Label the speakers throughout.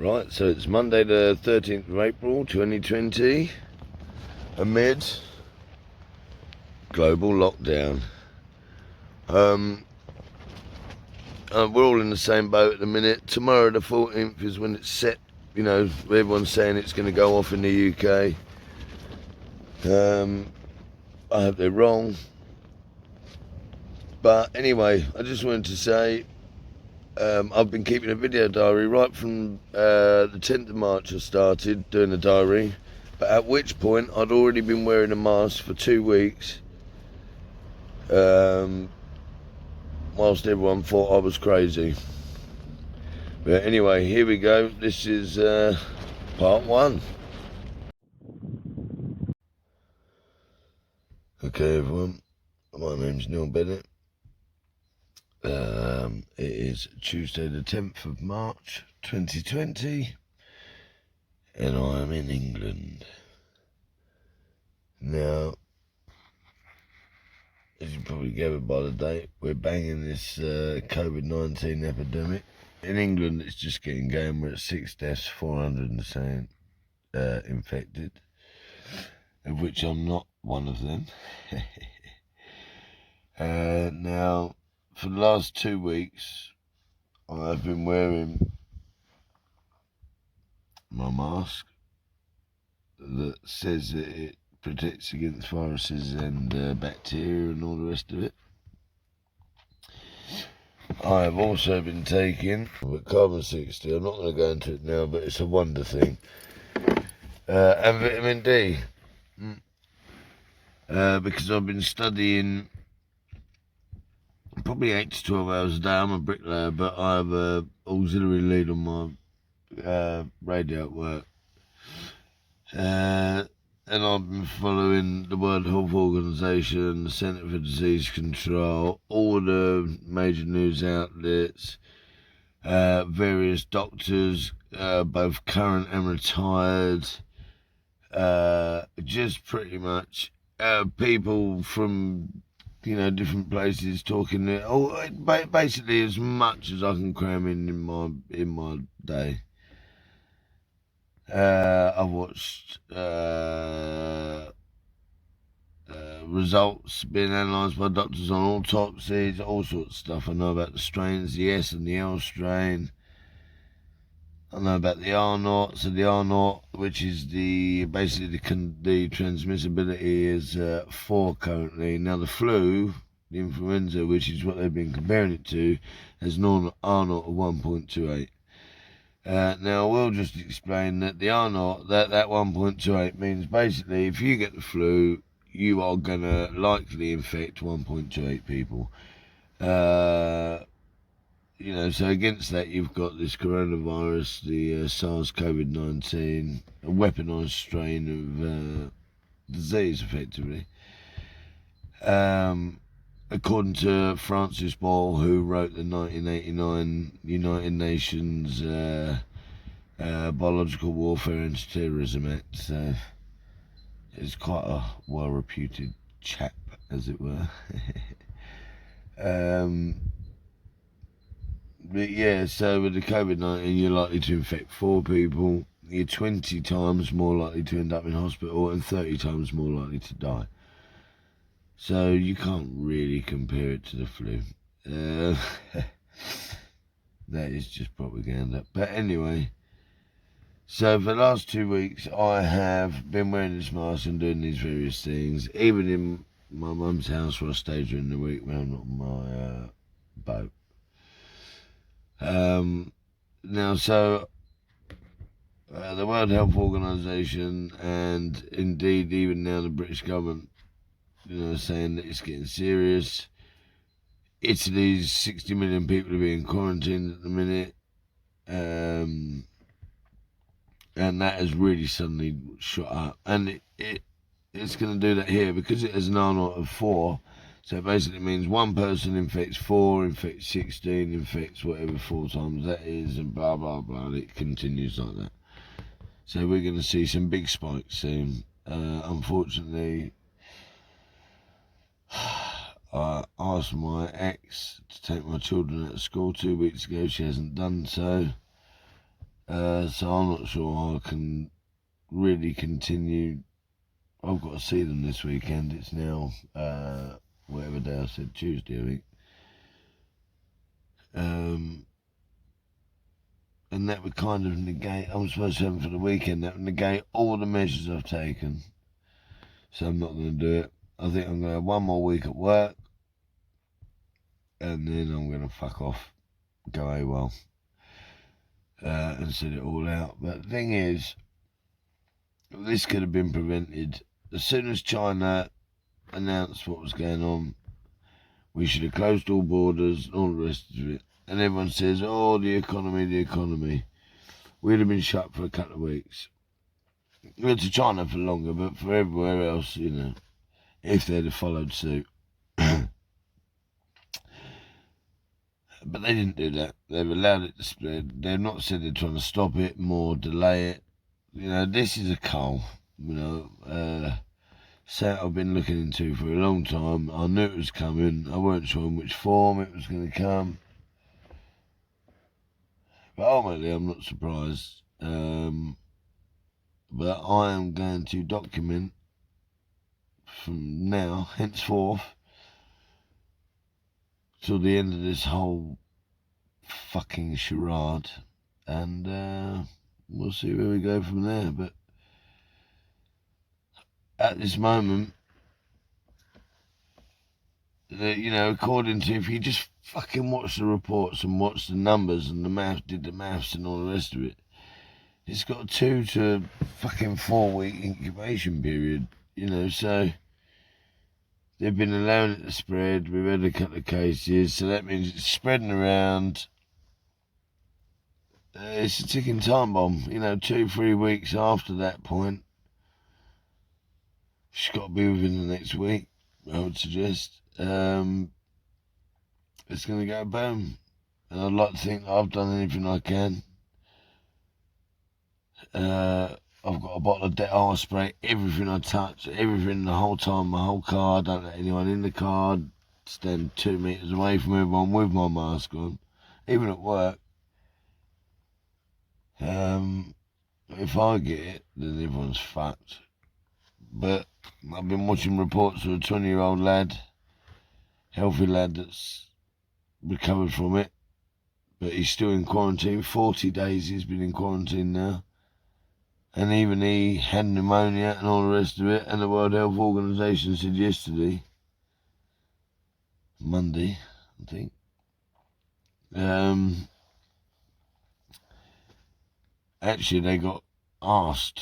Speaker 1: Right, so it's Monday the 13th of April 2020, amid global lockdown. We're all in the same boat at the minute. Tomorrow the 14th is when it's set, you know, everyone's saying it's going to go off in the UK. I hope they're wrong. But anyway, I just wanted to say, I've been keeping a video diary right from the 10th of March. I started doing a diary, but at which point I'd already been wearing a mask for 2 weeks, whilst everyone thought I was crazy. But anyway, here we go. This is part 1. Okay everyone, my name's Neil Bennett. It is Tuesday the 10th of March 2020 and I am in England. Now, as you probably gathered by the date, we're banging this Covid-19 epidemic. In England it's just getting going. We're at 6 deaths, 400 infected, of which I'm not one of them. Now, for the last 2 weeks, I've been wearing my mask that says that it protects against viruses and bacteria and all the rest of it. I have also been taking carbon 60. I'm not going to go into it now, but it's a wonder thing. And vitamin D. Because I've been studying probably 8 to 12 hours a day. I'm a bricklayer, but I have an auxiliary lead on my radio at work. And I've been following the World Health Organization, the Centre for Disease Control, all the major news outlets, various doctors, both current and retired, just pretty much people from, you know, different places talking. Basically as much as I can cram in my day. I've watched results being analysed by doctors on autopsies, all sorts of stuff. I know about the strains, the S and the L strain. I know about the R0, so the R0, which is basically the transmissibility is 4 currently. Now the flu, the influenza, which is what they've been comparing it to, has an R0 of 1.28. Now I will just explain that the R0, that 1.28 means basically if you get the flu, you are gonna likely infect 1.28 people. You know, so against that you've got this coronavirus, the SARS-CoV-19, a weaponised strain of disease, effectively. According to Francis Boyle, who wrote the 1989 United Nations Biological Warfare and Terrorism Act, so it's quite a well-reputed chap, as it were. But yeah, so with the COVID-19, you're likely to infect 4 people. You're 20 times more likely to end up in hospital and 30 times more likely to die. So you can't really compare it to the flu. That is just propaganda. But anyway, so for the last 2 weeks, I have been wearing this mask and doing these various things. Even in my mum's house where I stayed during the week when I'm not on my boat. Now, so the World Health Organization and indeed even now the British government, you know, saying that it's getting serious. Italy's 60 million people are being quarantined at the minute, and that has really suddenly shot up, and it's going to do that here because it has an R0 of 4. So it basically means one person infects 4, infects 16, infects whatever 4 times that is, and blah, blah, blah, and it continues like that. So we're going to see some big spikes soon. Unfortunately, I asked my ex to take my children out of school 2 weeks ago. She hasn't done so. So I'm not sure I can really continue. I've got to see them this weekend. It's now whatever day I said, Tuesday, I think. And that would kind of negate. I'm supposed to have them for the weekend. That would negate all the measures I've taken. So I'm not going to do it. I think I'm going to have one more week at work, and then I'm going to fuck off, go AWOL, and set it all out. But the thing is, this could have been prevented. As soon as China announced what was going on, we should have closed all borders and all the rest of it. And everyone says, oh, the economy, the economy. We'd have been shut for a couple of weeks. We went to China for longer, but for everywhere else, you know, if they'd have followed suit. But they didn't do that. They've allowed it to spread. They've not said they're trying to stop it, more delay it. You know, this is a coal, you know, something I've been looking into for a long time. I knew it was coming. I weren't sure in which form it was going to come. But ultimately, I'm not surprised. But I am going to document from now, henceforth, till the end of this whole fucking charade, and we'll see where we go from there. But at this moment, you know, according to, if you just fucking watch the reports and watch the numbers and did the maths and all the rest of it, it's got a 2 to fucking 4 week incubation period, you know, so they've been allowing it to spread. We've had a couple of cases, so that means it's spreading around. It's a ticking time bomb, you know, 2-3 weeks after that point. It's got to be within the next week, I would suggest. It's going to go boom. And I'd like to think that I've done anything I can. I've got a bottle of Dettol. I spray everything I touch, everything the whole time, my whole car. I don't let anyone in the car. Stand 2 metres away from everyone with my mask on, even at work. If I get it, then everyone's fucked. But I've been watching reports of a 20-year-old lad, healthy lad, that's recovered from it, but he's still in quarantine. 40 days he's been in quarantine now. And even he had pneumonia and all the rest of it. And the World Health Organization said yesterday, Monday, I think, actually they got asked.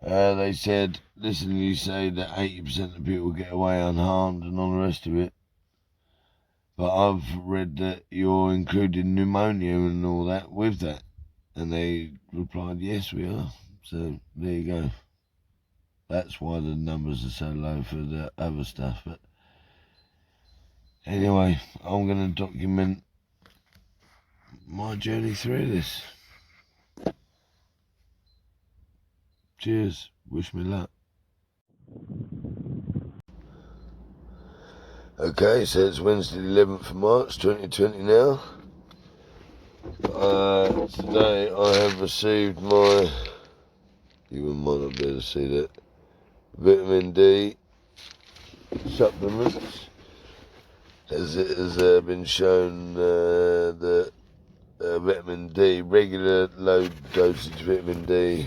Speaker 1: They said, listen, you say that 80% of people get away unharmed and all the rest of it. But I've read that you're including pneumonia and all that with that. And they replied, yes, we are. So there you go. That's why the numbers are so low for the other stuff. But anyway, I'm going to document my journey through this. Cheers. Wish me luck. Okay, so it's Wednesday the 11th of March 2020 now. Today I have received my, you might not be able to see that, vitamin D supplements. As it has been shown that vitamin D, regular low dosage vitamin D,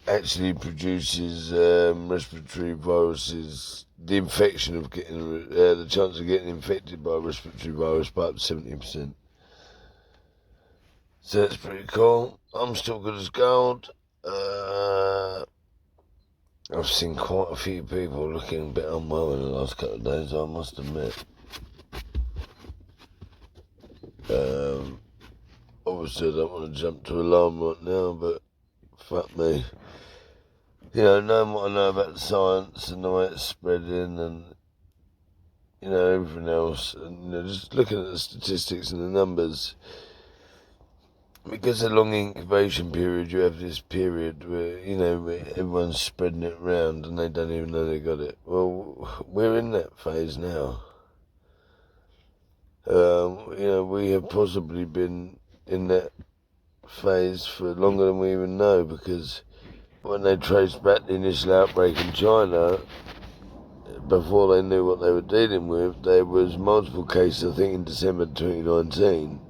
Speaker 1: actually produces respiratory viruses, the infection of getting, the chance of getting infected by a respiratory virus by up to 70%. So that's pretty cool. I'm still good as gold. I've seen quite a few people looking a bit unwell in the last couple of days, I must admit. Obviously I don't want to jump to alarm right now, but fuck me. You know, knowing what I know about the science and the way it's spreading and, you know, everything else, and, you know, just looking at the statistics and the numbers, because of the long incubation period, you have this period where, you know, where everyone's spreading it around and they don't even know they got it. Well, we're in that phase now. You know, we have possibly been in that phase for longer than we even know, because when they traced back the initial outbreak in China, before they knew what they were dealing with, there was multiple cases, I think in December 2019,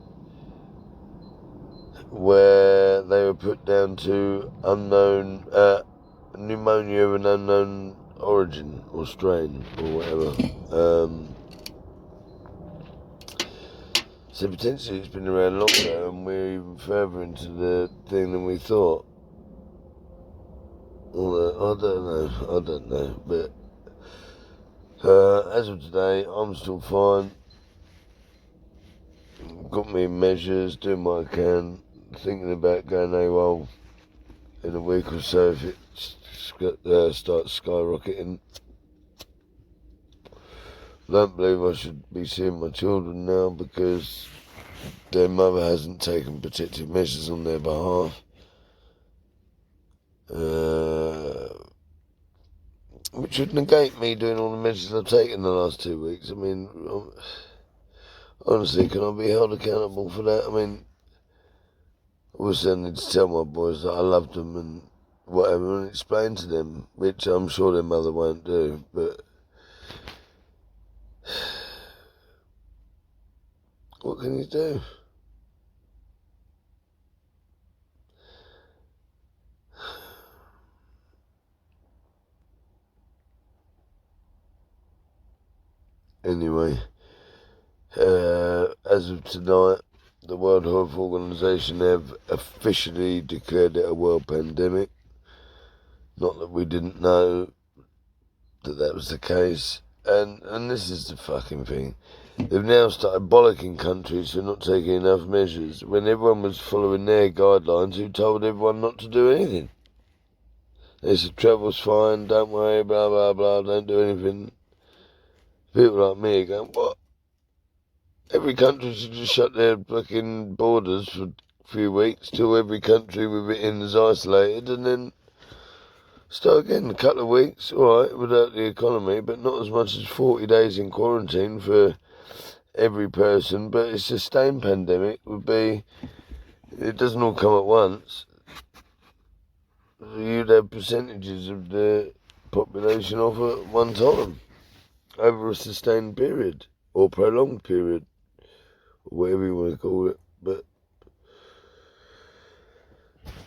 Speaker 1: where they were put down to unknown pneumonia of an unknown origin or strain or whatever. So potentially it's been around longer and we're even further into the thing than we thought. Although, I don't know, but as of today, I'm still fine. Got me measures, doing what I can, thinking about going AWOL in a week or so if it starts skyrocketing. I don't believe I should be seeing my children now because their mother hasn't taken protective measures on their behalf. Which would negate me doing all the measures I've taken the last 2 weeks. I mean, honestly, can I be held accountable for that? I mean, obviously I need to tell my boys that I loved them and whatever and explain to them, which I'm sure their mother won't do, but what can you do? Anyway, as of tonight, the World Health Organization have officially declared it a world pandemic. Not that we didn't know that was the case. And this is the fucking thing. They've now started bollocking countries for not taking enough measures when everyone was following their guidelines who told everyone not to do anything. They said travel's fine, don't worry, blah, blah, blah, don't do anything. People like me are going, what? Every country should just shut their fucking borders for a few weeks till every country with it in is isolated and then start again. A couple of weeks, alright, without the economy, but not as much as 40 days in quarantine for every person. But a sustained pandemic would be, it doesn't all come at once. You'd have percentages of the population off at one time over a sustained period or prolonged period, or whatever you want to call it. But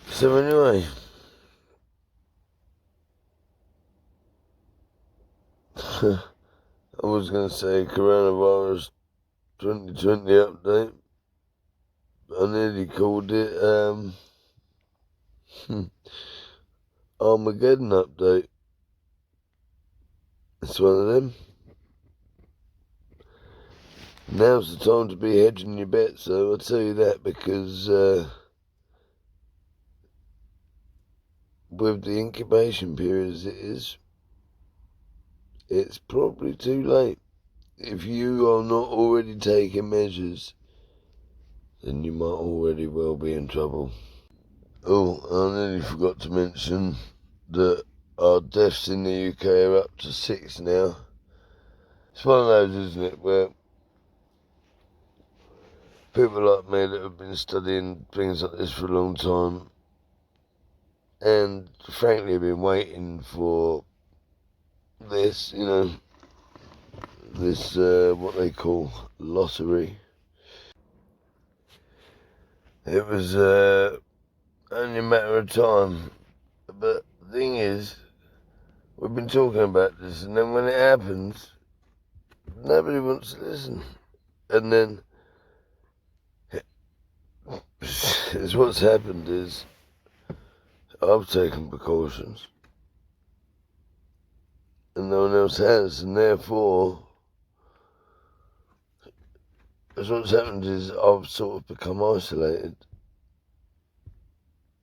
Speaker 1: so anyway, I was going to say coronavirus 2020 update. I nearly called it Armageddon update. It's one of them. Now's the time to be hedging your bets, though, I'll tell you that, because with the incubation period as it is, it's probably too late. If you are not already taking measures, then you might already well be in trouble. Oh, I nearly forgot to mention that our deaths in the UK are up to 6 now. It's one of those, isn't it, where people like me that have been studying things like this for a long time and frankly have been waiting for this, this, what they call lottery. It was only a matter of time. But the thing is, we've been talking about this, and then when it happens, nobody wants to listen. And then, what's happened is, I've taken precautions, and no one else has, and therefore, what's happened is I've sort of become isolated.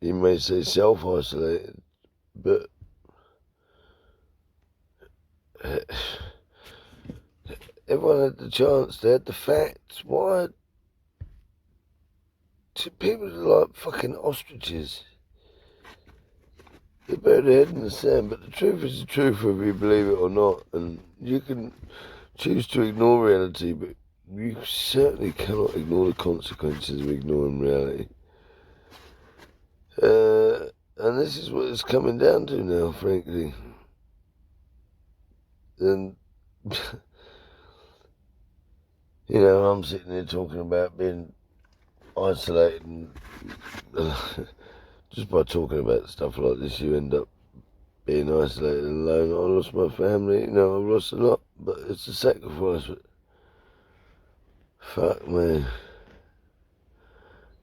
Speaker 1: You may say self-isolated, but everyone had the chance, they had the facts. Why? People are like fucking ostriches. They bury their head in the sand, but the truth is the truth whether you believe it or not. And you can choose to ignore reality, but you certainly cannot ignore the consequences of ignoring reality. And this is what it's coming down to now, frankly. And, you know, I'm sitting there talking about being isolated, and just by talking about stuff like this, you end up being isolated and alone. I lost my family, you know, I've lost a lot, but it's a sacrifice. But fuck, man.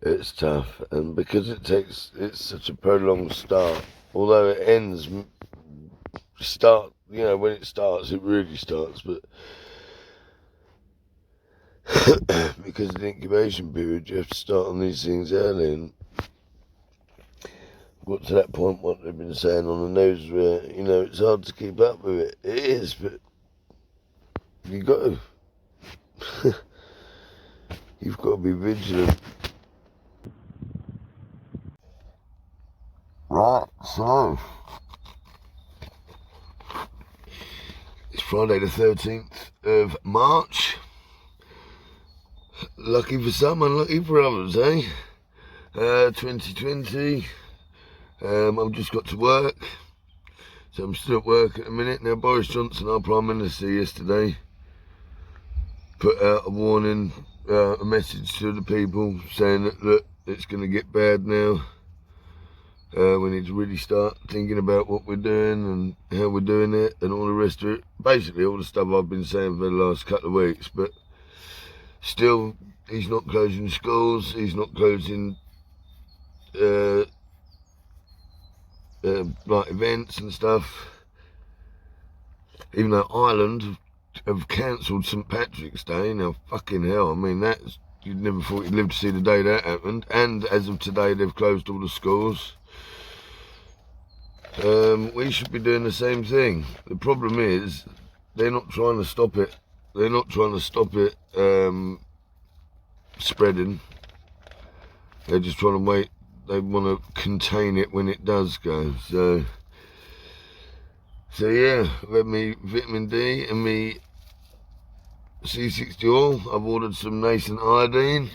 Speaker 1: It's tough, and because it's such a prolonged start, although it ends, you know, when it starts, it really starts, but because of the incubation period, you have to start on these things early, and got to that point, what they've been saying on the news, where, you know, it's hard to keep up with it. It is, but you got to. You've got to be vigilant. Right, so it's Friday the 13th of March. Lucky for some, unlucky for others, eh? 2020. I've just got to work, so I'm still at work at the minute. Now, Boris Johnson, our Prime Minister, yesterday put out a warning, a message to the people saying that, look, it's going to get bad now. We need to really start thinking about what we're doing and how we're doing it and all the rest of it. Basically, all the stuff I've been saying for the last couple of weeks, but still, he's not closing schools, he's not closing like events and stuff. Even though Ireland have cancelled St Patrick's Day. Now, fucking hell, I mean, that's, you'd never thought you'd live to see the day that happened. And as of today, they've closed all the schools. We should be doing the same thing. The problem is, they're not trying to stop it. They're not trying to stop it spreading. They're just trying to wait. They want to contain it when it does go. So yeah, I've had me vitamin D and me C60 oil. I've ordered some nascent iodine.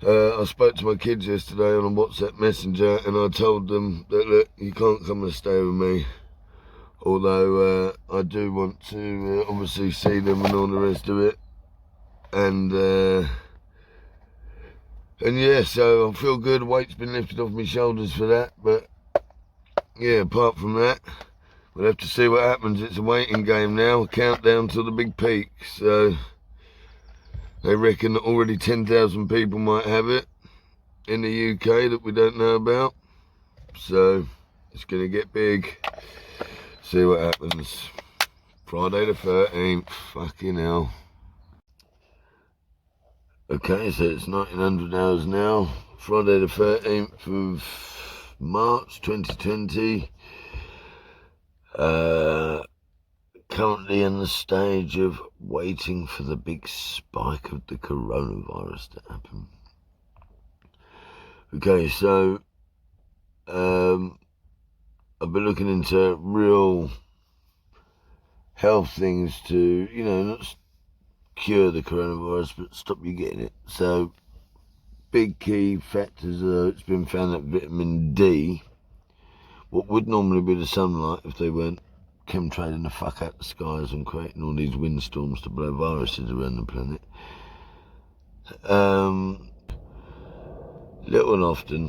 Speaker 1: I spoke to my kids yesterday on a WhatsApp messenger, and I told them that, look, you can't come and stay with me. Although I do want to obviously see them and all the rest of it. And yeah, so I feel good. Weight's been lifted off my shoulders for that. But yeah, apart from that, we'll have to see what happens. It's a waiting game now, a countdown to the big peak. So they reckon that already 10,000 people might have it in the UK that we don't know about. So it's going to get big. See what happens. Friday the 13th. Fucking hell. Okay, so it's 1900 hours now. Friday the 13th of March 2020. Currently in the stage of waiting for the big spike of the coronavirus to happen. Okay, so I've been looking into real health things to, you know, not cure the coronavirus, but stop you getting it. So, big key factors are, it's been found that vitamin D, what would normally be the sunlight if they weren't chemtrailing the fuck out the skies and creating all these windstorms to blow viruses around the planet, little and often,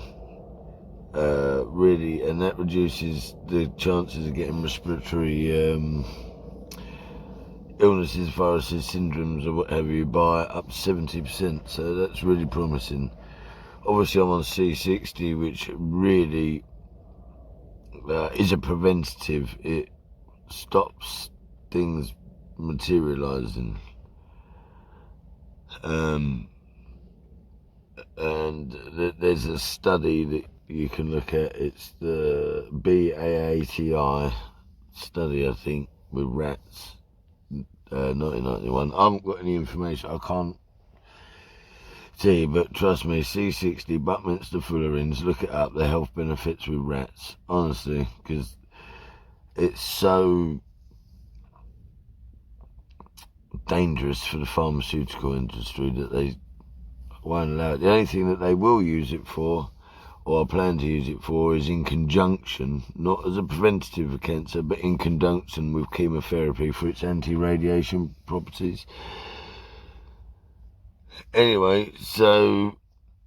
Speaker 1: really, and that reduces the chances of getting respiratory illnesses, viruses, syndromes, or what have you, by up to 70%. So that's really promising. Obviously, I'm on C60, which really is a preventative. It stops things materialising. And there's a study that you can look at. It's the BAATI study, I think, with rats. 1991. I haven't got any information. I can't tell you, but trust me, C60, Buckminster Fullerenes, look it up. The health benefits with rats, honestly, because it's so dangerous for the pharmaceutical industry that they won't allow it. The only thing that they will use it for, or plan to use it for, is in conjunction, not as a preventative of cancer, but in conjunction with chemotherapy for its anti-radiation properties. Anyway, so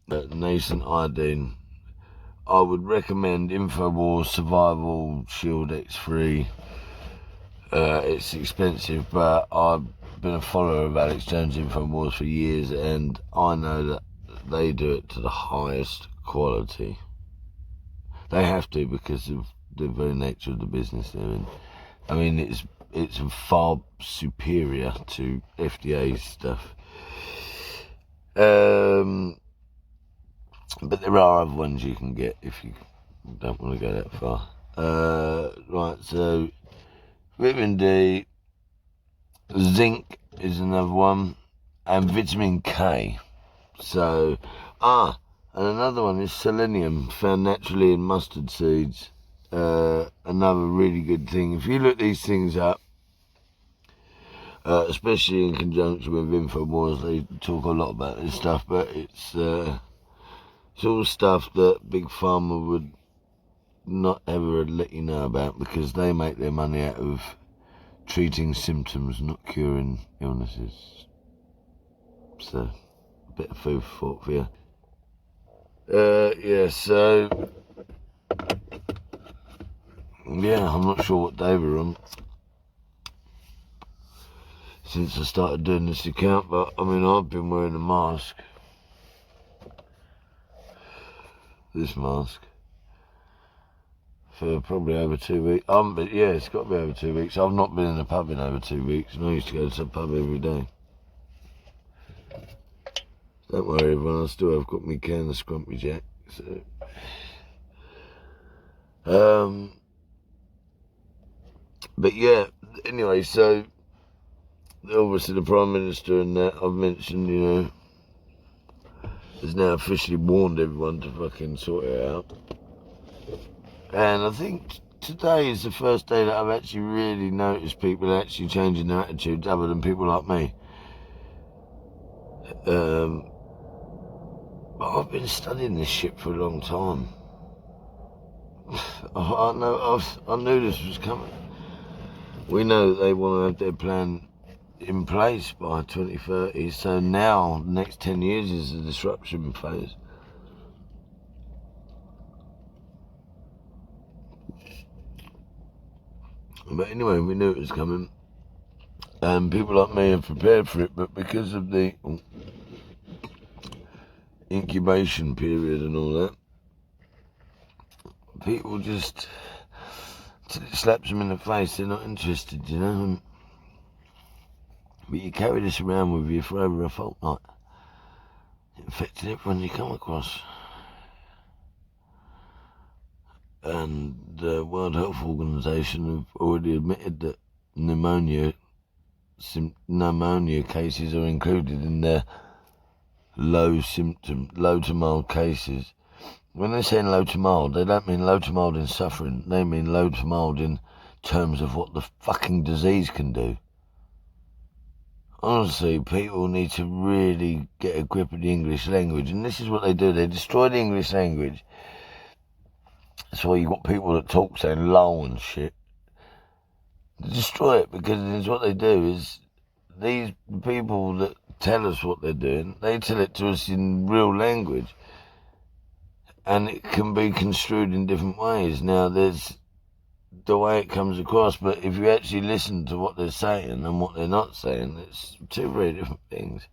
Speaker 1: nascent iodine. I would recommend InfoWars Survival Shield X3. It's expensive, but I've been a follower of Alex Jones InfoWars for years, and I know that they do it to the highest quality. They have to, because of the very nature of the business they're in. I mean, it's far superior to FDA stuff. But there are other ones you can get if you don't want to go that far. Right, so vitamin D, zinc is another one, and vitamin K. So, and another one is selenium, found naturally in mustard seeds. Another really good thing. If you look these things up, especially in conjunction with InfoWars, they talk a lot about this stuff, but it's all stuff that Big Pharma would not ever let you know about, because they make their money out of treating symptoms, not curing illnesses. So, a bit of food for thought for you. So, I'm not sure what day we're on since I started doing this account, but I mean, I've been wearing a mask, this mask, for probably over 2 weeks. But it's got to be over 2 weeks. I've not been in the pub in over 2 weeks, and I used to go to the pub every day. Don't worry, everyone, I still have got me can of Scrumpy Jack. So, but anyway, so obviously the Prime Minister and that I've mentioned, has now officially warned everyone to fucking sort it out. And I think today is the first day that I've actually really noticed people actually changing their attitudes, other than people like me. But I've been studying this shit for a long time. I knew this was coming. We know that they want to have their plan in place by 2030, so now the next 10 years is the disruption phase. But anyway, we knew it was coming, and people like me are prepared for it, but because of the incubation period and all that, people just, till it slaps them in the face, they're not interested, But you carry this around with you for over a fortnight, infecting everyone you come across. And the World Health Organization have already admitted that pneumonia cases are included in their low to mild cases. When they're saying low to mild, they don't mean low to mild in suffering. They mean low to mild in terms of what the fucking disease can do. Honestly, people need to really get a grip of the English language, and this is what they do. They destroy the English language. That's why you've got people that talk saying lol and shit. They destroy it, because what they do is, these people that tell us what they're doing, they tell it to us in real language. And it can be construed in different ways. Now, there's the way it comes across, but if you actually listen to what they're saying and what they're not saying, it's two very different things.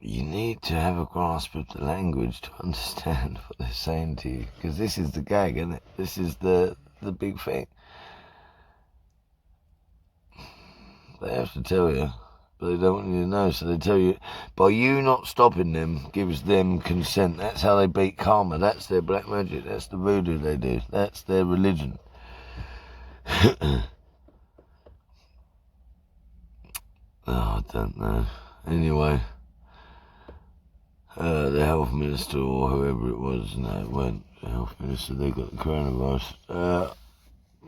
Speaker 1: You need to have a grasp of the language to understand what they're saying to you, because this is the gag, isn't it? This is the big thing. They have to tell you, but they don't want you to know, so they tell you. By you not stopping them gives them consent. That's how they beat karma. That's their black magic. That's the voodoo they do. That's their religion. I don't know. Anyway, the health minister, or whoever it was, no, it weren't the health minister, they got the coronavirus.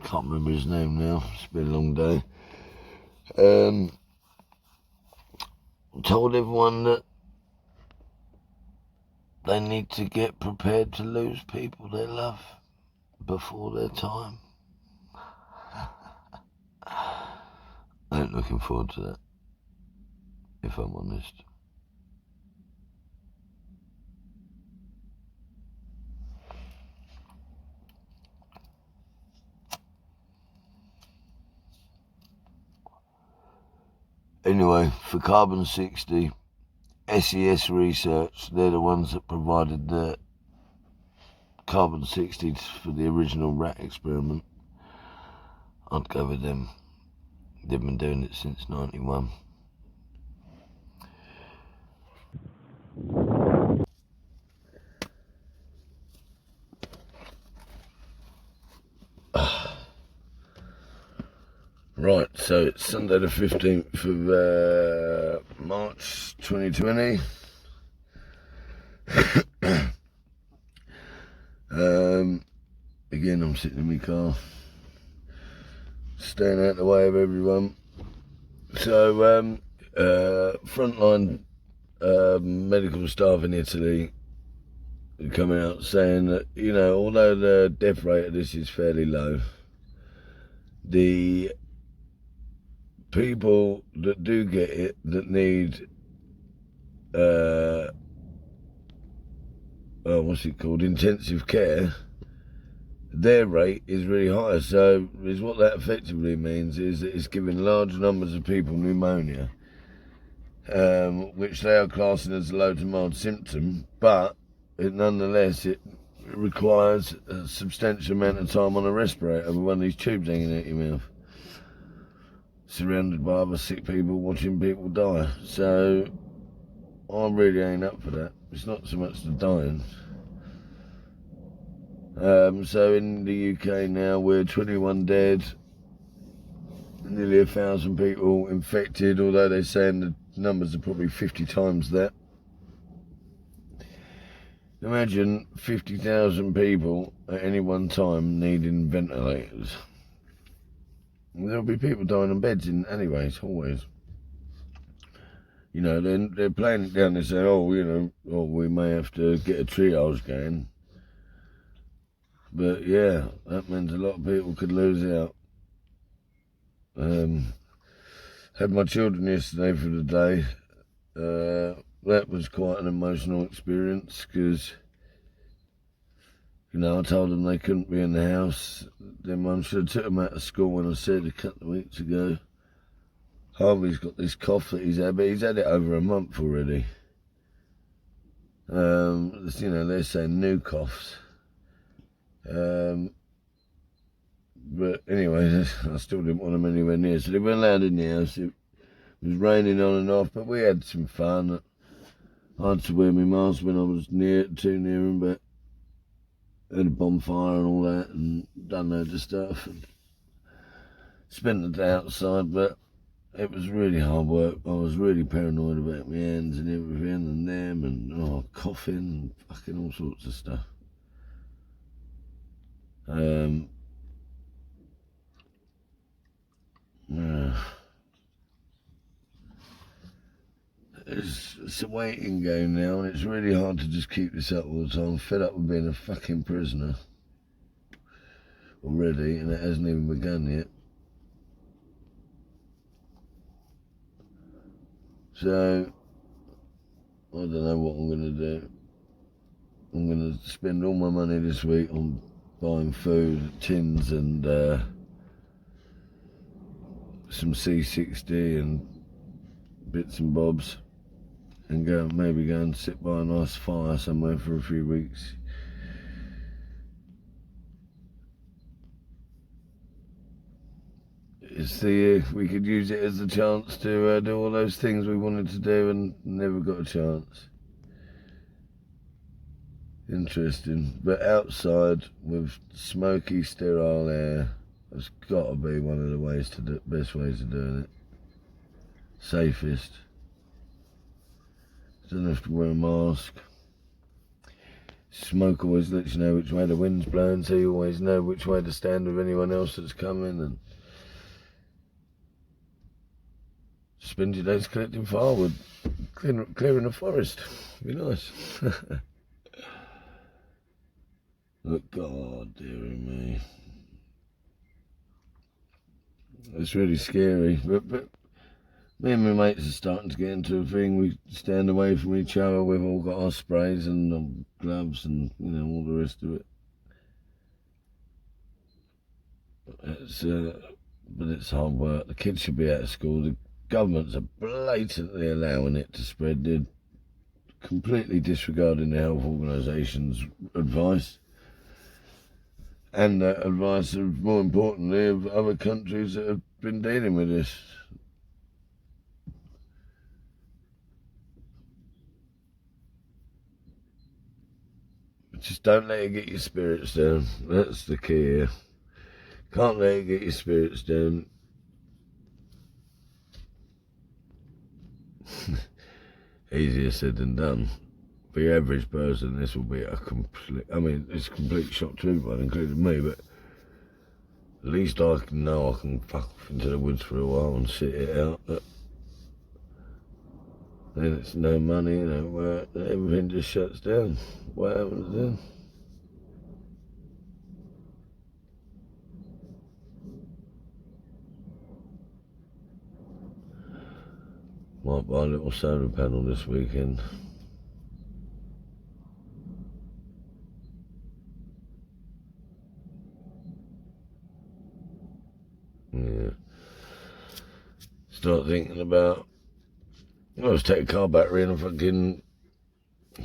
Speaker 1: Can't remember his name now, it's been a long day. Told everyone that they need to get prepared to lose people they love before their time. I ain't looking forward to that, if I'm honest. Anyway, for Carbon-60, SES Research, they're the ones that provided the Carbon-60 for the original rat experiment. I'd go with them. They've been doing it since 91. Right, so it's Sunday the 15th of March 2020. Again, I'm sitting in my car, staying out the way of everyone. So, frontline medical staff in Italy are coming out saying that, you know, although the death rate of this is fairly low, the people that do get it, that need, intensive care, their rate is really high. So what that effectively means is that it's giving large numbers of people pneumonia, which they are classing as a low to mild symptom, but nonetheless it requires a substantial amount of time on a respirator with one of these tubes hanging out your mouth, surrounded by other sick people, watching people die. So I really ain't up for that. It's not so much the dying. So in the UK now, we're 21 dead, nearly 1,000 people infected, although they're saying the numbers are probably 50 times that. Imagine 50,000 people at any one time needing ventilators. There'll be people dying on beds anyways, always. You know, they're playing it down, they say, we may have to get a triage going. But yeah, that means a lot of people could lose out. Had my children yesterday for the day. That was quite an emotional experience because, you know, I told them they couldn't be in the house. Their mum should have took them out of school when I said a couple of weeks ago. Harvey's got this cough that he's had, but he's had it over a month already. You know, they're saying new coughs. But anyway, I still didn't want them anywhere near, so they weren't allowed in the house. It was raining on and off, but we had some fun. I had to wear my mask when I was too near them, but had a bonfire and all that, and done loads of stuff, and spent the day outside, but it was really hard work. I was really paranoid about my hands and everything, and them, and coughing, and fucking all sorts of stuff. It's a waiting game now, and it's really hard to just keep this up all the time. I'm fed up with being a fucking prisoner already, and it hasn't even begun yet. So, I don't know what I'm going to do. I'm going to spend all my money this week on buying food, tins, and some C60 and bits and bobs, and maybe go and sit by a nice fire somewhere for a few weeks. We could use it as a chance to do all those things we wanted to do and never got a chance. Interesting. But outside with smoky, sterile air, that's got to be one of the best ways of doing it. Safest. Don't have to wear a mask. Smoke always lets you know which way the wind's blowing, so you always know which way to stand with anyone else that's coming, and spend your days collecting firewood, clearing the forest. Be nice. But God, dearie me. It's really scary, but me and my mates are starting to get into a thing. We stand away from each other. We've all got our sprays and gloves and, all the rest of it. But it's hard work. The kids should be out of school. The governments are blatantly allowing it to spread. They're completely disregarding the health organisation's advice. And the advice of, more importantly, of other countries that have been dealing with this. Just don't let it get your spirits down. That's the key here. Can't let it get your spirits down. Easier said than done. For your average person, this will be it's a complete shock to everyone, including me, but at least I can know I can fuck off into the woods for a while and sit it out. But then it's no money, work, everything just shuts down. What happens then? Might buy a little solar panel this weekend. Yeah. Start thinking about, just take a car battery and a fucking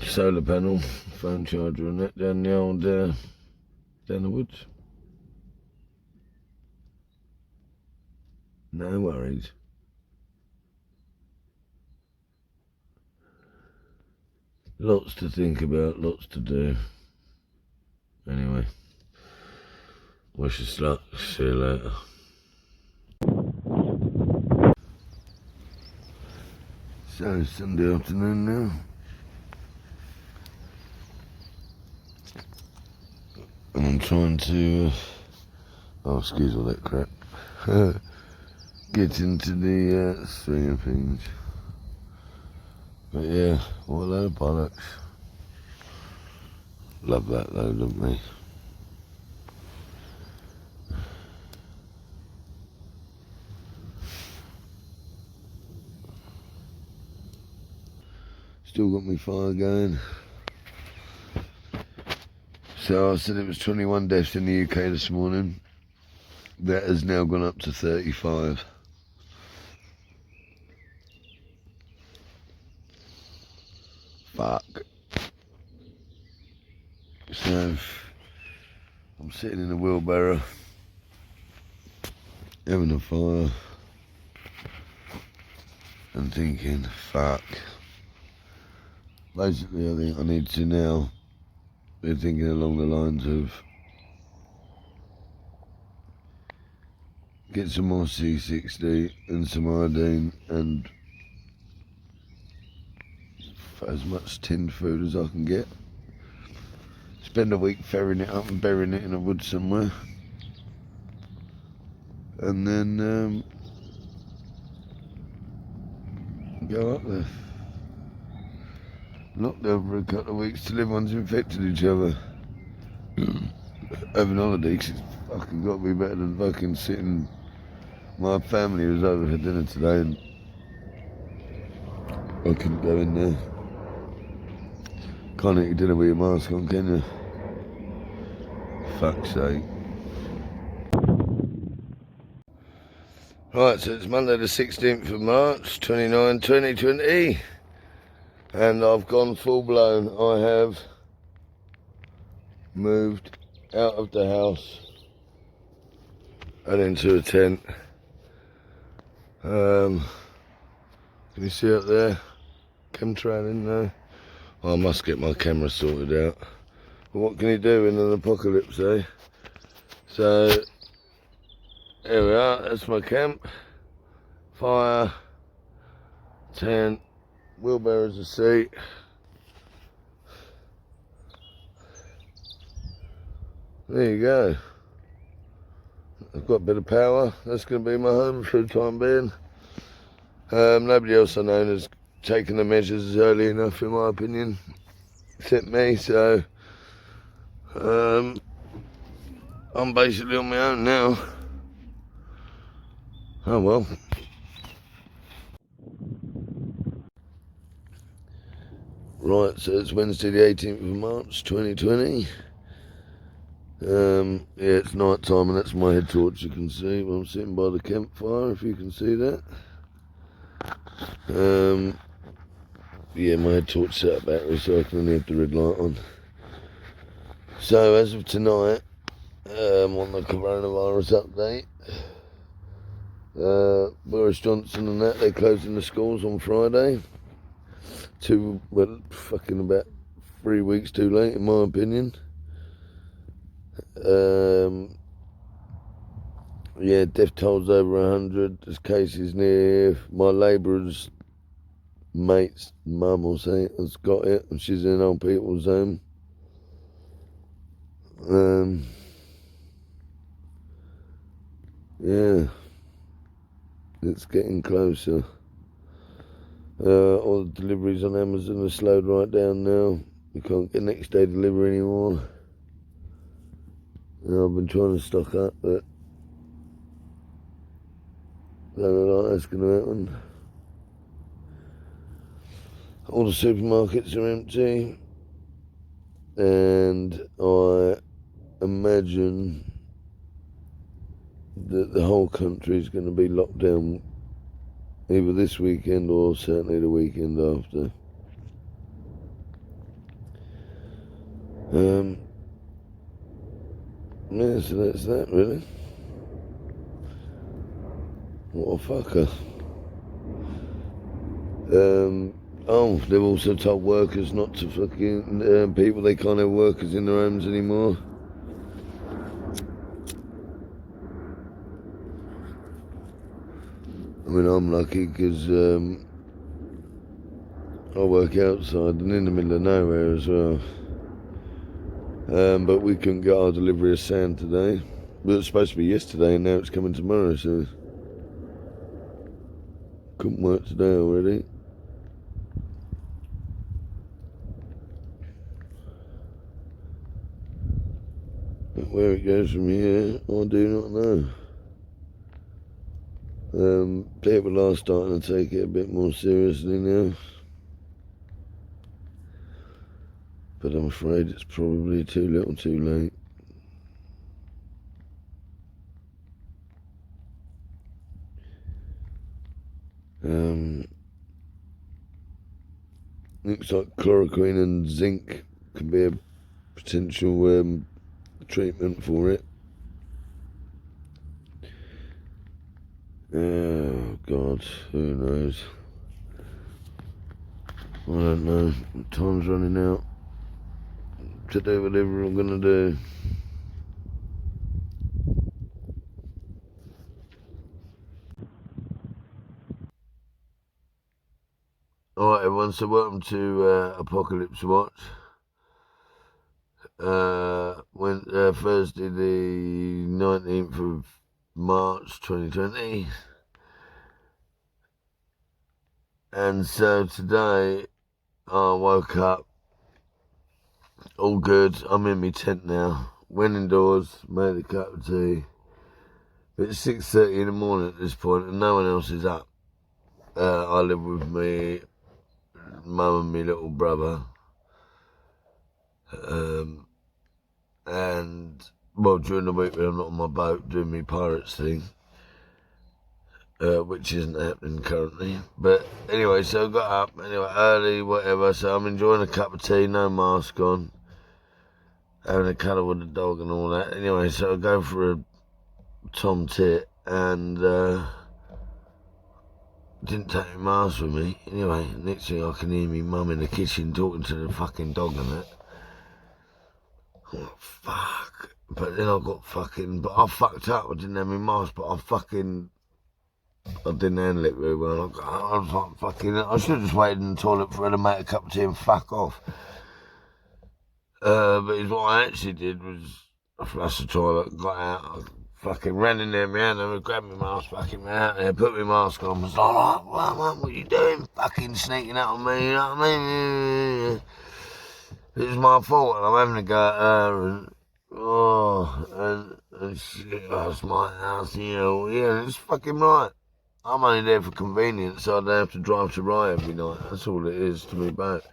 Speaker 1: solar panel, phone charger and that down the woods. No worries. Lots to think about, lots to do. Anyway, wish us luck. See you later. So, Sunday afternoon now. And I'm trying to, excuse all that crap, get into the swing of things. But yeah, what a load of bollocks. Love that though, don't we? Still got my fire going. So I said it was 21 deaths in the UK this morning. That has now gone up to 35. Fuck. So I'm sitting in a wheelbarrow, having a fire, and thinking, fuck. Basically, I think I need to now be thinking along the lines of get some more C60 and some iodine and as much tinned food as I can get. Spend a week ferrying it up and burying it in a wood somewhere. And then go up there. Not there for a couple of weeks till everyone's infected each other. Having holiday, 'cause it's fucking got to be better than fucking sitting. My family was over for dinner today and I couldn't go in there. Can't eat dinner with your mask on, can you? Fuck's sake. Right, so it's Monday the 16th of March, 2020. And I've gone full blown. I have moved out of the house and into a tent. Can you see up there? Chemtrail in there. I must get my camera sorted out. But what can you do in an apocalypse, eh? So, here we are, that's my camp. Fire, tent, wheelbarrows a seat. there you go. I've got a bit of power. That's going to be my home for the time being. Nobody else I know has taken the measures early enough, in my opinion, except me. So I'm basically on my own now. Oh well. Right, so it's Wednesday the 18th of March 2020. Yeah, it's night time and that's my head torch, you can see. I'm sitting by the campfire, if you can see that. Yeah, my head torch set up battery, so I can only have the red light on. So as of tonight, on the coronavirus update, Boris Johnson and that, they're closing the schools on Friday. About 3 weeks too late, in my opinion. Yeah, death toll's over 100. There's cases near my labourer's mate's mum or something has got it, and she's in an old people's home. Yeah, it's getting closer. All the deliveries on Amazon are slowed right down now. You can't get next day delivery anymore. I've been trying to stock up, but I don't know that's going to happen. All the supermarkets are empty, and I imagine that the whole country is going to be locked down either this weekend or certainly the weekend after. Yeah, so that's that really. What a fucker. They've also told workers not to fucking, people, they can't have workers in their homes anymore. I mean, I'm lucky because I work outside and in the middle of nowhere as well. But we couldn't get our delivery of sand today. But it was supposed to be yesterday and now it's coming tomorrow, so couldn't work today already. But where it goes from here, I do not know. People are starting to take it a bit more seriously now. But I'm afraid it's probably too little too late. Looks like chloroquine and zinc can be a potential treatment for it. Oh God, who knows? I don't know. Time's running out to do whatever I'm gonna do. Alright everyone, so welcome to Apocalypse Watch. Thursday the 19th of March 2020. And so today I woke up all good. I'm in my tent now. Went indoors, made a cup of tea. It's 6:30 in the morning at this point and no one else is up. I live with me mum and my little brother. And well, during the week when I'm not on my boat doing my pirates thing, which isn't happening currently. But anyway, so I got up early, whatever. So I'm enjoying a cup of tea, no mask on, having a cuddle with the dog and all that. Anyway, so I go for a tom tit and didn't take my mask with me. Anyway, next thing I can hear me mum in the kitchen talking to the fucking dog and that. Oh, fuck. But then but I fucked up. I didn't have my mask, but I didn't handle it very well. I should have just waited in the toilet for her to make a cup of tea and fuck off. But what I actually did was I flushed the toilet, got out, I fucking ran in there, my hand, grabbed my mask, fucking ran out there, put my mask on, was like, what are you doing? Fucking sneaking up on me, you know what I mean? It was my fault, and I'm having to go at her, and shit, it's my house, yeah, it's fucking right. I'm only there for convenience, so I don't have to drive to Rye every night. That's all it is to me back.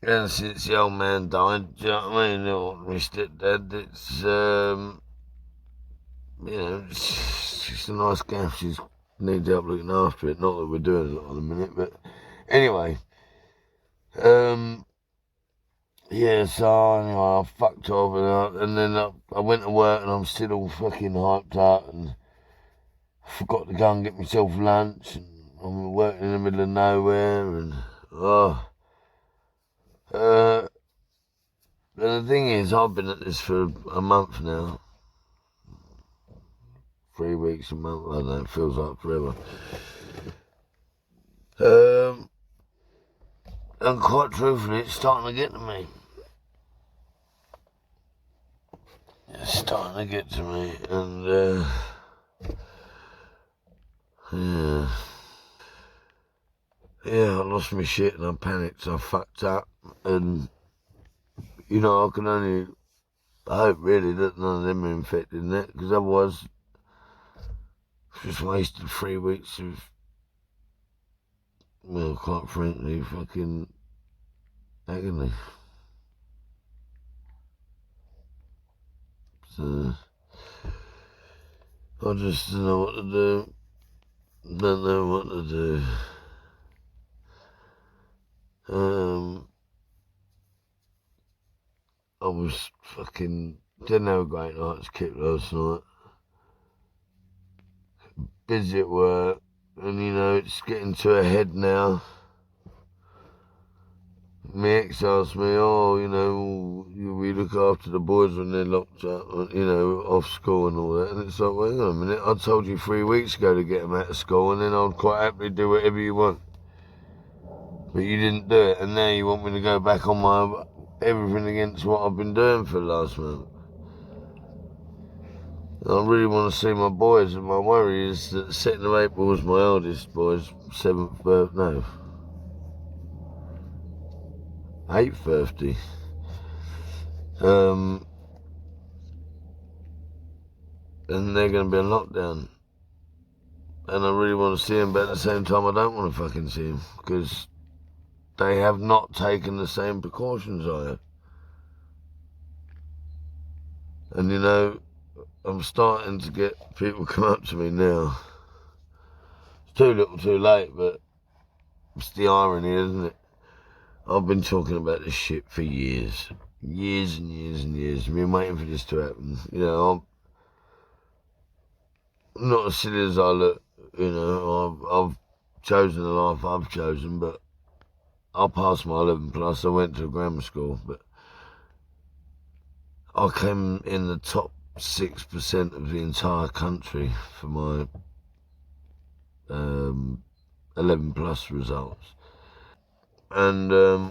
Speaker 1: And since the old man died, do you know what I mean? Or my stepdad, it's, it's just a nice gaff. She needs help looking after it. Not that we're doing a lot at the minute, but anyway. Yeah, so anyway, I fucked off and then I went to work and I'm still all fucking hyped up and I forgot to go and get myself lunch and I'm working in the middle of nowhere and, and the thing is, I've been at this for a month now. 3 weeks, a month, I don't know, it feels like forever. And quite truthfully, it's starting to get to me. It's starting to get to me, and, yeah, I lost my shit and I panicked, I fucked up, and, I can only hope really that none of them are infected in that, because otherwise, I've just wasted 3 weeks of, well, quite frankly, fucking agony. So, I just don't know what to do. Don't know what to do. I was didn't have a great night's kick last night. Busy at work, and it's getting to a head now. My ex asked me, we look after the boys when they're locked up, off school and all that. And it's like, well, hang on a minute, I told you 3 weeks ago to get them out of school, and then I'd quite happily do whatever you want. But you didn't do it, and now you want me to go back on my everything against what I've been doing for the last month. I really want to see my boys, and my worry is that the 2nd of April was my eldest boy's 8th birthday. And they're going to be in lockdown. And I really want to see him, but at the same time I don't want to fucking see him, because they have not taken the same precautions I have. And I'm starting to get people come up to me now. It's too little too late, but it's the irony, isn't it? I've been talking about this shit for years. Years and years and years. I've been waiting for this to happen. I'm not as silly as I look. I've chosen the life I've chosen, but I passed my 11 plus. I went to a grammar school, but I came in the top 6% of the entire country for my 11 plus results. And I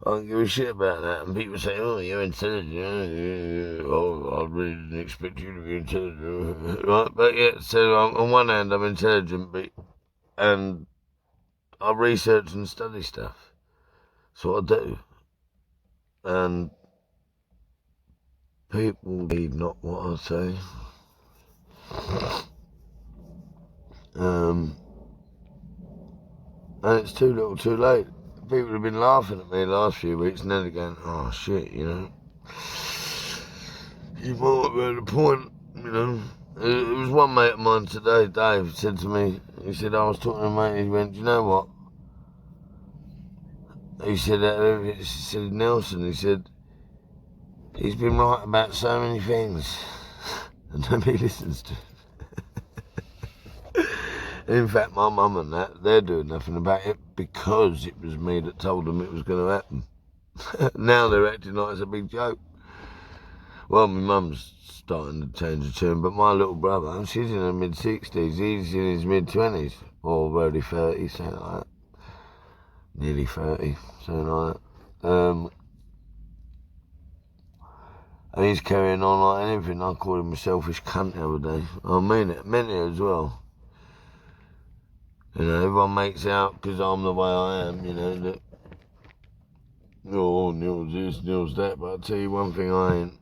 Speaker 1: don't give a shit about that. And people say, oh, you're intelligent. Oh, I really didn't expect you to be intelligent. Right? But yeah, so on one hand, I'm intelligent, and I research and study stuff. That's what I do. And people believe not what I say. And it's too little too late. People have been laughing at me the last few weeks, and then they're going, oh shit, you might have had a point, It was one mate of mine today, Dave, said to me, he said, I was talking to a mate, he went, do you know what? He said, Nelson, he said, he's been right about so many things, and nobody listens to him. In fact, my mum and that, they're doing nothing about it because it was me that told them it was going to happen. Now they're acting like it's a big joke. Well, my mum's starting to change the tune, but my little brother, she's in her mid-60s, he's in his mid-20s, or early 30s, something like that. Nearly 30, something like that. And he's carrying on like anything. I called him a selfish cunt the other day. I mean it, meant it as well. You know, everyone makes out because I'm the way I am, you know, that, oh, Neil's this, Neil's that, but I'll tell you one thing I ain't.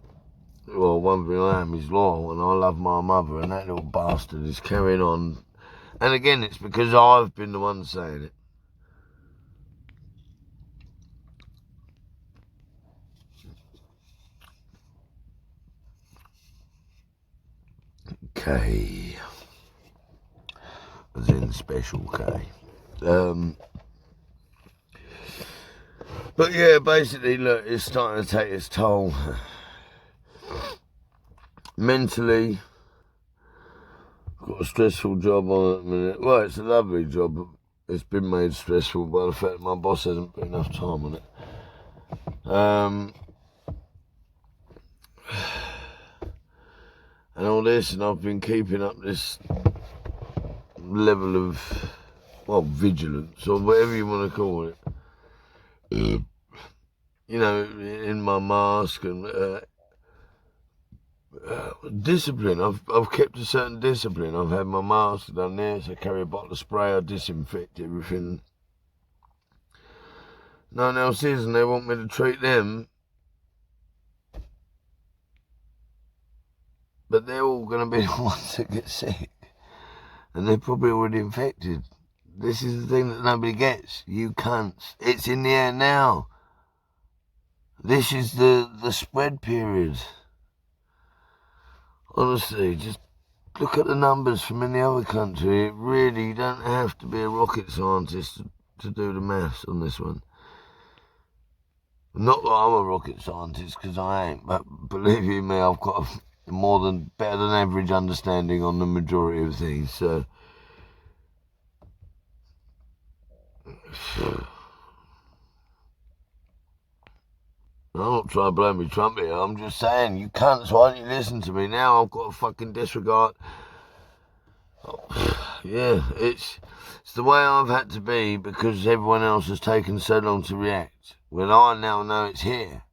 Speaker 1: Well, one thing I am is loyal, and I love my mother, and that little bastard is carrying on. And again, it's because I've been the one saying it. K. As in special K. But yeah, basically, look, it's starting to take its toll. Mentally, got a stressful job on at the minute. Well, it's a lovely job, but it's been made stressful by the fact that my boss hasn't put enough time on it. And all this, and I've been keeping up this level of, well, vigilance, or whatever you want to call it. You know, in my mask and discipline. I've kept a certain discipline. I've had my mask done this. I carry a bottle of spray. I disinfect everything. No one else is, and they want me to treat them. But they're all going to be the ones that get sick. And they're probably already infected. This is the thing that nobody gets. You cunts. It's in the air now. This is the spread period. Honestly, just look at the numbers from any other country. It really, you don't have to be a rocket scientist to do the maths on this one. Not that I'm a rocket scientist, because I ain't, but believe you me, I've got a better than average understanding on the majority of things, so. I'm not trying to blow me trumpet. I'm just saying, you cunts, why don't you listen to me? Now I've got to fucking disregard. Oh, yeah, it's the way I've had to be because everyone else has taken so long to react. When I now know it's here,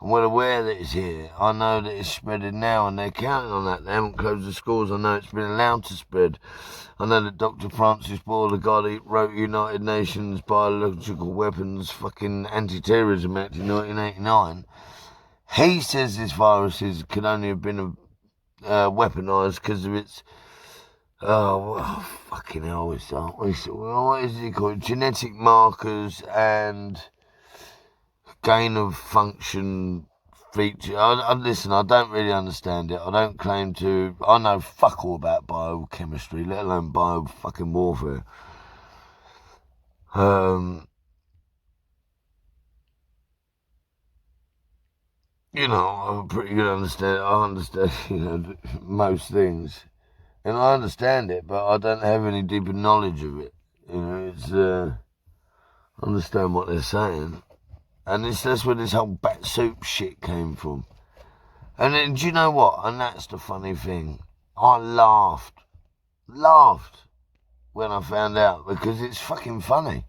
Speaker 1: I'm well aware that it's here. I know that it's spreading now, and they're counting on that. They haven't closed the schools. I know it's been allowed to spread. I know that Dr. Francis Boyle, the guy that wrote United Nations Biological Weapons fucking Anti-Terrorism Act in 1989, he says this virus can only have been weaponised because of its, fucking hell, what is it called? Genetic markers and gain of function feature. Listen, I don't really understand it. I don't claim to. I know fuck all about biochemistry, let alone fucking warfare. You know, I'm a pretty good understand. I understand, you know, most things, and I understand it, but I don't have any deeper knowledge of it. You know, it's I understand what they're saying, and that's where this whole bat soup shit came from. And then, do you know what? And that's the funny thing. I laughed when I found out, because it's fucking funny.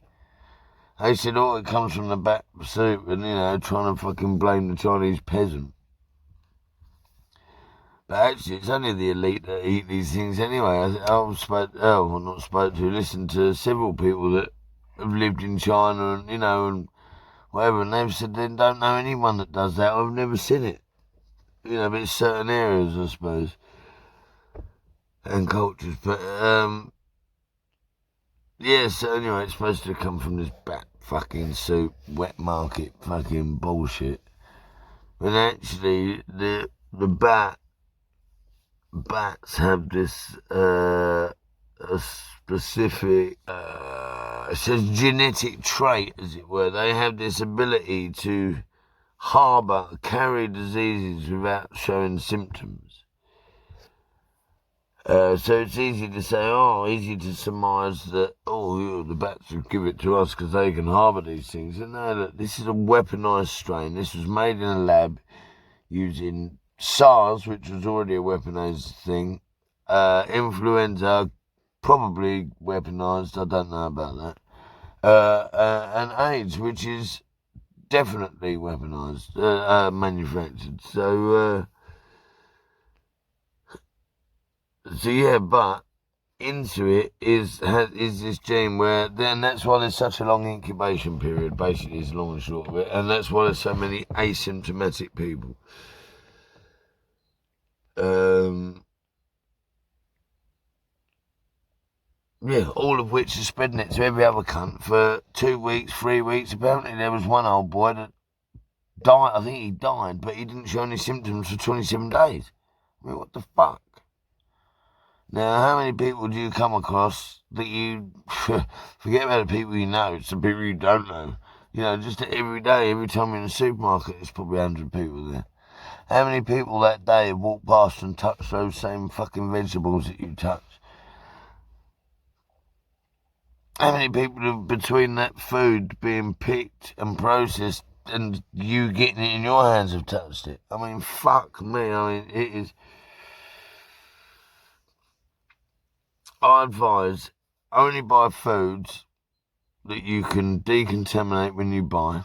Speaker 1: They said, oh, it comes from the bat soup, and, you know, trying to fucking blame the Chinese peasant. But actually, it's only the elite that eat these things anyway. Listened to several people that have lived in China and, you know, and whatever, and they've said they don't know anyone that does that. I've never seen it. You know, but it's certain areas, I suppose, and cultures. But, yeah, so anyway, it's supposed to come from this bat fucking soup, wet market fucking bullshit. And actually, the bats have this, a specific, it says genetic trait, as it were. They have this ability to carry diseases without showing symptoms. So it's easy to say, easy to surmise that, the bats will give it to us because they can harbour these things. And no, look, this is a weaponised strain. This was made in a lab using SARS, which was already a weaponised thing. Influenza, probably weaponised, I don't know about that. And AIDS, which is definitely weaponised, manufactured. So yeah, but into it is this gene where, then that's why there's such a long incubation period, basically, is long and short of it, and that's why there's so many asymptomatic people. Yeah, all of which are spreading it to every other cunt for 2 weeks, 3 weeks. Apparently there was one old boy that died, I think he died, but he didn't show any symptoms for 27 days. I mean, what the fuck? Now, how many people do you come across that you forget about the people you know, it's the people you don't know? You know, just every day, every time you're in the supermarket, there's probably 100 people there. How many people that day have walked past and touched those same fucking vegetables that you touch? How many people have, between that food being picked and processed and you getting it in your hands, have touched it? I mean, fuck me. I mean, it is. I advise only buy foods that you can decontaminate when you buy,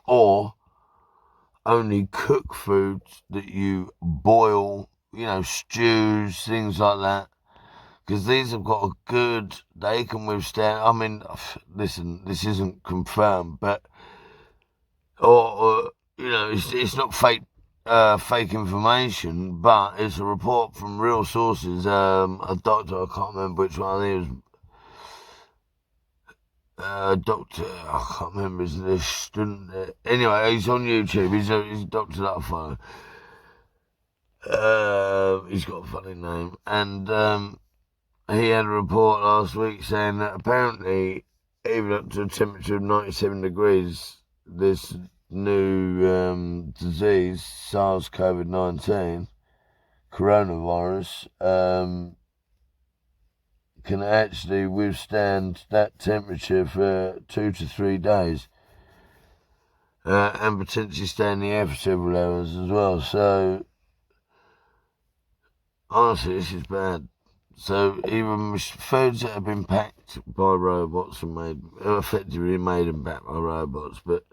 Speaker 1: or only cook foods that you boil, you know, stews, things like that. Because these have got a good, they can withstand, I mean, listen, this isn't confirmed, but, or you know, it's not fake information, but it's a report from real sources. A doctor, I can't remember which one, I think it was doctor, I can't remember his student. Anyway, he's on YouTube. He's a doctor that I follow. He's got a funny name, and he had a report last week saying that apparently, even up to a temperature of 97 degrees, this new disease, SARS-CoV-19, coronavirus, can actually withstand that temperature for 2 to 3 days, and potentially stay in the air for several hours as well. So, honestly, this is bad. So, even foods that have been packed by robots and effectively made and packed by robots, but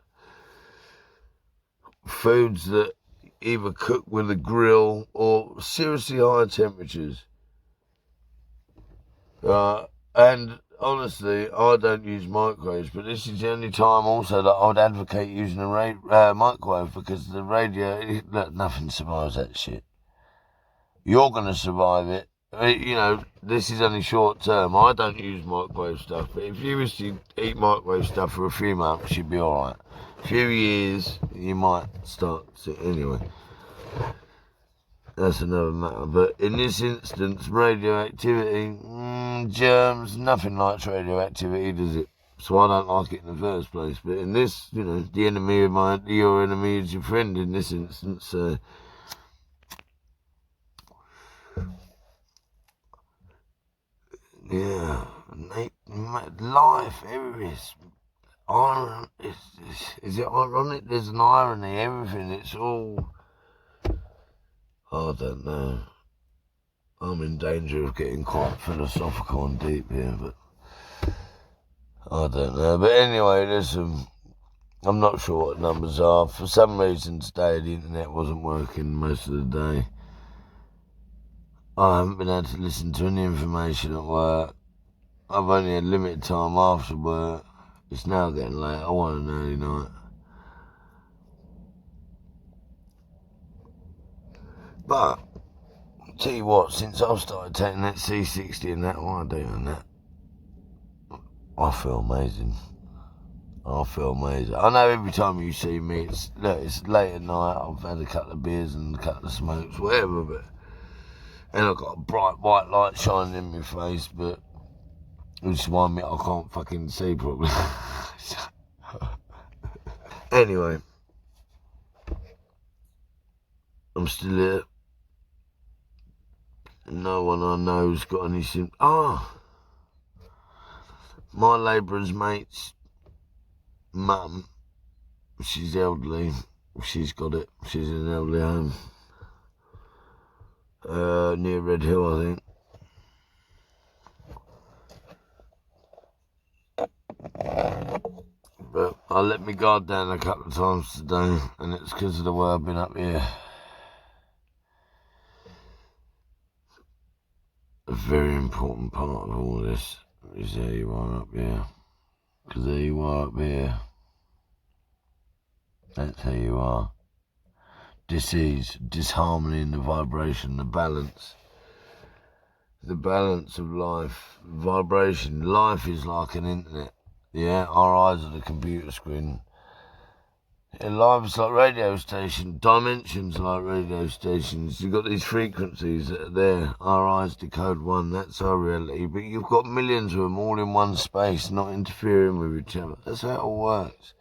Speaker 1: foods that either cook with a grill or seriously high temperatures. And honestly, I don't use microwaves, but this is the only time also that I would advocate using a microwave, because the radio, look, nothing survives that shit. You're going to survive it. You know, this is only short term. I don't use microwave stuff, but if you was to eat microwave stuff for a few months, you'd be alright. A few years, you might start to, anyway. That's another matter. But in this instance, radioactivity, germs, nothing likes radioactivity, does it? So I don't like it in the first place. But in this, you know, the enemy of your enemy is your friend in this instance. Yeah, life, everything. Is it ironic? There's an irony, everything. It's all. I don't know. I'm in danger of getting quite philosophical and deep here, but I don't know. But anyway, I'm not sure what numbers are. For some reason today the internet wasn't working most of the day. I haven't been able to listen to any information at work. I've only had limited time after work. It's now getting late. I want an early night. But tell you what, since I've started taking that C60 and that, what I do and that, I feel amazing. I feel amazing. I know every time you see me, it's late at night. I've had a couple of beers and a couple of smokes, whatever. But and I've got a bright white light shining in my face, but which reminds me I can't fucking see properly. Anyway, I'm still here. No one I know's got any symptoms. My labourer's mate's mum, she's elderly. She's got it. She's in an elderly home. Near Red Hill, I think. But I let my guard down a couple of times today, and it's because of the way I've been up here. A very important part of all this is how you are up here. Because there you are up here. That's how you are. Disease, disharmony in the vibration, the balance. The balance of life. Vibration. Life is like an internet. Yeah, our eyes are the computer screen. And life is like radio station. Dimensions like radio stations. You've got these frequencies that are there. Our eyes decode one. That's our reality. But you've got millions of them all in one space, not interfering with each other. That's how it all works.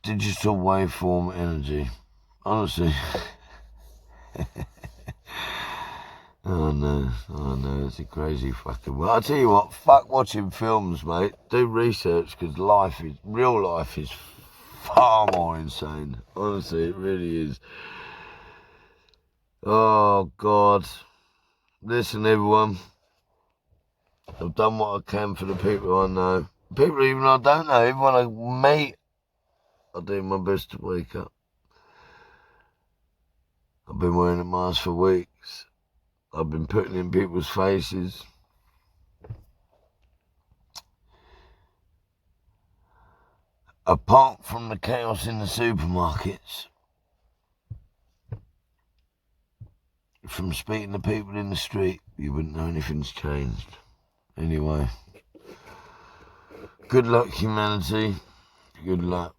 Speaker 1: Digital waveform energy. Honestly. Oh no, it's a crazy fucking world. I'll tell you what, fuck watching films, mate. Do research, because real life is far more insane. Honestly, it really is. Oh, God. Listen, everyone. I've done what I can for the people I know. People even I don't know, everyone I meet, I do my best to wake up. I've been wearing a mask for weeks. I've been putting in people's faces. Apart from the chaos in the supermarkets, from speaking to people in the street, you wouldn't know anything's changed. Anyway, good luck, humanity. Good luck.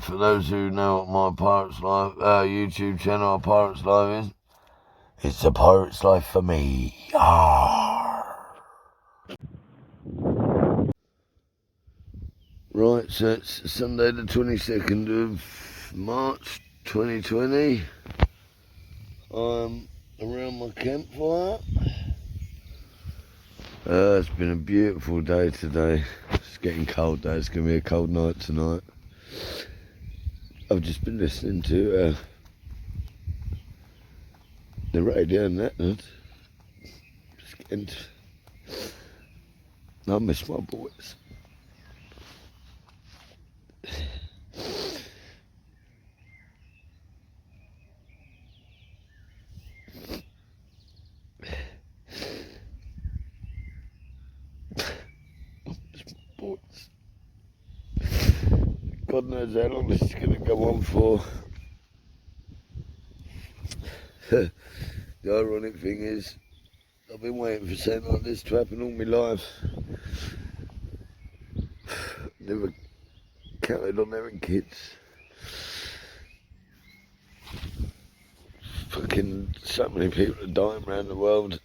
Speaker 1: For those who know what my Pirates Life YouTube channel, our Pirates Life is, it's a Pirate's Life for me. Arr. Right, so it's Sunday the 22nd of March 2020. I'm around my campfire. It's been a beautiful day today. It's getting cold though, it's going to be a cold night tonight. I've just been listening to the radio and that. Just getting I miss my boys. God knows how long this is going to go on for. The ironic thing is, I've been waiting for something like this to happen all my life. Never counted on having kids. Fucking so many people are dying around the world.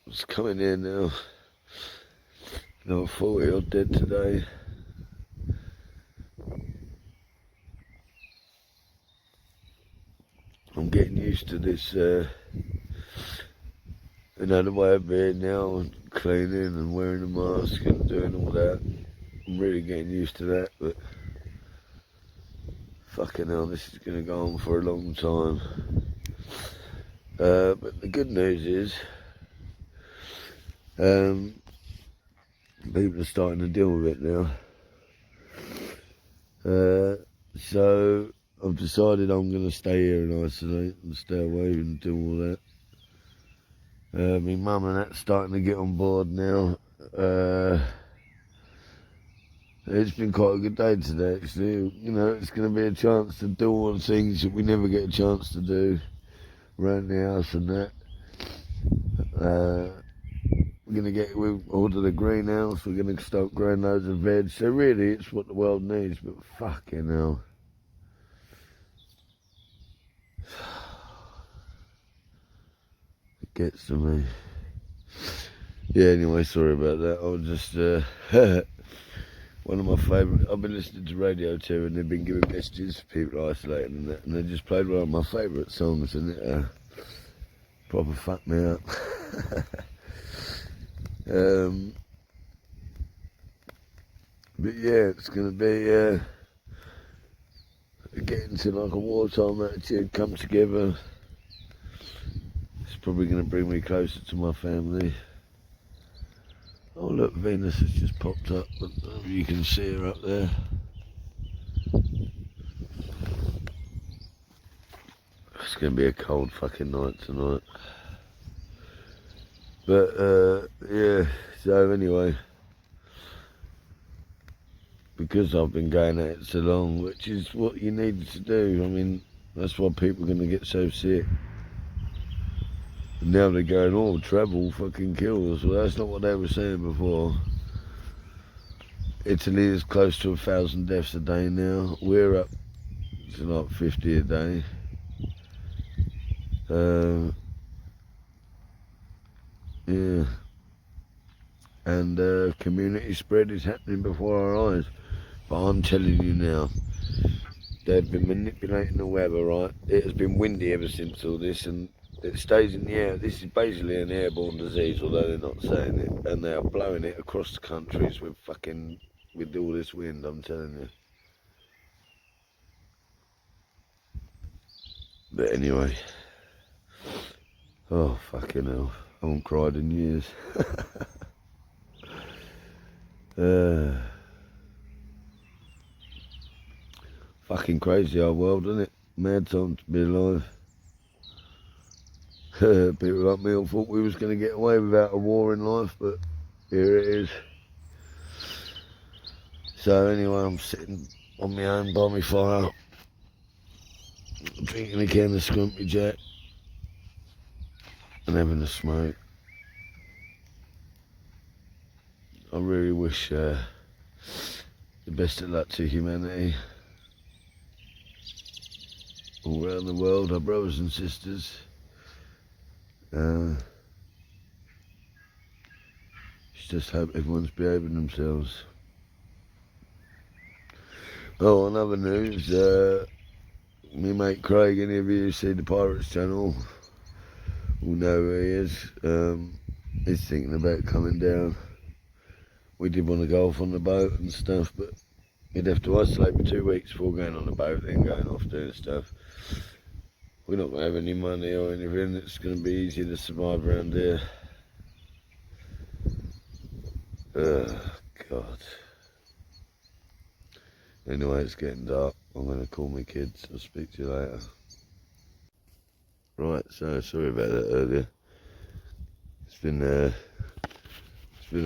Speaker 1: It's coming here now. Another 40 odd dead today. I'm getting used to this, another way of being now, and cleaning and wearing a mask and doing all that. I'm really getting used to that, but fucking hell, this is going to go on for a long time. But the good news is, people are starting to deal with it now. So I've decided I'm going to stay here and isolate and stay away and do all that. My mum and that's starting to get on board now. It's been quite a good day today, actually. You know, it's going to be a chance to do all the things that we never get a chance to do around the house and that. We've ordered a greenhouse, we're going to start growing loads of veg. So really, it's what the world needs, but fucking hell. It gets to me. Yeah, anyway, sorry about that. I was just, one of my favourite, I've been listening to radio too, and they've been giving messages for people isolating and that, and they just played one of my favourite songs, and it proper fucked me up. But yeah, it's going to be getting to like a wartime attitude, come together. It's probably going to bring me closer to my family. Oh look, Venus has just popped up, but you can see her up there. It's going to be a cold fucking night tonight. But, yeah, so anyway, because I've been going at it so long, which is what you need to do, I mean, that's why people are going to get so sick. And now they're going, oh, travel fucking kills. Well, that's not what they were saying before. Italy is close to 1,000 deaths a day now. We're up to like 50 a day. Yeah. And community spread is happening before our eyes. But I'm telling you now, they've been manipulating the weather, right? It has been windy ever since all this, and it stays in the air. This is basically an airborne disease, although they're not saying it. And they are blowing it across the countries with all this wind, I'm telling you. But anyway. Oh, fucking hell. I haven't cried in years. Fucking crazy old world, isn't it? Mad time to be alive. People like me all thought we was going to get away without a war in life, but here it is. So anyway, I'm sitting on my own by my fire, drinking a can of Scrumpy Jack and having a smoke. I really wish the best of luck to humanity all around the world, our brothers and sisters. Just hope everyone's behaving themselves. Oh, on other news, me mate Craig, any of you who see the Pirates channel will know who he is. He's thinking about coming down. We did want to golf on the boat and stuff, but he'd have to isolate for 2 weeks before going on the boat, then going off doing stuff. We're not going to have any money or anything. It's going to be easy to survive around here. God. Anyway, it's getting dark. I'm going to call my kids. I'll speak to you later. Right, so sorry about that earlier. It's been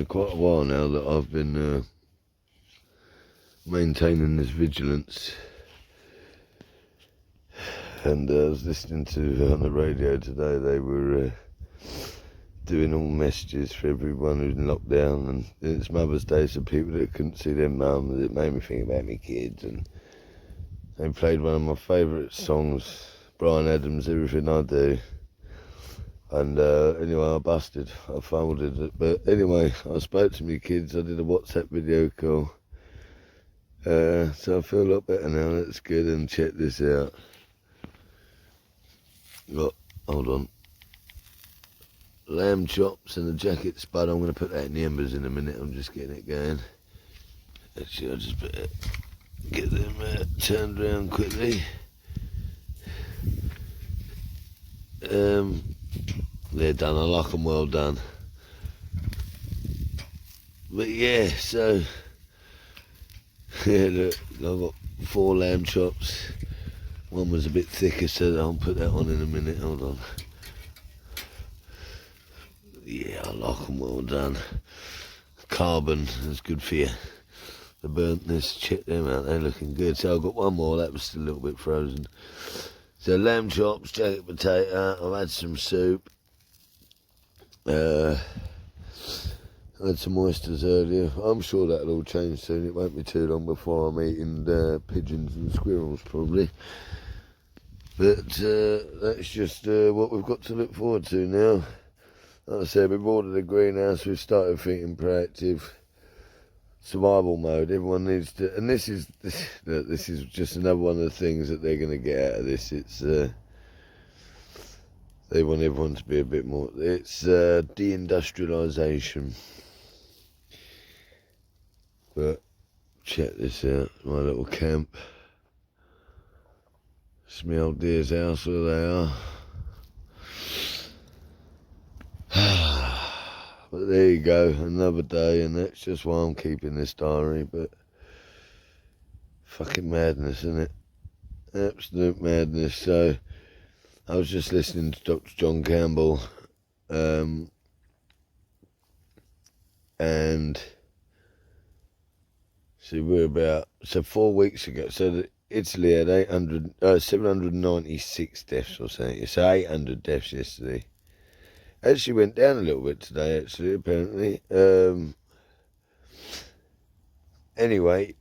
Speaker 1: quite a while now that I've been maintaining this vigilance. And I was listening to on the radio today, they were doing all messages for everyone who's in lockdown, and it's Mother's Day, so people that couldn't see their mum, it made me think about my kids. And they played one of my favourite songs, Brian Adams, Everything I Do. And anyway, I busted, I folded it. But anyway, I spoke to my kids, I did a WhatsApp video call. So I feel a lot better now, that's good. And check this out. Hold on. Lamb chops and a jacket spud. I'm going to put that in the embers in a minute. I'm just getting it going. Actually, I'll just get them turned around quickly. They're done. I like them well done. But yeah, so yeah, look, I've got 4 lamb chops. One was a bit thicker, so I'll put that on in a minute. Hold on. Yeah, I like them well done. Carbon is good for you. The burntness, check them out, they're looking good. So I've got one more, that was still a little bit frozen. So lamb chops, jacket potato, I've had some soup. I had some oysters earlier. I'm sure that'll all change soon. It won't be too long before I'm eating pigeons and squirrels probably. But that's just what we've got to look forward to now. Like I said, we've ordered a greenhouse. We've started thinking proactive survival mode. Everyone needs to, and this is just another one of the things that they're going to get out of this. It's they want everyone to be a bit more. It's deindustrialisation. But check this out, my little camp. It's my old dear's house where they are. But But there you go, another day, and that's just why I'm keeping this diary. But fucking madness, isn't it? Absolute madness. So I was just listening to Dr. John Campbell, and see, we're about 4 weeks ago. So Italy had 796 deaths or something. So 800 deaths yesterday. Actually went down a little bit today. Actually, apparently. Anyway,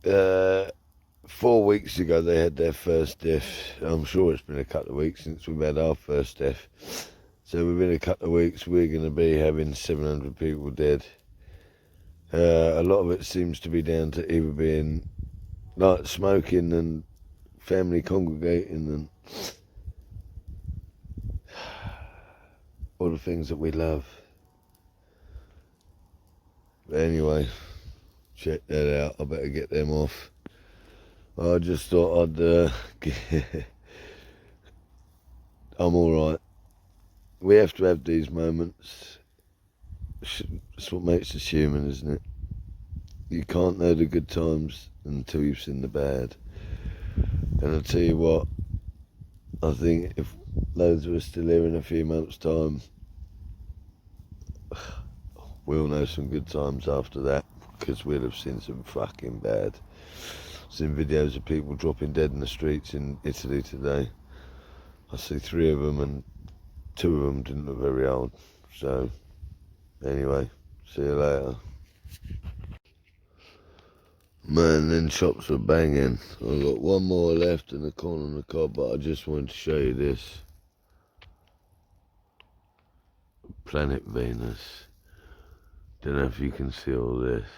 Speaker 1: 4 weeks ago they had their first death. I'm sure it's been a couple of weeks since we've had our first death. So within a couple of weeks we're going to be having 700 people dead. A lot of it seems to be down to either being like smoking and family congregating and all the things that we love. But anyway, check that out. I better get them off. I just thought I'd I'm alright. We have to have these moments. It's what makes us human, isn't it? You can't know the good times until you've seen the bad. And I'll tell you what, I think if loads of us still here in a few months' time, we'll know some good times after that, because we'll have seen some fucking bad. Seen videos of people dropping dead in the streets in Italy today. I see 3 of them, and 2 of them didn't look very old. So, anyway, see you later. Man, then shops are banging. I've got one more left in the corner of the car, but I just wanted to show you this. Planet Venus. Don't know if you can see all this,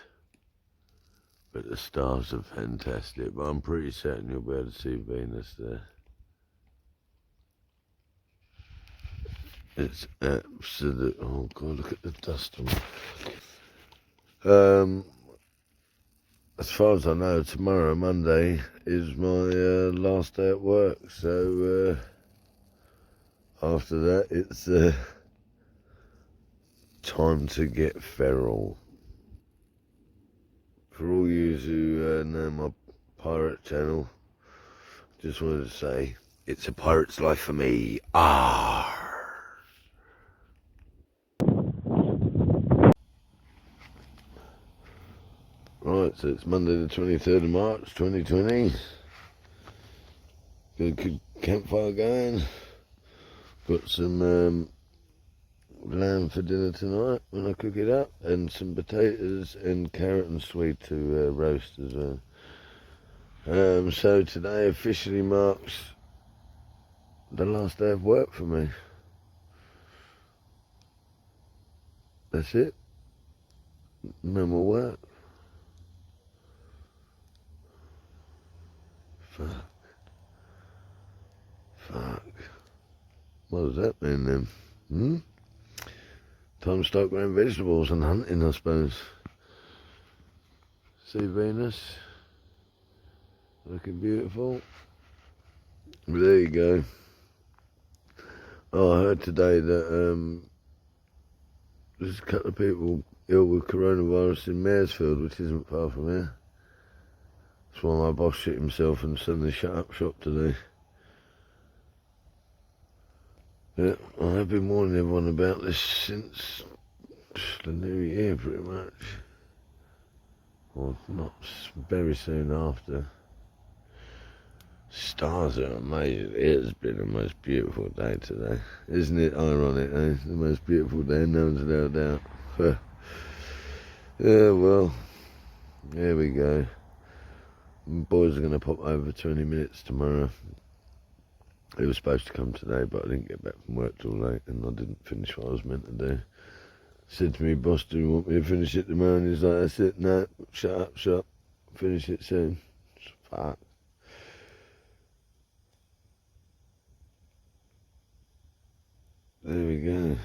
Speaker 1: but the stars are fantastic. But I'm pretty certain you'll be able to see Venus there. It's absolute. Oh God, look at the dust on it. As far as I know, tomorrow, Monday, is my last day at work. So after that, it's time to get feral. For all you who know my pirate channel, just wanted to say, it's a pirate's life for me. Ah. Right, so it's Monday the 23rd of March 2020. Got a good campfire going. Got some lamb for dinner tonight when I cook it up, and some potatoes and carrot and sweet to roast as well. So today officially marks the last day of work for me. That's it. No more work. Fuck. What does that mean then? Time to start growing vegetables and hunting, I suppose. See Venus? Looking beautiful. But there you go. Oh, I heard today that there's a couple of people ill with coronavirus in Maresfield, which isn't far from here. That's why my boss shit himself and suddenly shut up shop today. Yeah, I have been warning everyone about this since the new year, pretty much. Or not very soon after. Stars are amazing. It has been the most beautiful day today. Isn't it ironic, eh? The most beautiful day, no one's without doubt. Yeah, well, there we go. Boys are going to pop over 20 minutes tomorrow. They were supposed to come today, but I didn't get back from work till late, and I didn't finish what I was meant to do. Said to me, boss, do you want me to finish it tomorrow? And he's like, that's it, no, shut up, finish it soon. Fuck. There we go.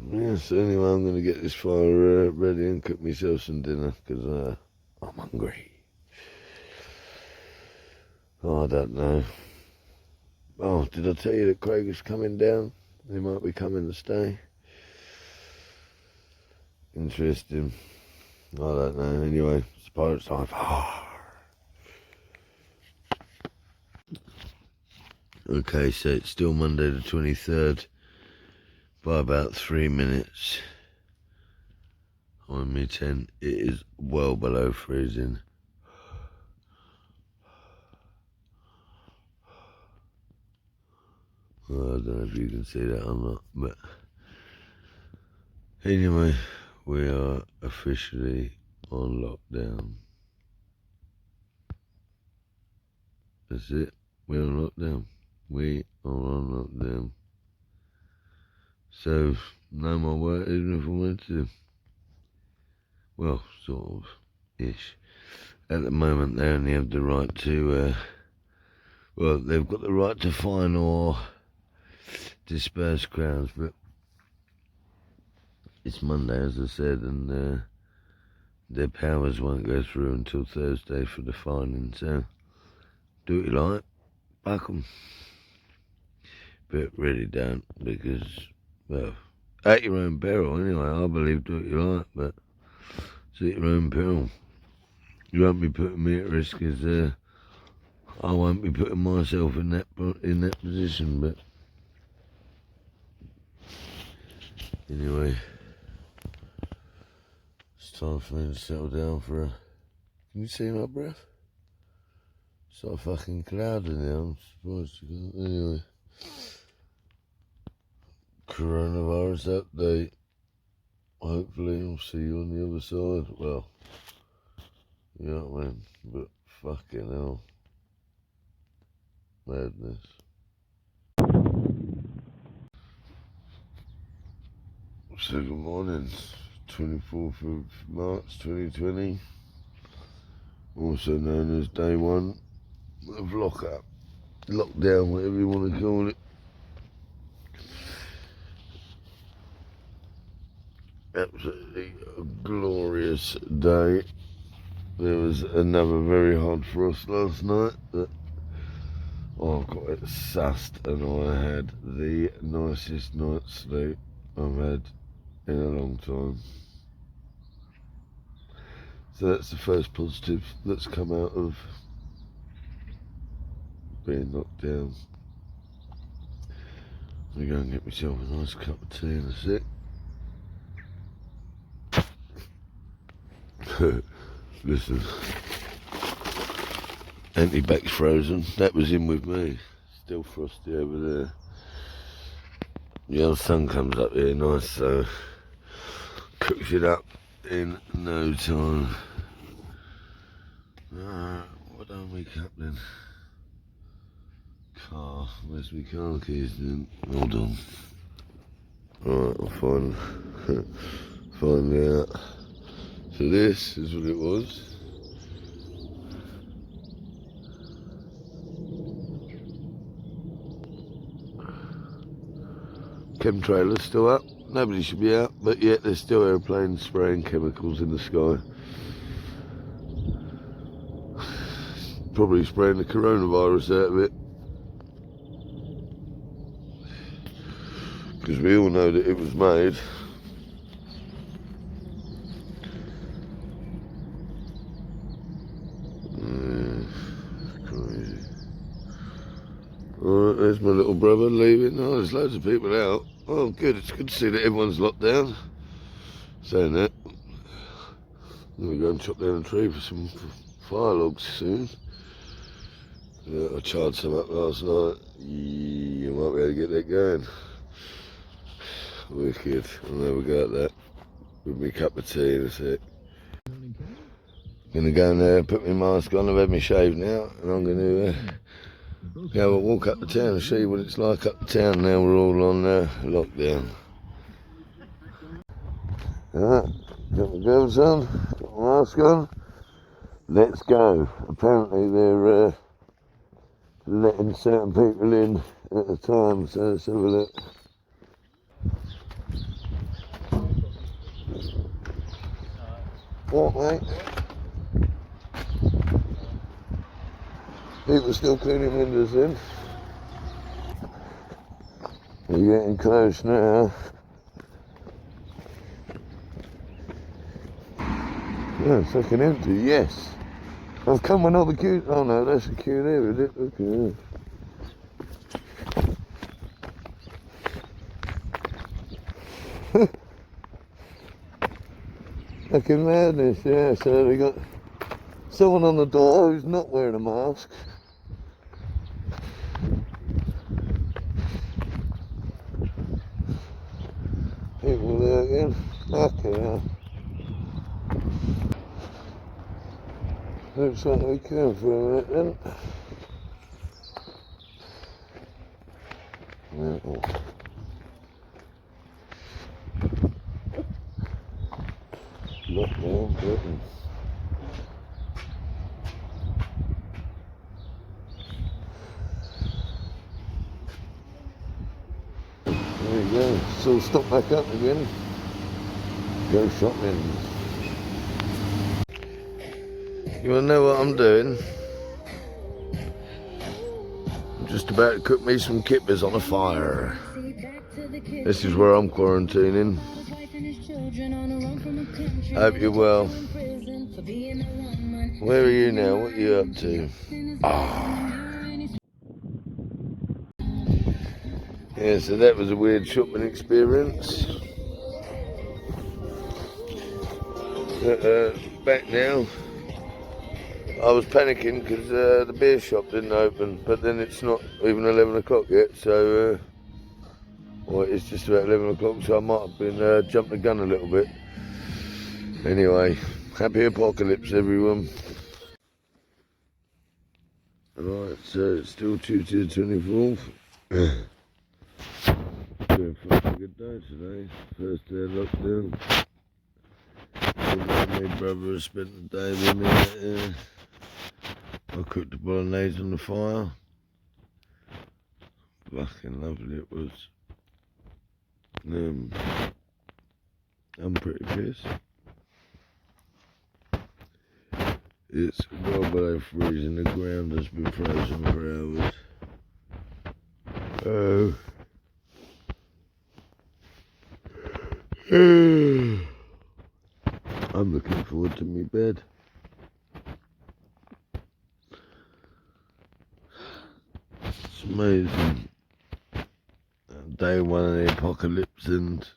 Speaker 1: Yeah, so anyway, I'm going to get this fire ready and cook myself some dinner, because I'm hungry. Oh, I don't know. Oh, did I tell you that Craig is coming down? He might be coming to stay. Interesting. I don't know. Anyway, it's pirate's time. Okay, so it's still Monday the 23rd by about 3 minutes on me 10. It is well below freezing. Well, I don't know if you can see that or not, but anyway, we are officially on lockdown. That's it. We're on lockdown. We are on lockdown. So, no more work, even if I wanted to. Well, sort of, ish. At the moment, they only have the right to, well, they've got the right to fine or disperse crowds, but it's Monday, as I said, and their powers won't go through until Thursday for the fining, so do what you like, back 'em. But really don't, because, well, at your own peril anyway. I believe do what you like, but it's at your own peril. You won't be putting me at risk, as I won't be putting myself in that position. But anyway, it's time for me to settle down for a... Can you see my breath? It's so fucking cloudy now. I'm surprised you can't. Anyway, coronavirus update. Hopefully I'll see you on the other side. Well, you know what I mean? But fucking hell. Madness. So good morning. 24th of March 2020. Also known as day one of lockdown, whatever you want to call it. Absolutely a glorious day. There was another very hard frost last night, but I got it sussed, and I had the nicest night's sleep I've had in a long time. So that's the first positive that's come out of being knocked down. I'm going to go and get myself a nice cup of tea in a sec. Listen, anti-back's frozen. That was in with me. Still frosty over there. The old sun comes up here nice, so cooks it up in no time. What don't wake up then? Car. Where's my car keys then? Hold on. Alright, I'll find out. So this is what it was. Chemtrailers still up. Nobody should be out, but yet there's still airplanes spraying chemicals in the sky. Probably spraying the coronavirus out of it. Because we all know that it was made. Crazy. Alright, there's my little brother leaving. Oh, there's loads of people out. Oh, good. It's good to see that everyone's locked down. Saying that, I'm going to go and chop down a tree for some fire logs soon. I charged some up last night. You might be able to get that going. Wicked. I'll never go at that. With me cup of tea in a sec. Gonna go in there, put my mask on. I've had my shave now, and I'm gonna go and walk up the town and see what it's like up the town now. We're all on lockdown. Alright, got my gloves on, got my mask on. Let's go. Apparently they're letting certain people in at a time, so let's have a look. What, mate? People still cleaning windows in. We're getting close now. Yeah, it's looking empty, yes. I've come when all the queue. Oh no, that's a queue there, is it? Look at that. Fucking madness, yeah. So they got someone on the door who's not wearing a mask. People there again. Okay, yeah. Looks like we can for a minute then. Oh. Lockdown Britain. There you go. So stop back up again. Go shopping. You wanna know what I'm doing? I'm just about to cook me some kippers on a fire. This is where I'm quarantining. Hope you're well. Where are you now? What are you up to? Yeah, so that was a weird shopping experience. Back now. I was panicking because the beer shop didn't open, but then it's not even 11 o'clock yet, so well, it's just about 11 o'clock, so I might have been jumped the gun a little bit. Anyway, happy apocalypse everyone. Alright, so it's still Tuesday the 24th. Been a good day today, first day of lockdown. My brother has spent the day with me. I cooked the bolognese on the fire. Fucking lovely it was. I'm pretty pissed. It's well below freezing, the ground has been frozen for hours. I'm looking forward to my bed. It's amazing. Day one of the apocalypse and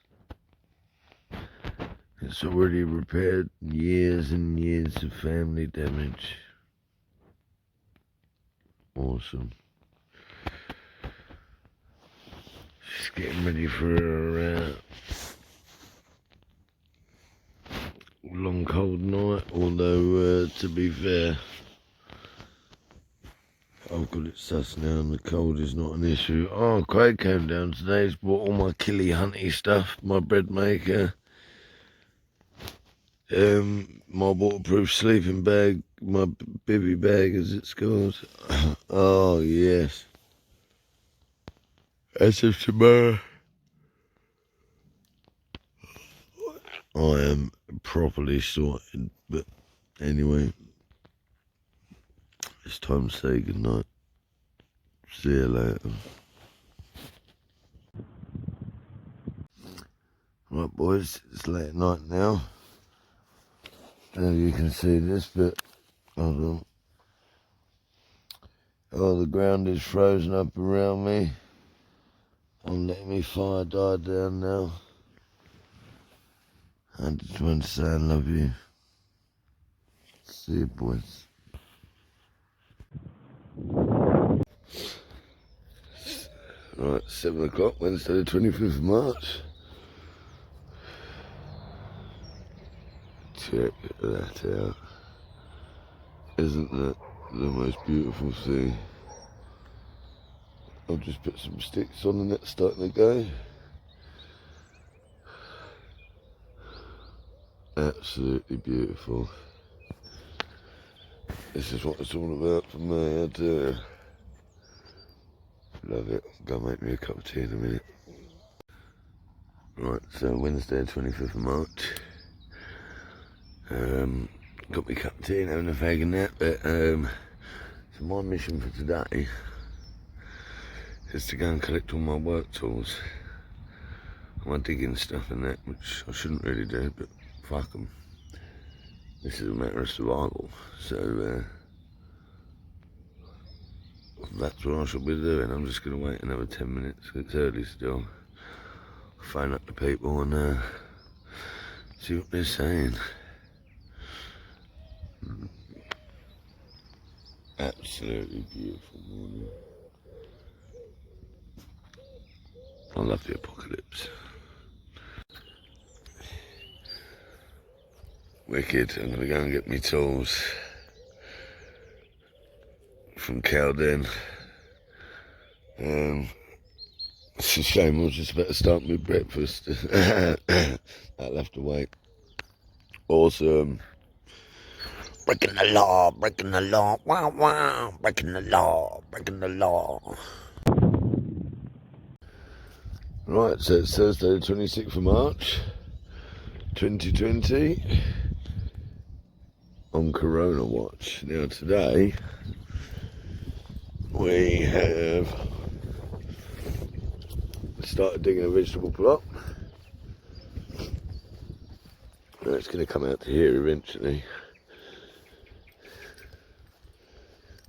Speaker 1: it's already repaired years and years of family damage. Awesome. Just getting ready for a long cold night, although to be fair, I've got it sus now and the cold is not an issue. Oh, Craig came down today, he's bought all my killy hunty stuff, my bread maker, my waterproof sleeping bag, my bivvy bag as it's called. Oh yes. As of tomorrow, I am properly sorted, but anyway, it's time to say goodnight. See you later. Right boys, it's late at night now. I don't know if you can see this, but hold on. Oh, the ground is frozen up around me. I'm letting my fire die down now. I just want to say I love you. See you boys. Right, 7 o'clock, Wednesday the 25th of March. Check that out. Isn't that the most beautiful thing? I've just put some sticks on and it's starting to go. Absolutely beautiful. This is what it's all about for me. I do love it. Go make me a cup of tea in a minute. Right, so Wednesday 25th of March. Got me a cup of tea and having a fag and that, but So my mission for today is to go and collect all my work tools. My digging stuff and that, which I shouldn't really do, but fuck 'em. This is a matter of survival, so that's what I shall be doing. I'm just going to wait another 10 minutes, it's early still. Phone up the people and see what they're saying. Absolutely beautiful morning. I love the apocalypse. Wicked. I'm going to go and get my tools from Cowden. It's a shame I was just about to start my breakfast. I'll have to wait. Awesome. Breaking the law, wow wow, breaking the law. Right, so it's Thursday the 26th of March, 2020, on Corona Watch. Now today, we have started digging a vegetable plot. It's going to come out to here eventually.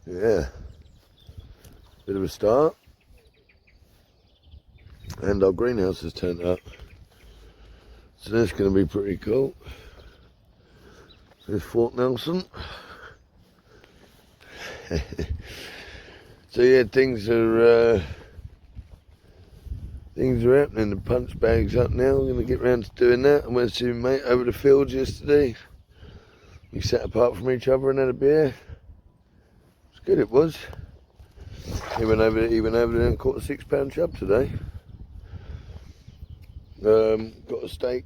Speaker 1: Yeah, bit of a start. And our greenhouse has turned up, so that's going to be pretty cool. There's Fort Nelson. So yeah, things are happening. The punch bag's up now. I'm going to get round to doing that. I went to see my mate over the fields yesterday. We sat apart from each other and had a beer. It was good, it was. He went over there and caught a £6 chub today. Got a steak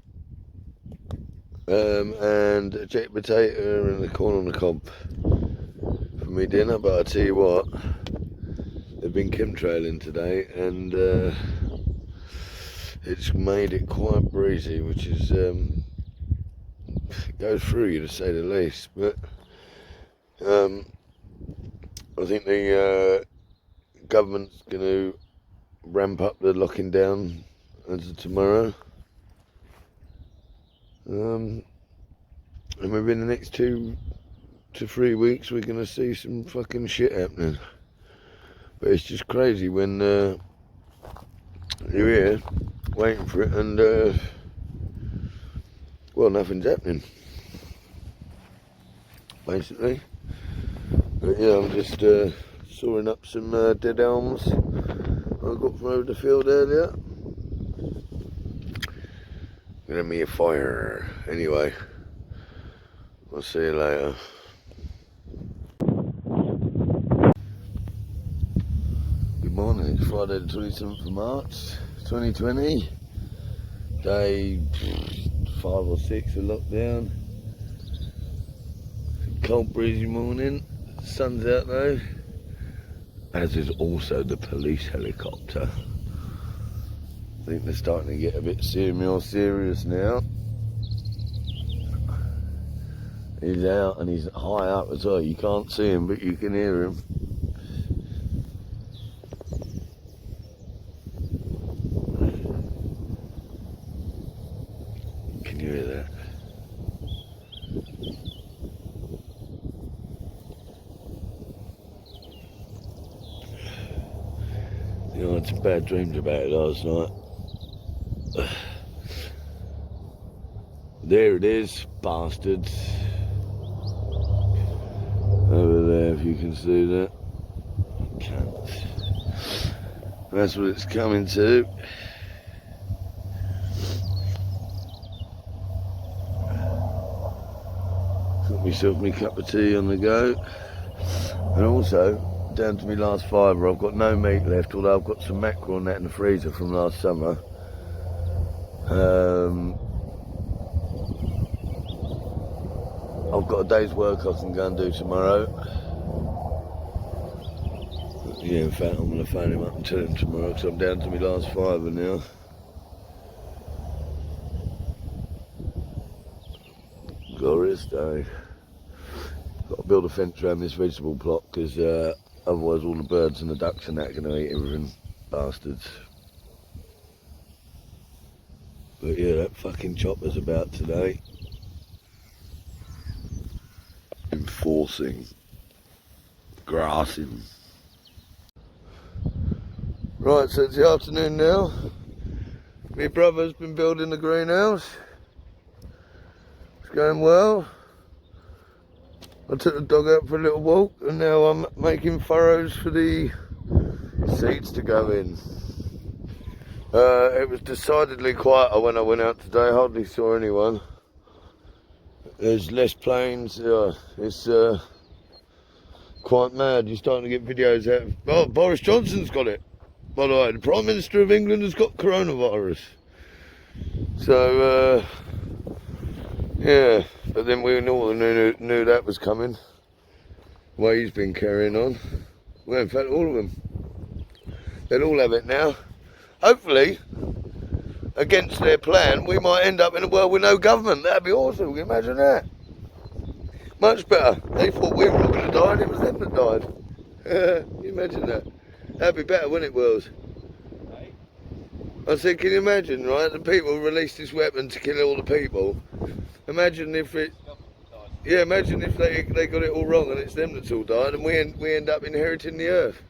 Speaker 1: and a jacket potato and a corn on the cob for me dinner. But I tell you what, they've been chemtrailing today and it's made it quite breezy, which is goes through you to say the least. But I think the government's going to ramp up the locking down as of tomorrow, and within the next 2 to 3 weeks we're going to see some fucking shit happening. But it's just crazy when you're here waiting for it and well, nothing's happening basically. But yeah, I'm just sawing up some dead elms I got from over the field earlier. Gonna be a fire. Anyway, I'll see you later. Good morning, it's Friday the 27th of March 2020. Day 5 or 6 of lockdown. Cold breezy morning. The sun's out though. As is also the police helicopter. I think they're starting to get a bit more serious now. He's out and he's high up as well. You can't see him, but you can hear him. Can you hear that? You know, I had some bad dreams about it last night. There it is, bastards. Over there, if you can see that. Can't. That's what it's coming to. Got myself my cup of tea on the go. And also, down to my last fiver, I've got no meat left, although I've got some mackerel and that in the freezer from last summer. I've got a day's work I can go and do tomorrow. Yeah, in fact, I'm going to phone him up and tell him tomorrow because I'm down to my last fiver now. Glorious day. Got to build a fence around this vegetable plot because otherwise all the birds and the ducks and that are going to eat everything. Bastards. But yeah, that fucking chopper's about today. Enforcing. Grassing. Right, so it's the afternoon now. My brother's been building the greenhouse. It's going well. I took the dog out for a little walk and now I'm making furrows for the seeds to go in. It was decidedly quieter when I went out today, hardly saw anyone. There's less planes, it's quite mad. You're starting to get videos out of... Oh, Boris Johnson's got it, by the way. The Prime Minister of England has got coronavirus. So, yeah, but then we all knew that was coming. The way he's been carrying on. Well, in fact, all of them. They'll all have it now. Hopefully, against their plan, we might end up in a world with no government. That'd be awesome. Can you imagine that? Much better. They thought we were all going to die and it was them that died. Can you imagine that? That'd be better, wouldn't it, Wells? I said, can you imagine, right? The people released this weapon to kill all the people. Imagine if it... Yeah, imagine if they got it all wrong and it's them that's all died and we end up inheriting the earth.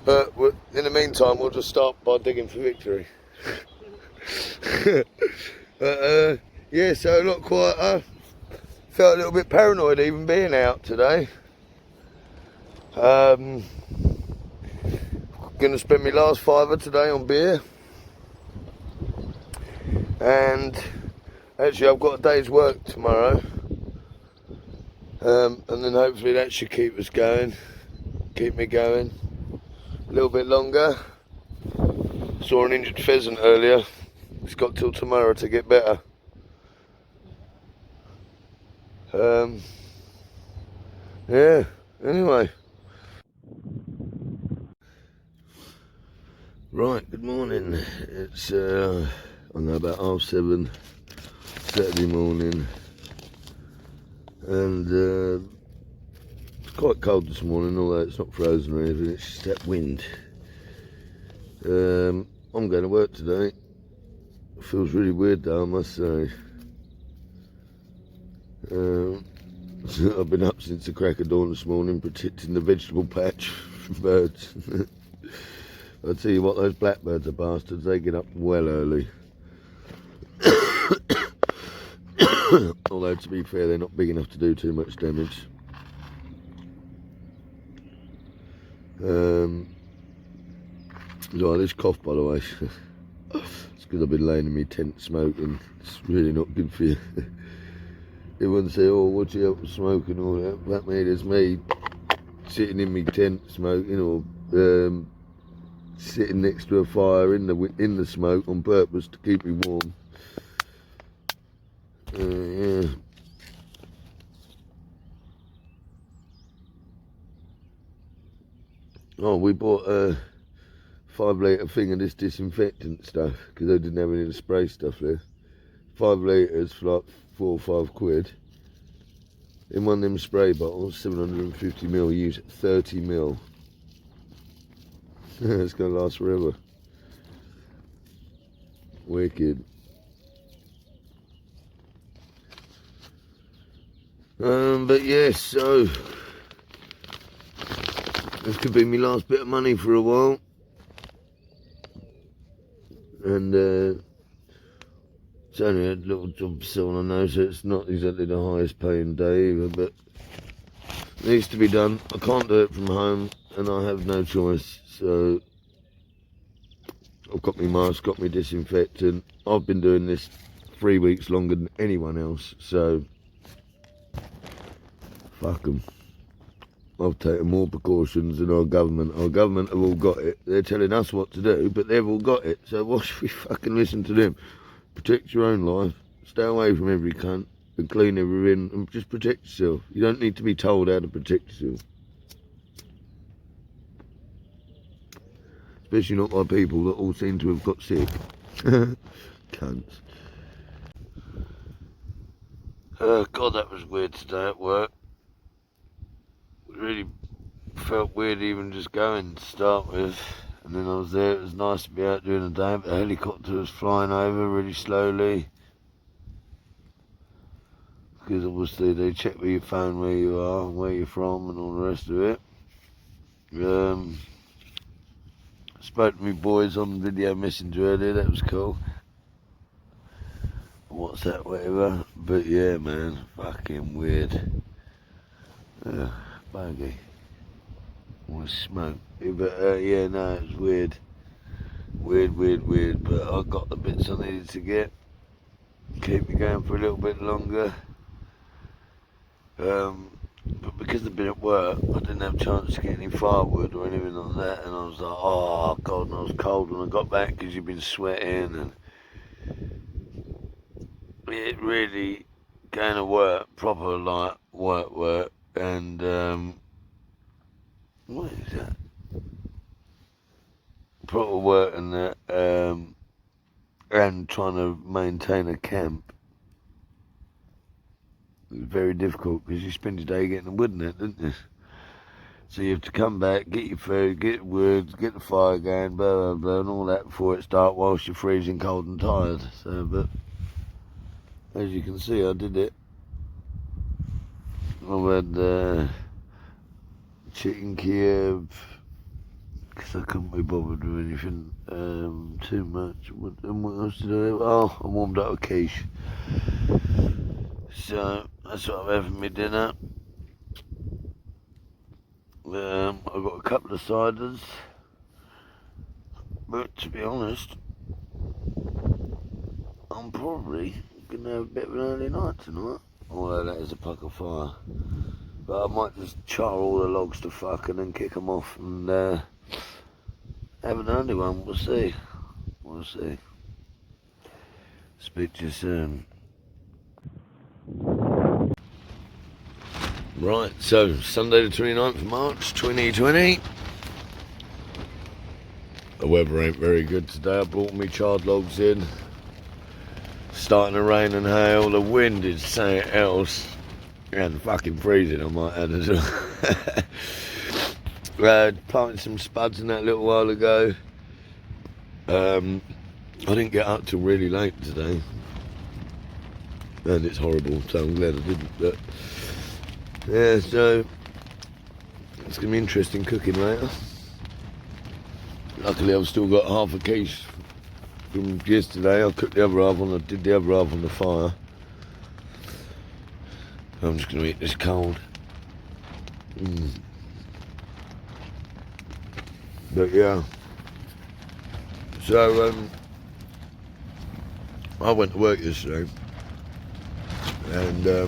Speaker 1: But in the meantime, we'll just start by digging for victory. But, yeah, so not quite. Felt a little bit paranoid even being out today. Gonna spend my last fiver today on beer. And actually I've got a day's work tomorrow. And then hopefully that should keep us going. Keep me going. A little bit longer. Saw an injured pheasant earlier. It's got till tomorrow to get better. Yeah, anyway. Right, good morning. It's, I don't know, about 7:30 Saturday morning. And it's quite cold this morning, although it's not frozen or anything, it's just that wind. I'm going to work today. It feels really weird though, I must say. I've been up since the crack of dawn this morning protecting the vegetable patch from birds. I'll tell you what, those blackbirds are bastards, they get up well early. Although to be fair, they're not big enough to do too much damage. This cough, by the way, it's because I've been laying in my tent smoking. It's really not good for you. Everyone say, oh, what's you up with smoking, all that. That made it's me sitting in my tent smoking, or sitting next to a fire in the smoke on purpose to keep me warm. Yeah. Oh, we bought a 5-litre thing of this disinfectant stuff because they didn't have any of the spray stuff there. 5 litres for like 4 or 5 quid. In one of them spray bottles, 750ml, use 30ml. It's going to last forever. Wicked. But yes, so this could be my last bit of money for a while. And it's only a little job still, I know, so it's not exactly the highest paying day either, but it needs to be done. I can't do it from home and I have no choice, so I've got my mask, got my disinfectant. I've been doing this 3 weeks longer than anyone else, so fuck them. I've taken more precautions than our government. Our government have all got it. They're telling us what to do, but they've all got it. So why should we fucking listen to them? Protect your own life. Stay away from every cunt and clean everything and just protect yourself. You don't need to be told how to protect yourself. Especially not by people that all seem to have got sick. Cunts. God, that was weird today at work. It really felt weird even just going to start with. And then I was there, it was nice to be out during the day, but the helicopter was flying over really slowly. Because obviously they check with your phone where you are, where you're from and all the rest of it. Spoke to me boys on video messenger earlier, that was cool. WhatsApp, whatever. But yeah, man, fucking weird. Bogey. Want to smoke. But yeah, no, it was weird. Weird. But I got the bits I needed to get. Keep me going for a little bit longer. But because I've been at work, I didn't have a chance to get any firewood or anything like that. And I was like, oh God, and I was cold when I got back because you've been sweating. And it really going to work, proper like work. And what is that? Proper work and that, and trying to maintain a camp. It was very difficult because you spend your day getting the wood in it, don't you? So you have to come back, get your food, get the wood, get the fire going, blah, and all that before it's dark whilst you're freezing cold and tired. So, but as you can see, I did it. I had chicken Kiev, because I couldn't be bothered with anything too much. And what else did I have? Oh, I warmed up a quiche. So that's what I'm having for my dinner. I've got a couple of ciders, but to be honest, I'm probably going to have a bit of an early night tonight. Although that is a puck of fire. But I might just char all the logs to fuck and then kick them off and have an early one. We'll see. Speak to you soon. Right, so Sunday the 29th of March 2020. The weather ain't very good today. I brought me charred logs in. Starting to rain and hail. The wind is something else. And fucking freezing, I might add as well. Planted some spuds in that a little while ago. I didn't get up till really late today. And it's horrible, so I'm glad I didn't. But yeah, so it's going to be interesting cooking later. Luckily I've still got half a quiche from yesterday. I cooked the other half did the other half on the fire. I'm just going to eat this cold. But yeah. So I went to work yesterday. And a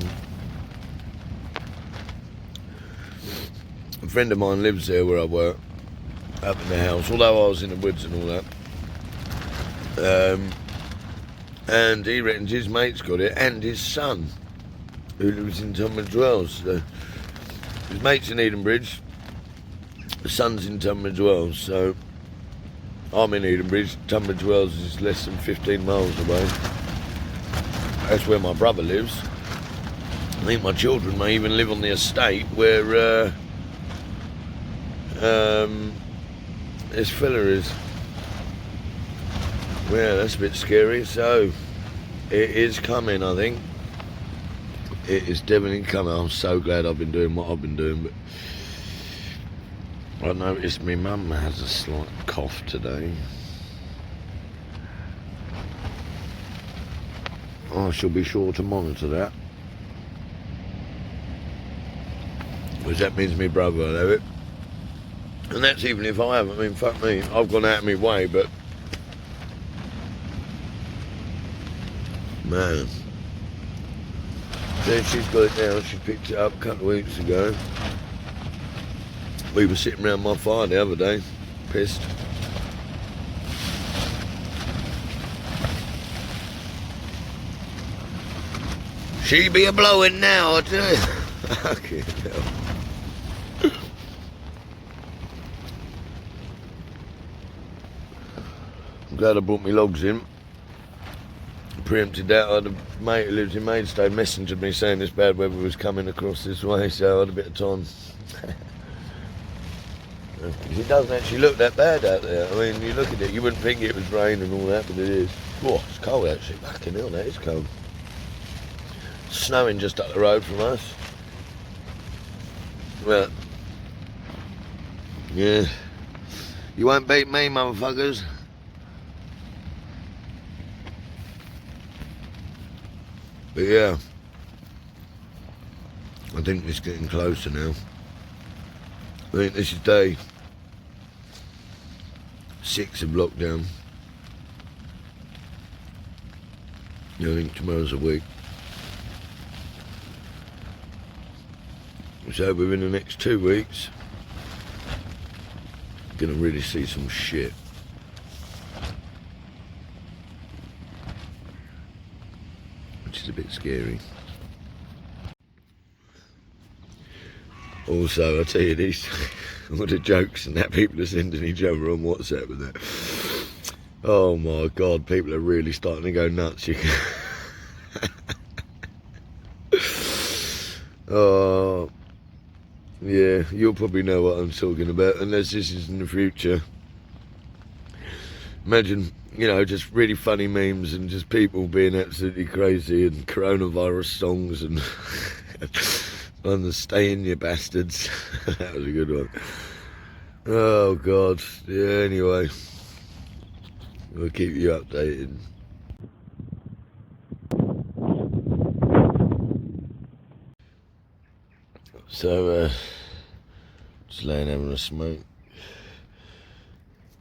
Speaker 1: friend of mine lives there where I work, up in the house, although I was in the woods and all that. And he reckons his mate's got it, and his son, who lives in Tunbridge Wells. So his mate's in Edenbridge, the son's in Tunbridge Wells, so I'm in Edenbridge. Tunbridge Wells is less than 15 miles away. That's where my brother lives. I think my children may even live on the estate where this fella is. Yeah, that's a bit scary. So it is coming, I think. It is definitely coming. I'm so glad I've been doing what I've been doing. But I noticed my mum has a slight cough today. I shall be sure to monitor that. Because that means my brother will have it. And that's even if I haven't. I mean, fuck me. I've gone out of my way, but man. Then she's got it now. She picked it up a couple of weeks ago. We were sitting around my fire the other day, pissed. She be a-blowing now, I tell you. Fucking hell. I'm glad I brought my logs in. preempted that. I had a mate who lives in Maidstone messengered me saying this bad weather was coming across this way, so I had a bit of time. It doesn't actually look that bad out there. I mean, you look at it, you wouldn't think it was rain and all that, but it is. Oh, it's cold actually. Fucking hell, that is cold. Snowing just up the road from us. Well, yeah. You won't beat me, motherfuckers. But yeah, I think it's getting closer now. I think this is day 6 of lockdown. I think tomorrow's a week. So within the next 2 weeks, gonna really see some shit. Which is a bit scary. Also, I tell you this, all the jokes and that people are sending each other on WhatsApp with that. Oh my God, people are really starting to go nuts. You can oh, yeah, you'll probably know what I'm talking about, unless this is in the future. Imagine, you know, just really funny memes and just people being absolutely crazy and coronavirus songs and on the stay in, you bastards. That was a good one. Oh God. Yeah, anyway, we'll keep you updated. So, just laying having a smoke.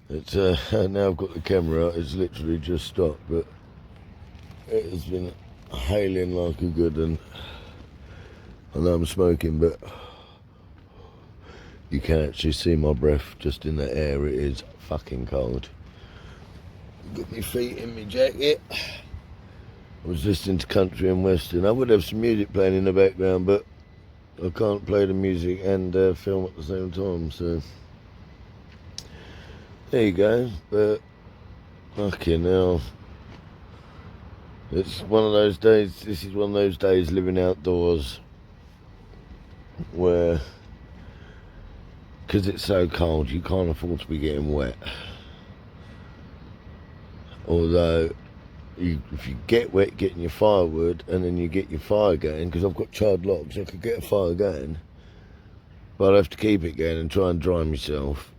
Speaker 1: It's now I've got the camera out, it's literally just stopped, but it has been hailing like a good one. I know I'm smoking, but you can actually see my breath just in the air. It is fucking cold. Got my feet in my jacket. I was listening to country and western. I would have some music playing in the background, but I can't play the music and film at the same time, so there you go. But fucking hell, it's one of those days. This is one of those days living outdoors where, because it's so cold, you can't afford to be getting wet. Although, if you get wet getting your firewood and then you get your fire going, because I've got charred logs, I could get a fire going, but I have to keep it going and try and dry myself.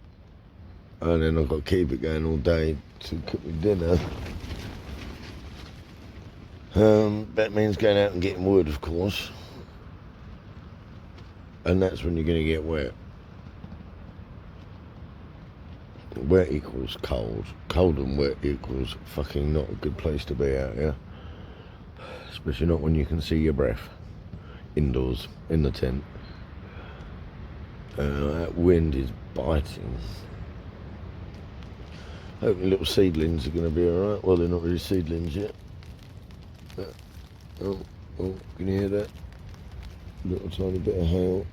Speaker 1: And then I've got to keep it going all day to cook me dinner. That means going out and getting wood, of course. And that's when you're going to get wet. Wet equals cold. Cold and wet equals fucking not a good place to be out here. Especially not when you can see your breath. Indoors, in the tent. That wind is biting. Hopefully little seedlings are going to be alright. Well, they're not really seedlings yet. Oh, can you hear that? Little tiny bit of hail.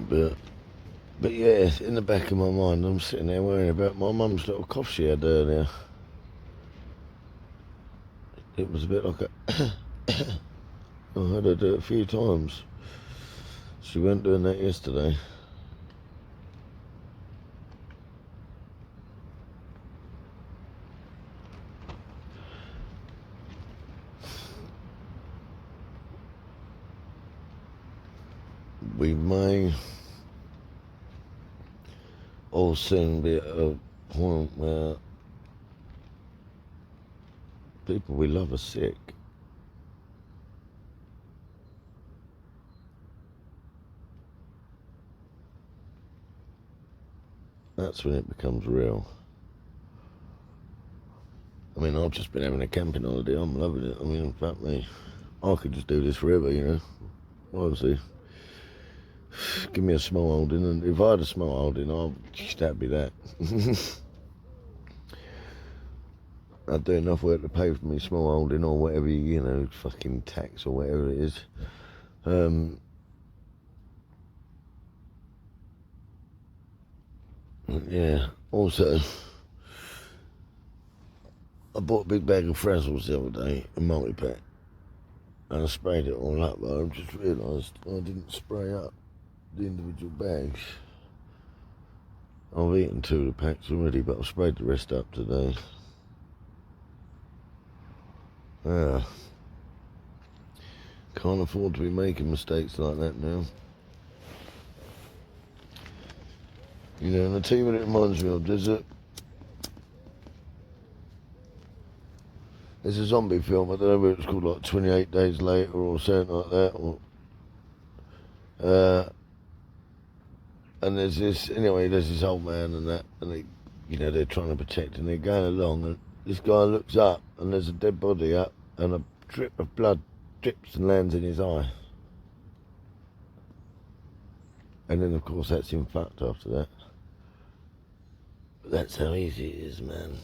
Speaker 1: But yeah, in the back of my mind, I'm sitting there worrying about my mum's little cough she had earlier. It was a bit like a I had her do it a few times. She went doing that yesterday. We may all soon be at a point where people we love are sick. That's when it becomes real. I mean, I've just been having a camping holiday. I'm loving it. I mean, fuck me. I could just do this forever, you know. Honestly. Give me a small holding, and if I had a small holding, that'd be that. I'd do enough work to pay for me small holding or whatever, you know, fucking tax or whatever it is. Yeah, also, I bought a big bag of Frazzles the other day, a multi-pack, and I sprayed it all up, but I just realised I didn't spray up the individual bags. I've eaten 2 of the packs already, but I've sprayed the rest up today. Yeah. Can't afford to be making mistakes like that now. You know, and I tell you what it reminds me of, there's a zombie film, I don't know whether it's called like 28 Days Later or something like that, or and there's this old man and that, and they, you know, they're trying to protect, and they're going along, and this guy looks up, and there's a dead body up, and a drip of blood drips and lands in his eye. And then, of course, that's him fucked after that. But that's how easy it is, man.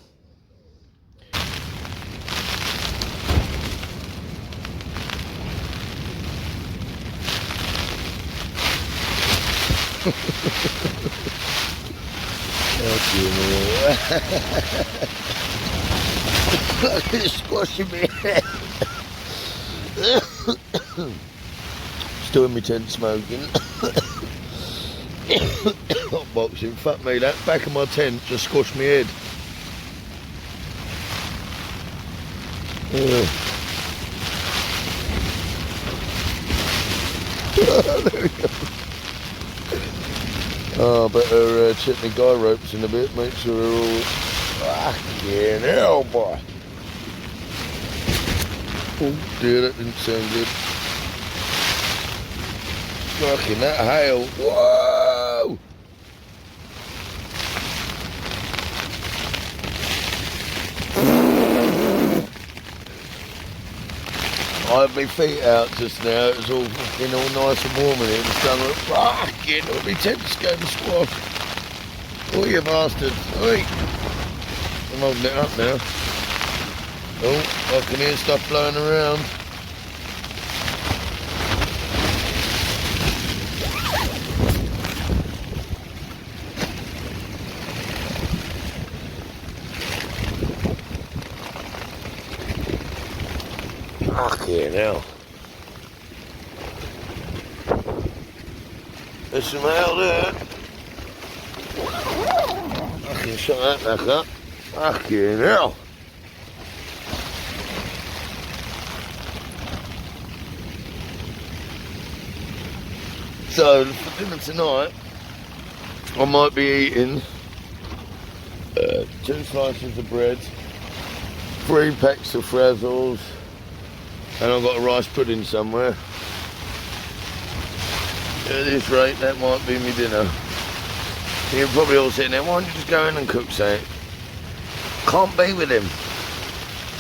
Speaker 1: Fucking squashing me head. Still in my tent smoking. Hot boxing, fuck me, that back of my tent just squashed my head. There we go. Oh, I better check my guy ropes in a bit, make sure they're all fucking hell, boy. Oh dear, that didn't sound good. Fucking that hail. Whoa! I had my feet out just now, it was all fucking all nice and warm in here, the sun was fucking, all my tent's going to squash. Oh, you bastards. Oi! I'm holding it up now. Oh, I can hear stuff blowing around. Fucking hell. There's some hail there. I can shut that back up. Fucking hell. So, for dinner tonight, I might be eating 2 slices of bread, 3 packs of Frazzles, and I've got a rice pudding somewhere. At this rate, that might be my dinner. You're probably all sitting there, why don't you just go in and cook something? Can't be with him.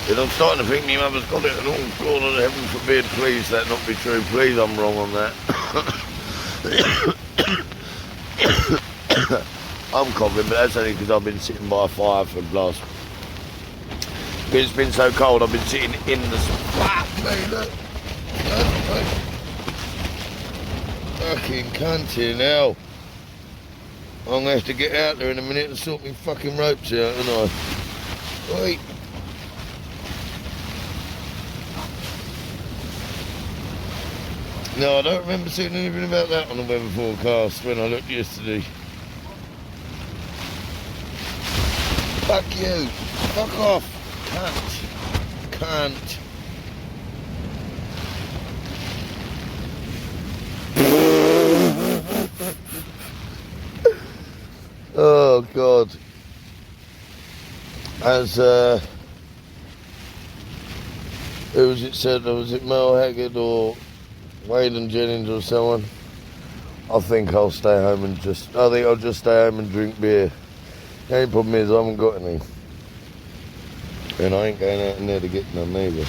Speaker 1: Because I'm starting to think my mother's got it, and oh God, heaven forbid, please that not be true. Please I'm wrong on that. I'm coughing, but that's only because I've been sitting by a fire for the last... Because it's been so cold, I've been sitting in the... Fuck me, look. Fucking cunt here now. I'm going to have to get out there in a minute and sort my fucking ropes out, aren't I? Wait. No, I don't remember seeing anything about that on the weather forecast when I looked yesterday. Fuck you. Fuck off. Cunt. Oh God. As who was it said? Was it Mel Haggard or Waylon Jennings or someone? I think I'll stay home and I think I'll just stay home and drink beer. The only problem is I haven't got any. And I ain't going out in there to get none either.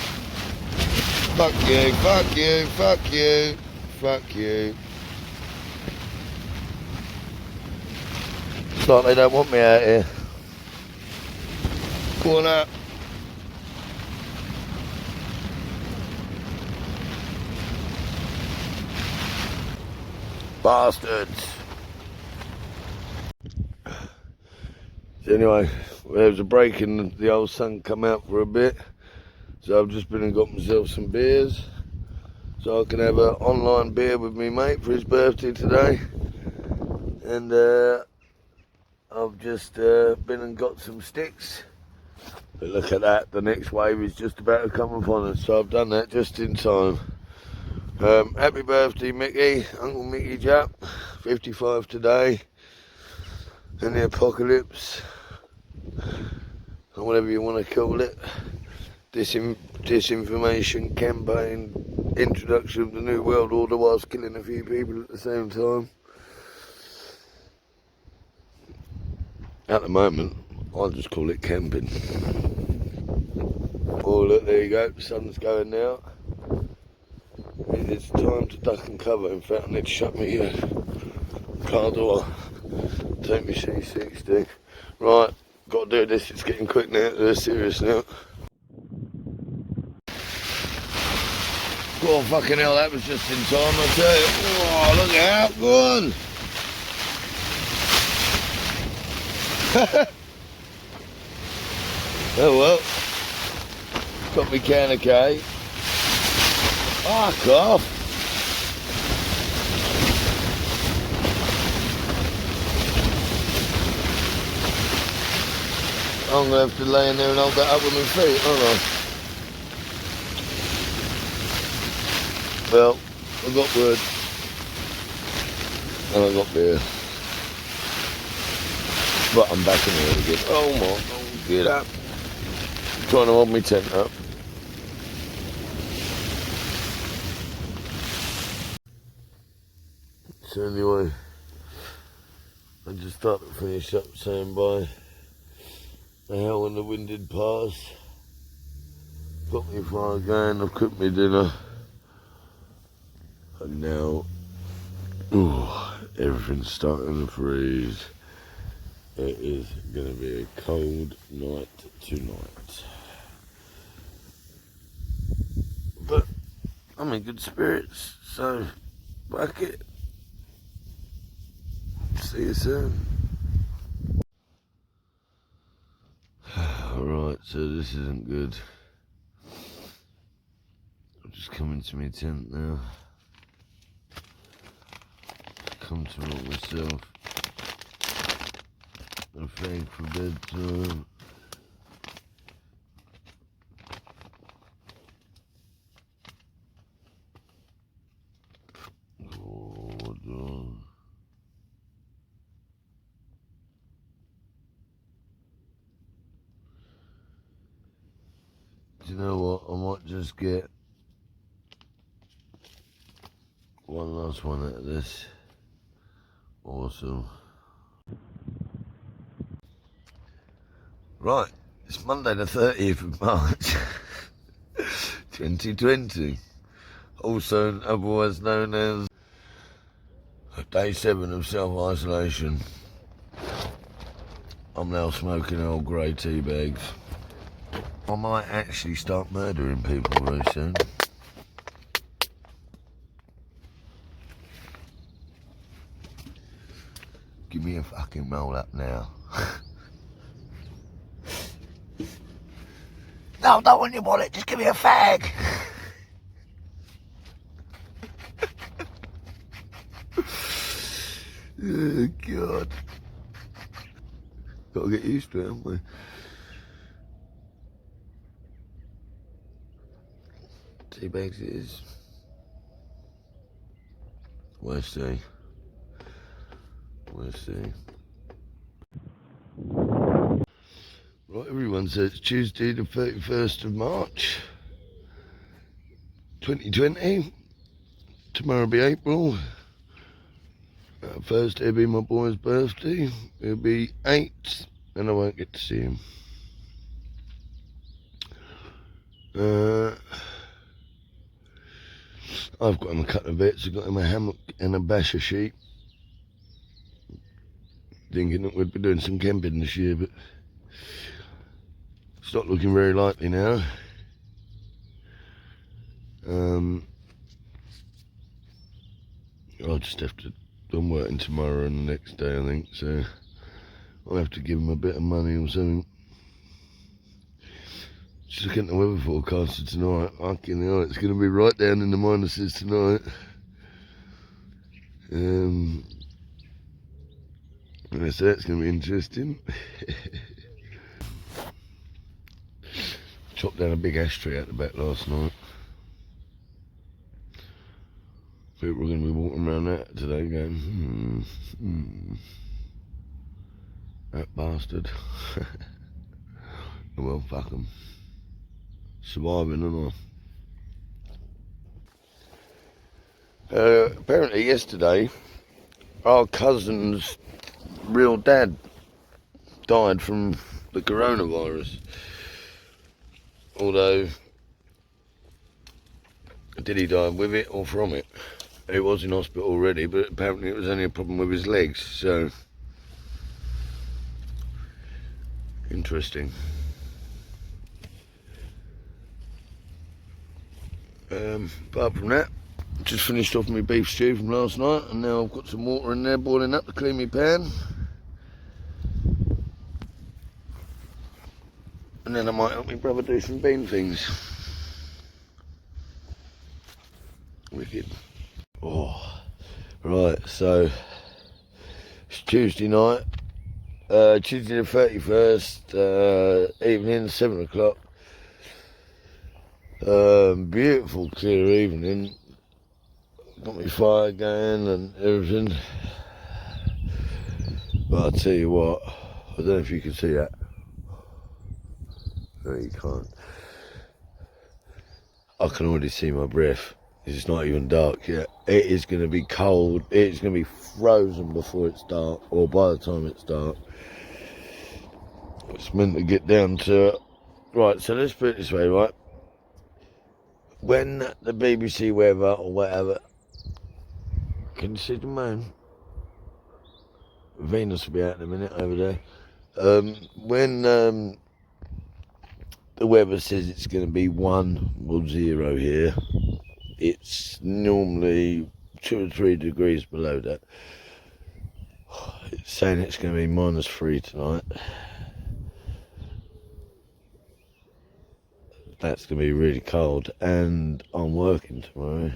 Speaker 1: Fuck you, fuck you, fuck you, fuck you. It's like they don't want me out here. Go on out. Bastards. Anyway, there was a break and the old sun come out for a bit. So I've just been and got myself some beers. So I can have an online beer with me mate for his birthday today. And I've just been and got some sticks. But look at that, the next wave is just about to come upon us. So I've done that just in time. Happy birthday Mickey, Uncle Mickey Jap, 55 today. And the apocalypse, or whatever you want to call it, disinformation campaign, introduction of the New World Order whilst killing a few people at the same time. At the moment, I'll just call it camping. Oh look, there you go, the sun's going now. It's time to duck and cover. In fact, I need to shut my car door. Take me C60. Right, got to do this, it's getting quick now, it's serious now. Oh fucking hell, that was just in time, I tell you. Oh, look out, go on. Oh well, got me can of cake. Fuck off. I'm going to have to lay in there and hold that up with my feet, aren't I? Well, I got wood and I got beer. But I'm back in here again. Oh my God, get up. I'm trying to hold my tent up. So anyway, I just started to finish up saying bye. The hell when the wind did pass. Got me fire going, I've cooked me dinner. And now, everything's starting to freeze. It is going to be a cold night tonight. But I'm in good spirits, so fuck it. See you soon. Alright, so this isn't good. I'm just coming to my tent now. Come to roll myself a fag for bedtime. Do you know what? I might just get one last one out of this. Awesome. Right, it's Monday the 30th of March, 2020. Also otherwise known as day 7 of self-isolation. I'm now smoking old grey tea bags. I might actually start murdering people very soon. Give me a fucking roll up now. No, I don't want your wallet, just give me a fag. Oh God. Gotta get used to it, haven't we? Tea bags it is. We'll see. We'll see. Right, everyone, so it's Tuesday the 31st of March, 2020. Tomorrow will be April. Thursday will be my boy's birthday. He'll be 8, and I won't get to see him. I've got him a couple of bits. I've got him a hammock and a basher sheet. Thinking that we'd be doing some camping this year, but it's not looking very likely now. I'll just have to. I'm working tomorrow and the next day, I think, so I'll have to give him a bit of money or something. Just looking at the weather forecast for tonight. Fucking hell, it's going to be right down in the minuses tonight. So that's going to be interesting. Chopped down a big ash tree out the back last night. People are going to be walking around that today going, that bastard. Well, fuck them. Surviving, aren't I? Apparently yesterday, our cousin's real dad died from the coronavirus. Although, did he die with it or from it? He was in hospital already, but apparently it was only a problem with his legs, so... Interesting. Apart from that, just finished off my beef stew from last night, and now I've got some water in there boiling up to clean my pan. And then I might help my brother do some bean things. Wicked. Oh, right, so it's Tuesday night, Tuesday the 31st, evening, 7 o'clock. Beautiful clear evening. Got my fire going and everything. But I'll tell you what, I don't know if you can see that. No, you can't. I can already see my breath. It's not even dark yet. It is going to be cold. It's going to be frozen before it's dark, or by the time it's dark. It's meant to get down to... Right, so let's put it this way, right? When the BBC weather or whatever... Can you see the moon? Venus will be out in a minute over there. When the weather says it's going to be 1 or 0 here, it's normally 2 or 3 degrees below that. It's saying it's going to be -3 tonight. That's going to be really cold, and I'm working tomorrow.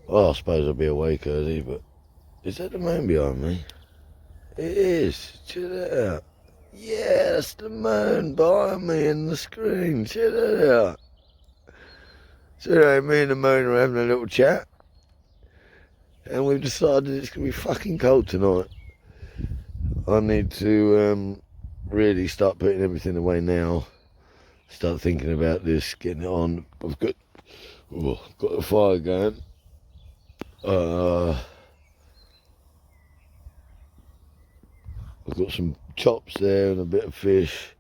Speaker 1: Well, I suppose I'll be awake early, but... Is that the moon behind me? It is. Check that out. Yeah, that's the moon behind me in the screen. Check that out. So me and the moon are having a little chat, and we've decided it's going to be fucking cold tonight. I need to really start putting everything away now. Start thinking about this, getting it on. I've got the fire going. I've got some chops there and a bit of fish.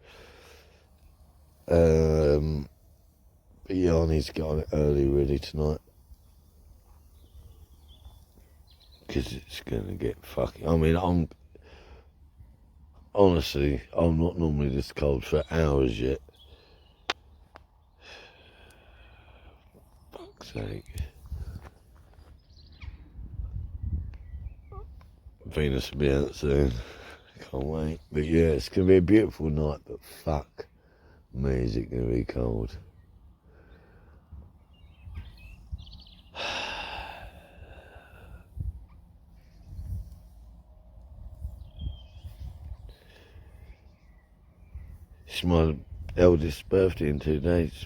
Speaker 1: But yeah, I need to get on it early really tonight. Because it's going to get fucking... I mean, honestly, I'm not normally this cold for hours yet. Fuck's sake. Venus will be out soon. Can't wait. But yeah, it's going to be a beautiful night, but fuck me, is it going to be cold. It's my eldest's birthday in 2 days.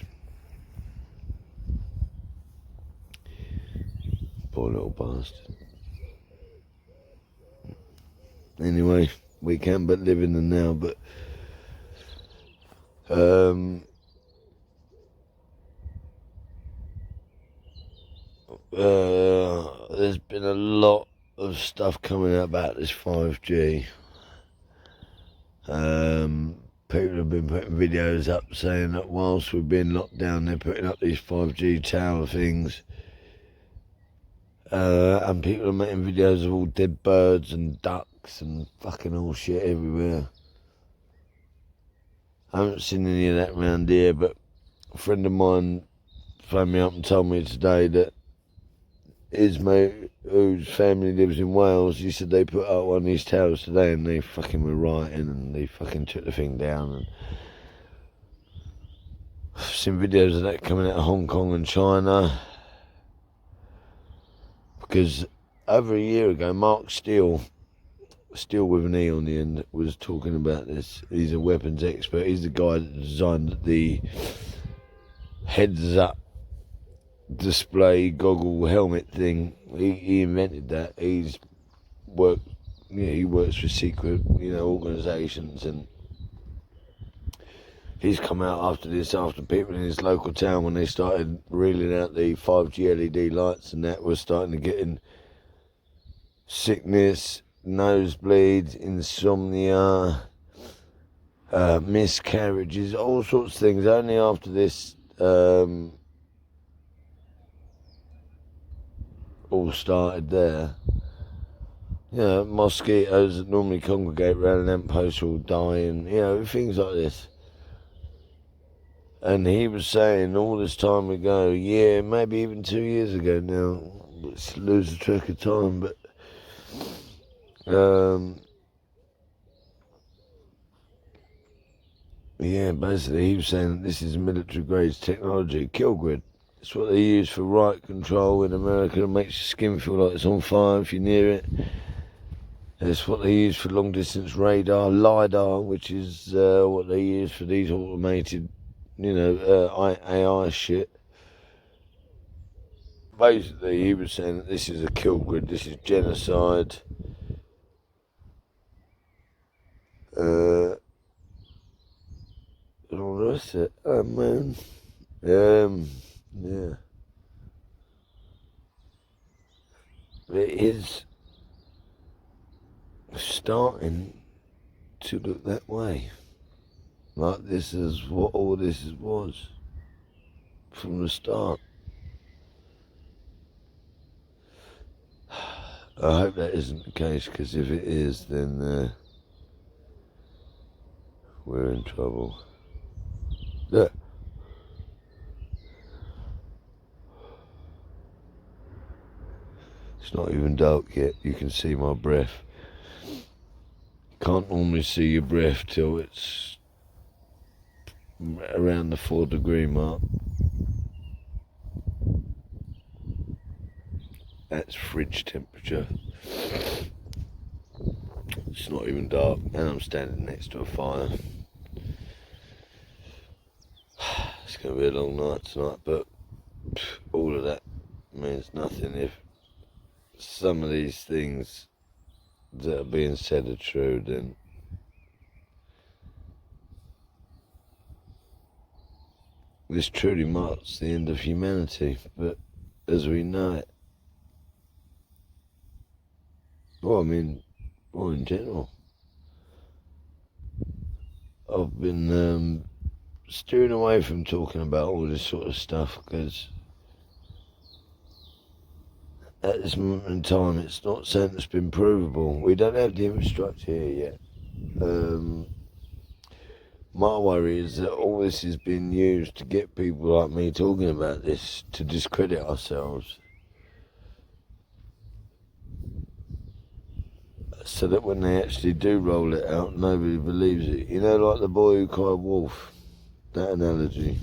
Speaker 1: Poor little bastard. Anyway, we can but live in the now, but there's been a lot of stuff coming out about this 5G. People have been putting videos up saying that whilst we've been locked down, they're putting up these 5G tower things. And people are making videos of all dead birds and ducks and fucking all shit everywhere. I haven't seen any of that around here, but a friend of mine phoned me up and told me today that his mate, whose family lives in Wales, he said they put up one of these towers today and they fucking were rioting and they fucking took the thing down. And I've seen videos of that coming out of Hong Kong and China. Because over a year ago, Mark Steele with an E on the end, was talking about this. He's a weapons expert. He's the guy that designed the heads-up display goggle helmet thing. He invented that. He works for secret, organisations, and he's come out after people in his local town, when they started reeling out the 5G LED lights and that, was starting to get in sickness, nosebleeds, insomnia, miscarriages, all sorts of things. Only after this all started there. Mosquitoes that normally congregate around an lamppost all dying, things like this. And he was saying all this time ago, maybe even 2 years ago now, let's lose the track of time, but basically he was saying that this is military grade technology, kill grid. It's what they use for riot control in America. It makes your skin feel like it's on fire if you're near it. It's what they use for long distance radar, LiDAR, which is what they use for these automated, AI shit. Basically, he was saying that this is a kill grid, this is genocide. And all the rest of it. Oh, man. Yeah. It is starting to look that way. Like this is what all this was from the start. I hope that isn't the case, because if it is, then we're in trouble. Look. It's not even dark yet. You can see my breath. Can't normally see your breath till it's around the 4-degree mark. That's fridge temperature. It's not even dark, and I'm standing next to a fire. It's going to be a long night tonight, but all of that means nothing if some of these things that are being said are true. Then this truly marks the end of humanity, but as we know it, or in general, I've been steering away from talking about all this sort of stuff, because at this moment in time, it's not something that's been provable. We don't have the infrastructure here yet. My worry is that all this is being used to get people like me talking about this, to discredit ourselves, so that when they actually do roll it out, nobody believes it. Like the boy who cried wolf, that analogy.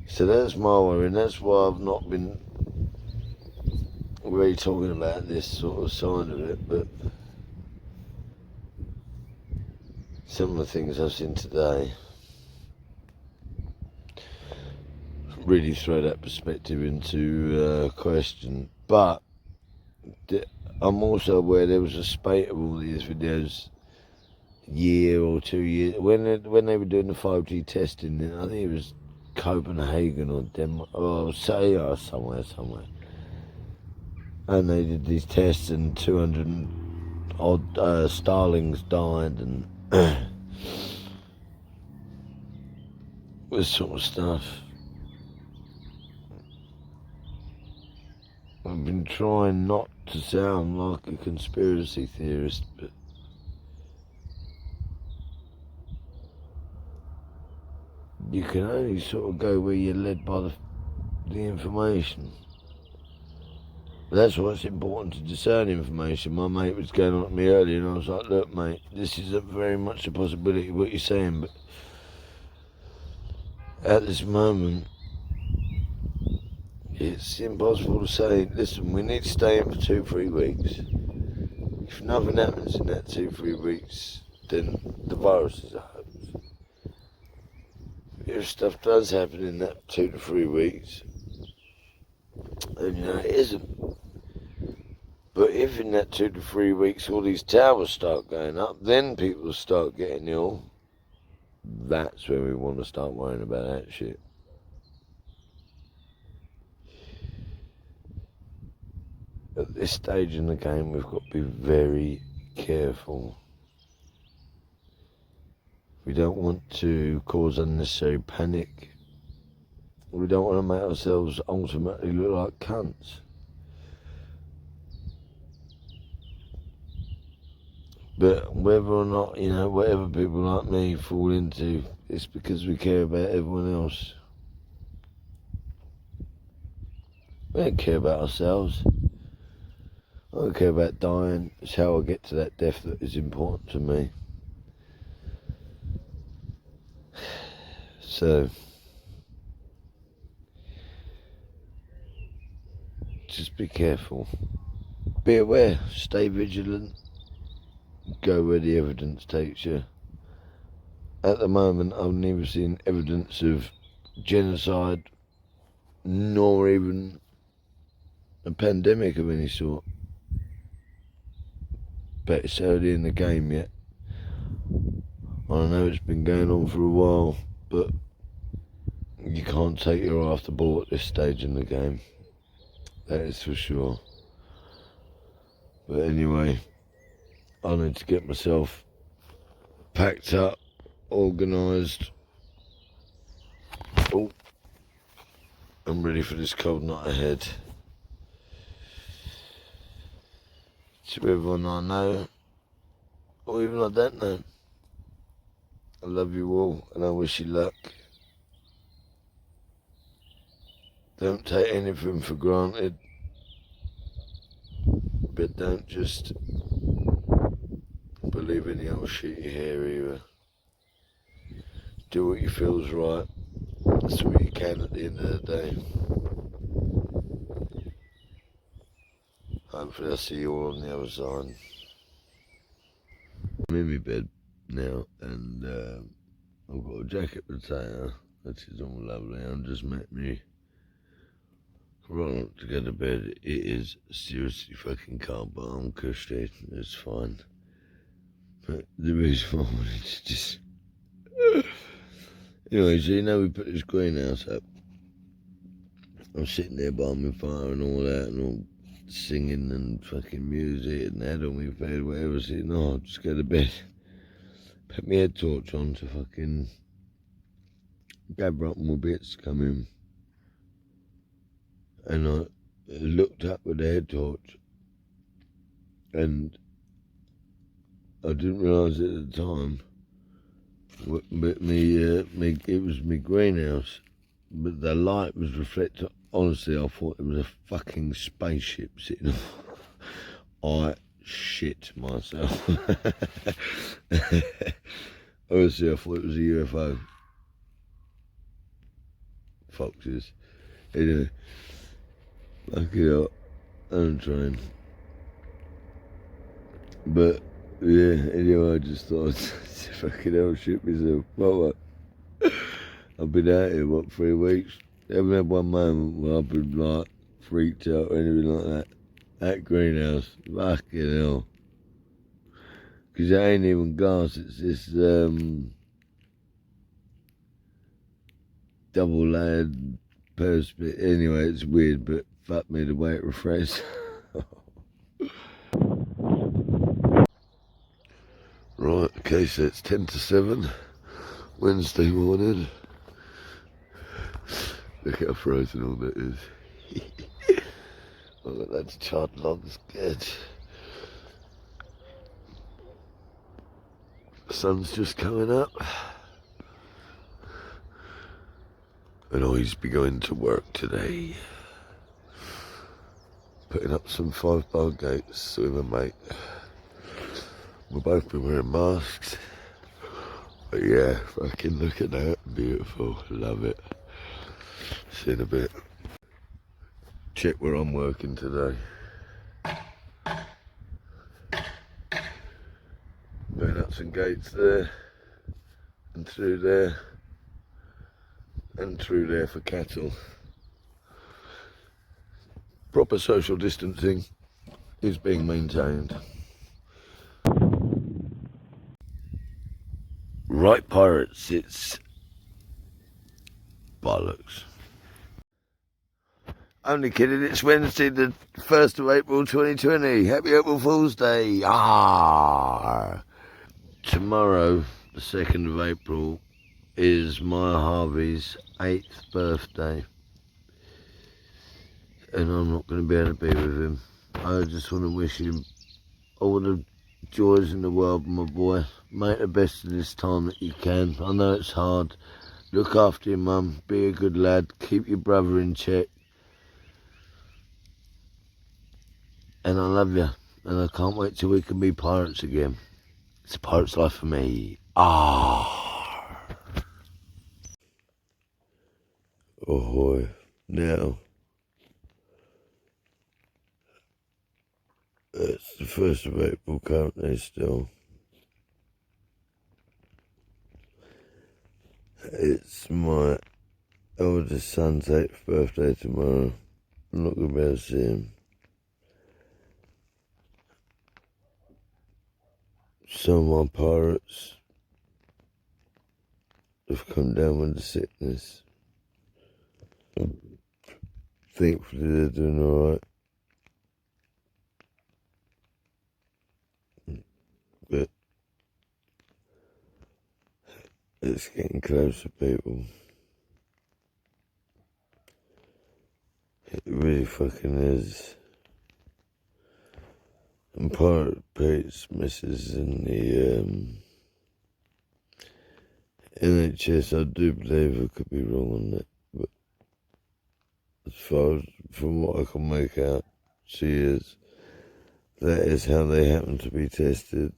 Speaker 1: So that's my worry, and that's why I've not been really talking about this sort of side of it. But some of the things I've seen today really throw that perspective into question. But I'm also aware there was a spate of all these videos year or 2 years when they were doing the 5G testing. I think it was Copenhagen or Denmark, or somewhere. And they did these tests, and 200 odd starlings died, and this sort of stuff. I've been trying not to sound like a conspiracy theorist, but you can only sort of go where you're led by the information. But that's why it's important to discern information. My mate was going on at me earlier and I was like, look mate, this is very much a possibility what you're saying, but at this moment it's impossible to say, listen, we need to stay in for 2-3 weeks. If nothing happens in that 2-3 weeks, then the virus is a hoax. If stuff does happen in that 2 to 3 weeks, then it isn't. But if in that 2 to 3 weeks all these towers start going up, then people start getting ill, that's when we want to start worrying about that shit. At this stage in the game, we've got to be very careful. We don't want to cause unnecessary panic. We don't want to make ourselves ultimately look like cunts. But whether or not, whatever people like me fall into, it's because we care about everyone else. We don't care about ourselves. I don't care about dying. It's how I get to that death that is important to me. So, just be careful. Be aware. Stay vigilant. Go where the evidence takes you. At the moment, I've never seen evidence of genocide, nor even a pandemic of any sort. But it's early in the game yet. I know it's been going on for a while, but you can't take your eye off the ball at this stage in the game. That is for sure. But anyway, I need to get myself packed up, organised. Oh, I'm ready for this cold night ahead. To everyone I know, or even I don't know, I love you all and I wish you luck. Don't take anything for granted, but don't just believe any old shit you hear either. Do what you feel's right. That's what you can at the end of the day. Hopefully I'll see you all on the other side. I'm in my bed now and I've got a jacket potato, which is all lovely. I'm just making me right to go to bed. It is seriously fucking cold, but I'm cushy. It's fine. But the reason why I wanted to just... Anyway, so we put this greenhouse up. I'm sitting there by my fire and all that, and all singing and fucking music and that on my bed, whatever. So, I'll just go to bed. Put my head torch on to fucking gather up more bits to come in. And I looked up with the head torch, and I didn't realise it at the time, but it was my greenhouse, but the light was reflected. Honestly, I thought it was a fucking spaceship sitting on. I shit myself. Honestly, I thought it was a UFO. Foxes. Anyway, fucking hell, I'm trying. But, yeah, anyway, I just thought, fucking hell, shit myself. What? I've been out here, 3 weeks? Haven't had one moment where I've been, like, freaked out or anything like that. That greenhouse, fucking hell. Because it ain't even glass, it's this, double layered perspex. Anyway, it's weird, but fuck me the way it refreshes. Right, okay, so it's 10 to 7, Wednesday morning. Look how frozen all that is. I've got that charred logs, good. The sun's just coming up. And I'll be going to work today. putting up some 5-bar gates with a mate. We've both been wearing masks. But yeah, fucking look at that. Beautiful. Love it. See you in a bit. Check where I'm working today. Putting up some gates there. And through there. And through there for cattle. Proper social distancing is being maintained. Right, pirates, it's bollocks. Only kidding, it's Wednesday the 1st of April 2020. Happy April Fool's Day. Ah. Tomorrow, the 2nd of April, is my Harvey's 8th birthday. And I'm not going to be able to be with him. I just want to wish him all the joys in the world, my boy. Make the best of this time that you can. I know it's hard. Look after your mum. Be a good lad. Keep your brother in check. And I love you. And I can't wait till we can be pirates again. It's a pirate's life for me. Ah. Ahoy. Now, it's the 1st of April currently still. It's my eldest son's 8th birthday tomorrow. I'm not going to be able to see him. Some of my pirates have come down with the sickness. Thankfully they're doing alright. But it's getting closer, people. It really fucking is. And Pirate Pete's missus in the NHS, I do believe I could be wrong on that, but as far as from what I can make out, she is. That is how they happen to be tested.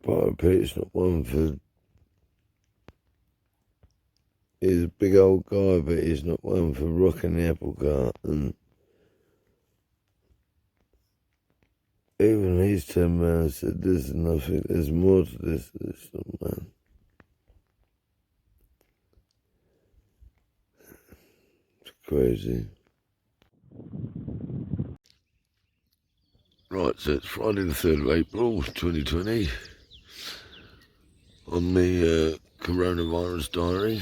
Speaker 1: Pirate Pete's not one for. He's a big old guy, but he's not one for rocking the apple cart. And even he's turned around and said, "There's nothing. There's more to this man." It's crazy. Right, so it's Friday the 3rd of April, 2020. On the coronavirus diary.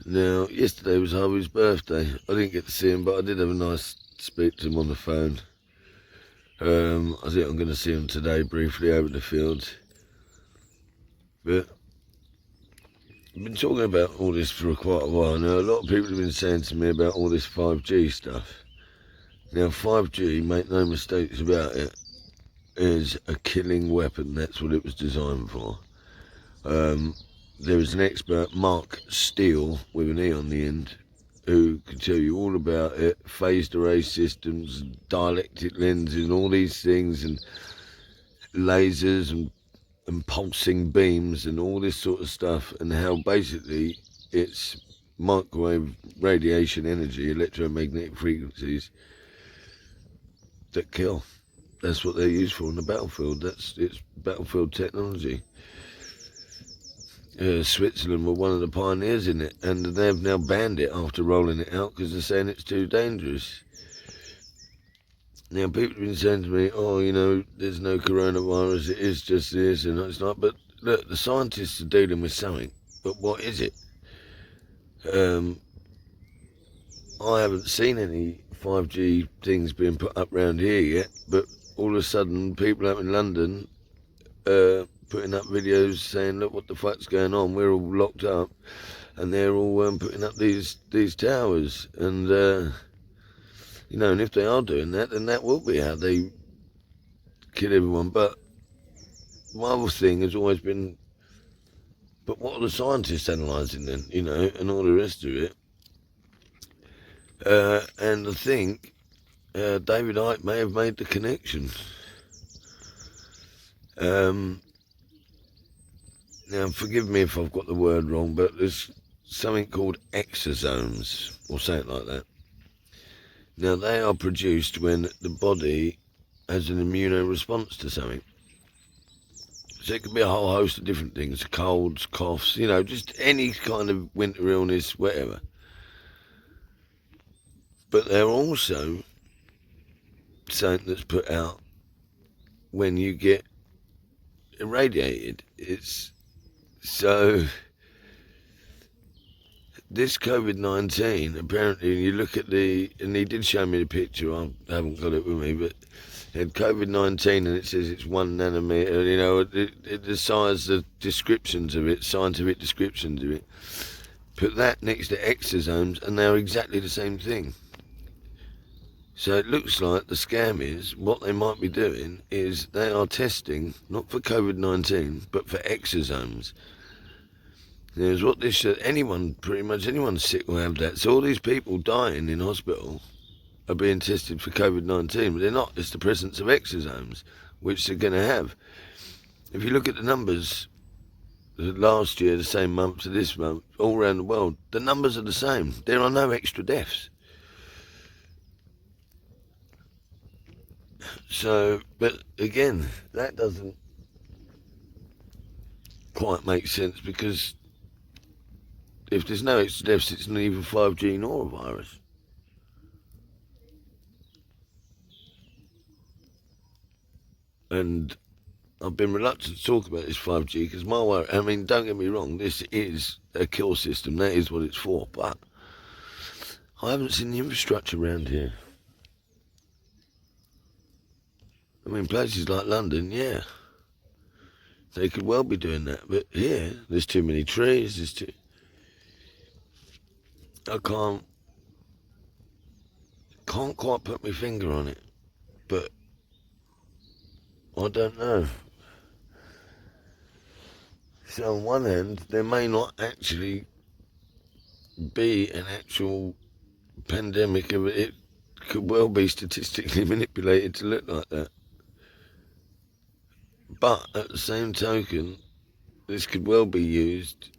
Speaker 1: Now, yesterday was Harvey's birthday. I didn't get to see him, but I did have a nice speak to him on the phone. I think I'm going to see him today briefly over the fields. But I've been talking about all this for quite a while now. A lot of people have been saying to me about all this 5G stuff. Now, 5G, make no mistakes about it, is a killing weapon. That's what it was designed for. There is an expert, Mark Steele, with an E on the end, who can tell you all about it, phased array systems, dielectric lenses, and all these things, and lasers and pulsing beams and all this sort of stuff, and how basically it's microwave radiation energy, electromagnetic frequencies that kill. That's what they're used for on the battlefield. It's battlefield technology. Switzerland were one of the pioneers in it, and they've now banned it after rolling it out because they're saying it's too dangerous. Now, people have been saying to me, "Oh, you know, there's no coronavirus, it is just this," and it's not. But look, the scientists are dealing with something, but what is it? I haven't seen any 5G things being put up around here yet, but all of a sudden, people up in London putting up videos saying, "Look what the fuck's going on, we're all locked up," and they're all putting up these towers, and you know, and if they are doing that, then that will be how they kill everyone. But my other thing has always been, but what are the scientists analysing then, you know, and all the rest of it. And I think David Icke may have made the connection. Now, forgive me if I've got the word wrong, but there's something called exosomes, or something like that. Now, they are produced when the body has an immunoresponse to something. So it could be a whole host of different things, colds, coughs, you know, just any kind of winter illness, whatever. But they're also something that's put out when you get irradiated. So this Covid-19, apparently, you look at and he did show me the picture, I haven't got it with me, but it had Covid-19 and it says it's 1 nanometer, you know, the size, the descriptions of it, scientific descriptions of it. Put that next to exosomes and they're exactly the same thing. So it looks like the scam is, what they might be doing is they are testing, not for Covid-19, but for exosomes. There's what this, pretty much anyone sick will have that. So all these people dying in hospital are being tested for Covid-19, but they're not. It's the presence of exosomes, which they're going to have. If you look at the numbers, last year, the same month to this month, all around the world, the numbers are the same. There are no extra deaths. So, but again, that doesn't quite make sense, because if there's no extra deaths, it's not even 5G nor a virus. And I've been reluctant to talk about this 5G because my worry, I mean, don't get me wrong, this is a kill system, that is what it's for, but I haven't seen the infrastructure around here. I mean, places like London, yeah, they could well be doing that, but here, there's too many trees, I can't quite put my finger on it, but I don't know. So on one hand, there may not actually be an actual pandemic, it could well be statistically manipulated to look like that. But at the same token, this could well be used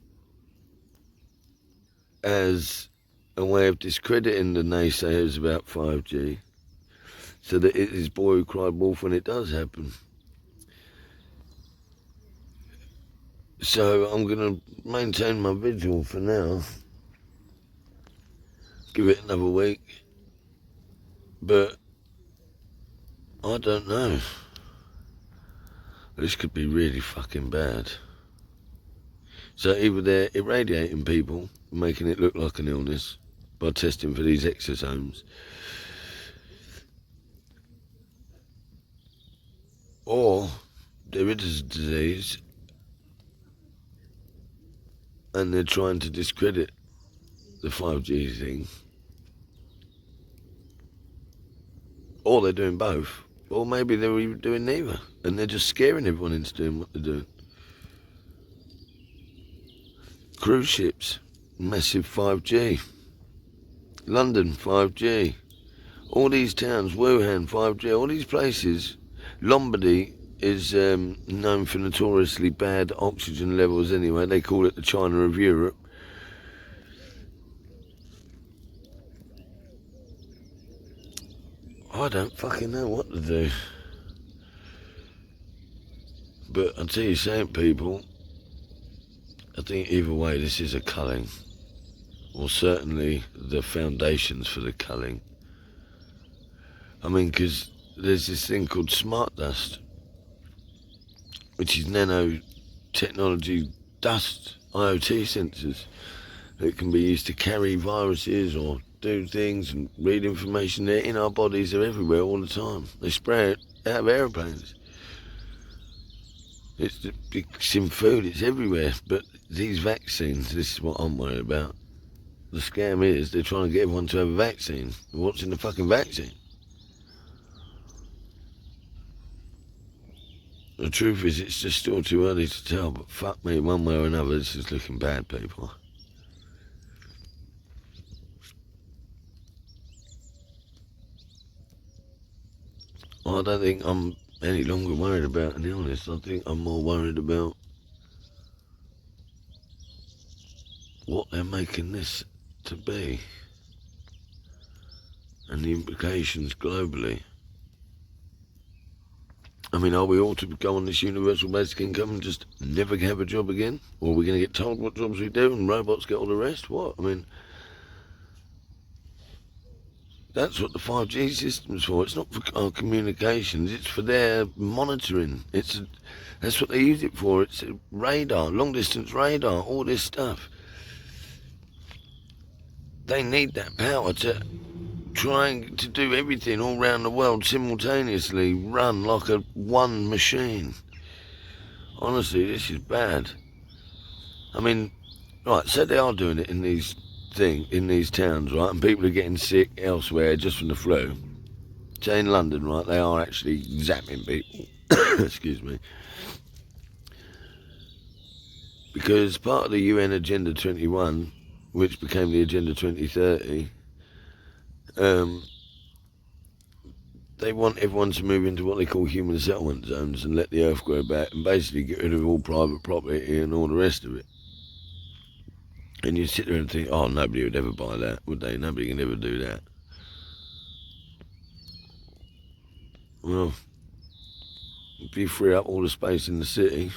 Speaker 1: as a way of discrediting the naysayers about 5G, so that it is boy who cried wolf when it does happen. So I'm going to maintain my vigil for now, give it another week, but I don't know. This could be really fucking bad. So either they're irradiating people, making it look like an illness by testing for these exosomes, or there is a disease and they're trying to discredit the 5G thing, or they're doing both, or maybe they're even doing neither, and they're just scaring everyone into doing what they're doing. Cruise ships, massive 5G. London, 5G. All these towns, Wuhan, 5G, all these places. Lombardy is known for notoriously bad oxygen levels anyway. They call it the China of Europe. I don't fucking know what to do. But I'll tell you something, people. I think either way, this is a culling. Or certainly the foundations for the culling. I mean, because there's this thing called smart dust, which is nanotechnology dust, IoT sensors, that can be used to carry viruses or do things and read information. They're in our bodies, they're everywhere all the time. They spray it out of aeroplanes. It's in food, it's everywhere. But these vaccines, this is what I'm worried about. The scam is they're trying to get everyone to have a vaccine. What's in the fucking vaccine? The truth is, it's just still too early to tell, but fuck me, one way or another, this is looking bad, people. I don't think I'm any longer worried about an illness. I think I'm more worried about what they're making this to be and the implications globally. I mean, are we all to go on this universal basic income and just never have a job again? Or are we going to get told what jobs we do and robots get all the rest? What? I mean, that's what the 5G system's for. It's not for our communications. It's for their monitoring. That's what they use it for. It's a radar, long-distance radar, all this stuff. They need that power to trying to do everything all around the world simultaneously, run like a one machine. Honestly, this is bad. I mean, right, so they are doing it in these towns, right, and people are getting sick elsewhere just from the flu. So in London, right, they are actually zapping people. Excuse me. Because part of the UN Agenda 21, which became the Agenda 2030, they want everyone to move into what they call human settlement zones and let the earth grow back and basically get rid of all private property and all the rest of it. And you sit there and think, oh, nobody would ever buy that, would they? Nobody can ever do that. Well, if you free up all the space in the city,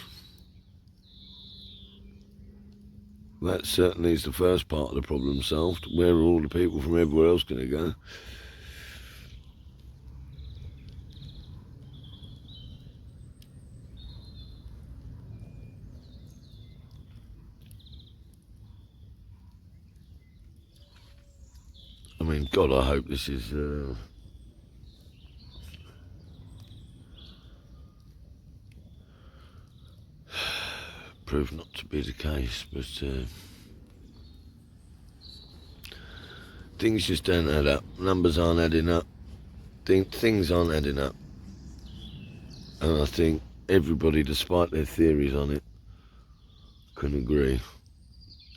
Speaker 1: that certainly is the first part of the problem solved. Where are all the people from everywhere else going to go? I mean, God, I hope this is proved not to be the case, but things just don't add up. Numbers aren't adding up. Things aren't adding up. And I think everybody, despite their theories on it, can agree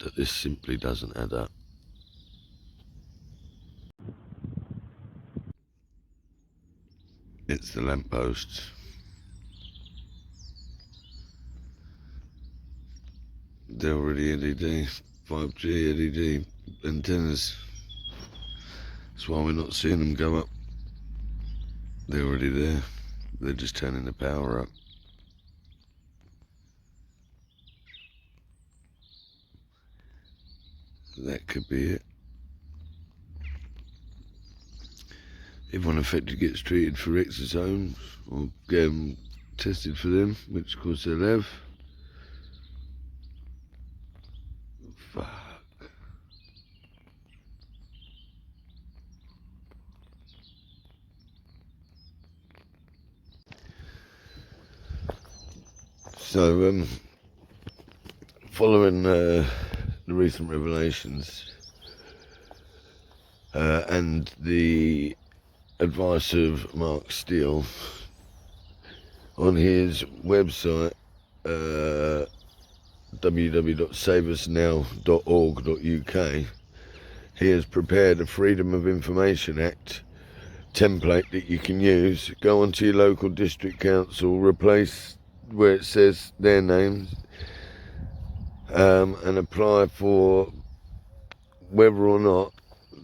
Speaker 1: that this simply doesn't add up. It's the lampposts. They're already LED, 5G LED antennas. That's why we're not seeing them go up. They're already there. They're just turning the power up. That could be it. Everyone affected gets treated for exosomes or get them tested for them, which of course they'll have. Fuck. So, following the recent revelations and the advice of Mark Steele on his website, www.saveusnow.org.uk, he has prepared a Freedom of Information Act template that you can use. Go onto your local district council, replace where it says their names, and apply for whether or not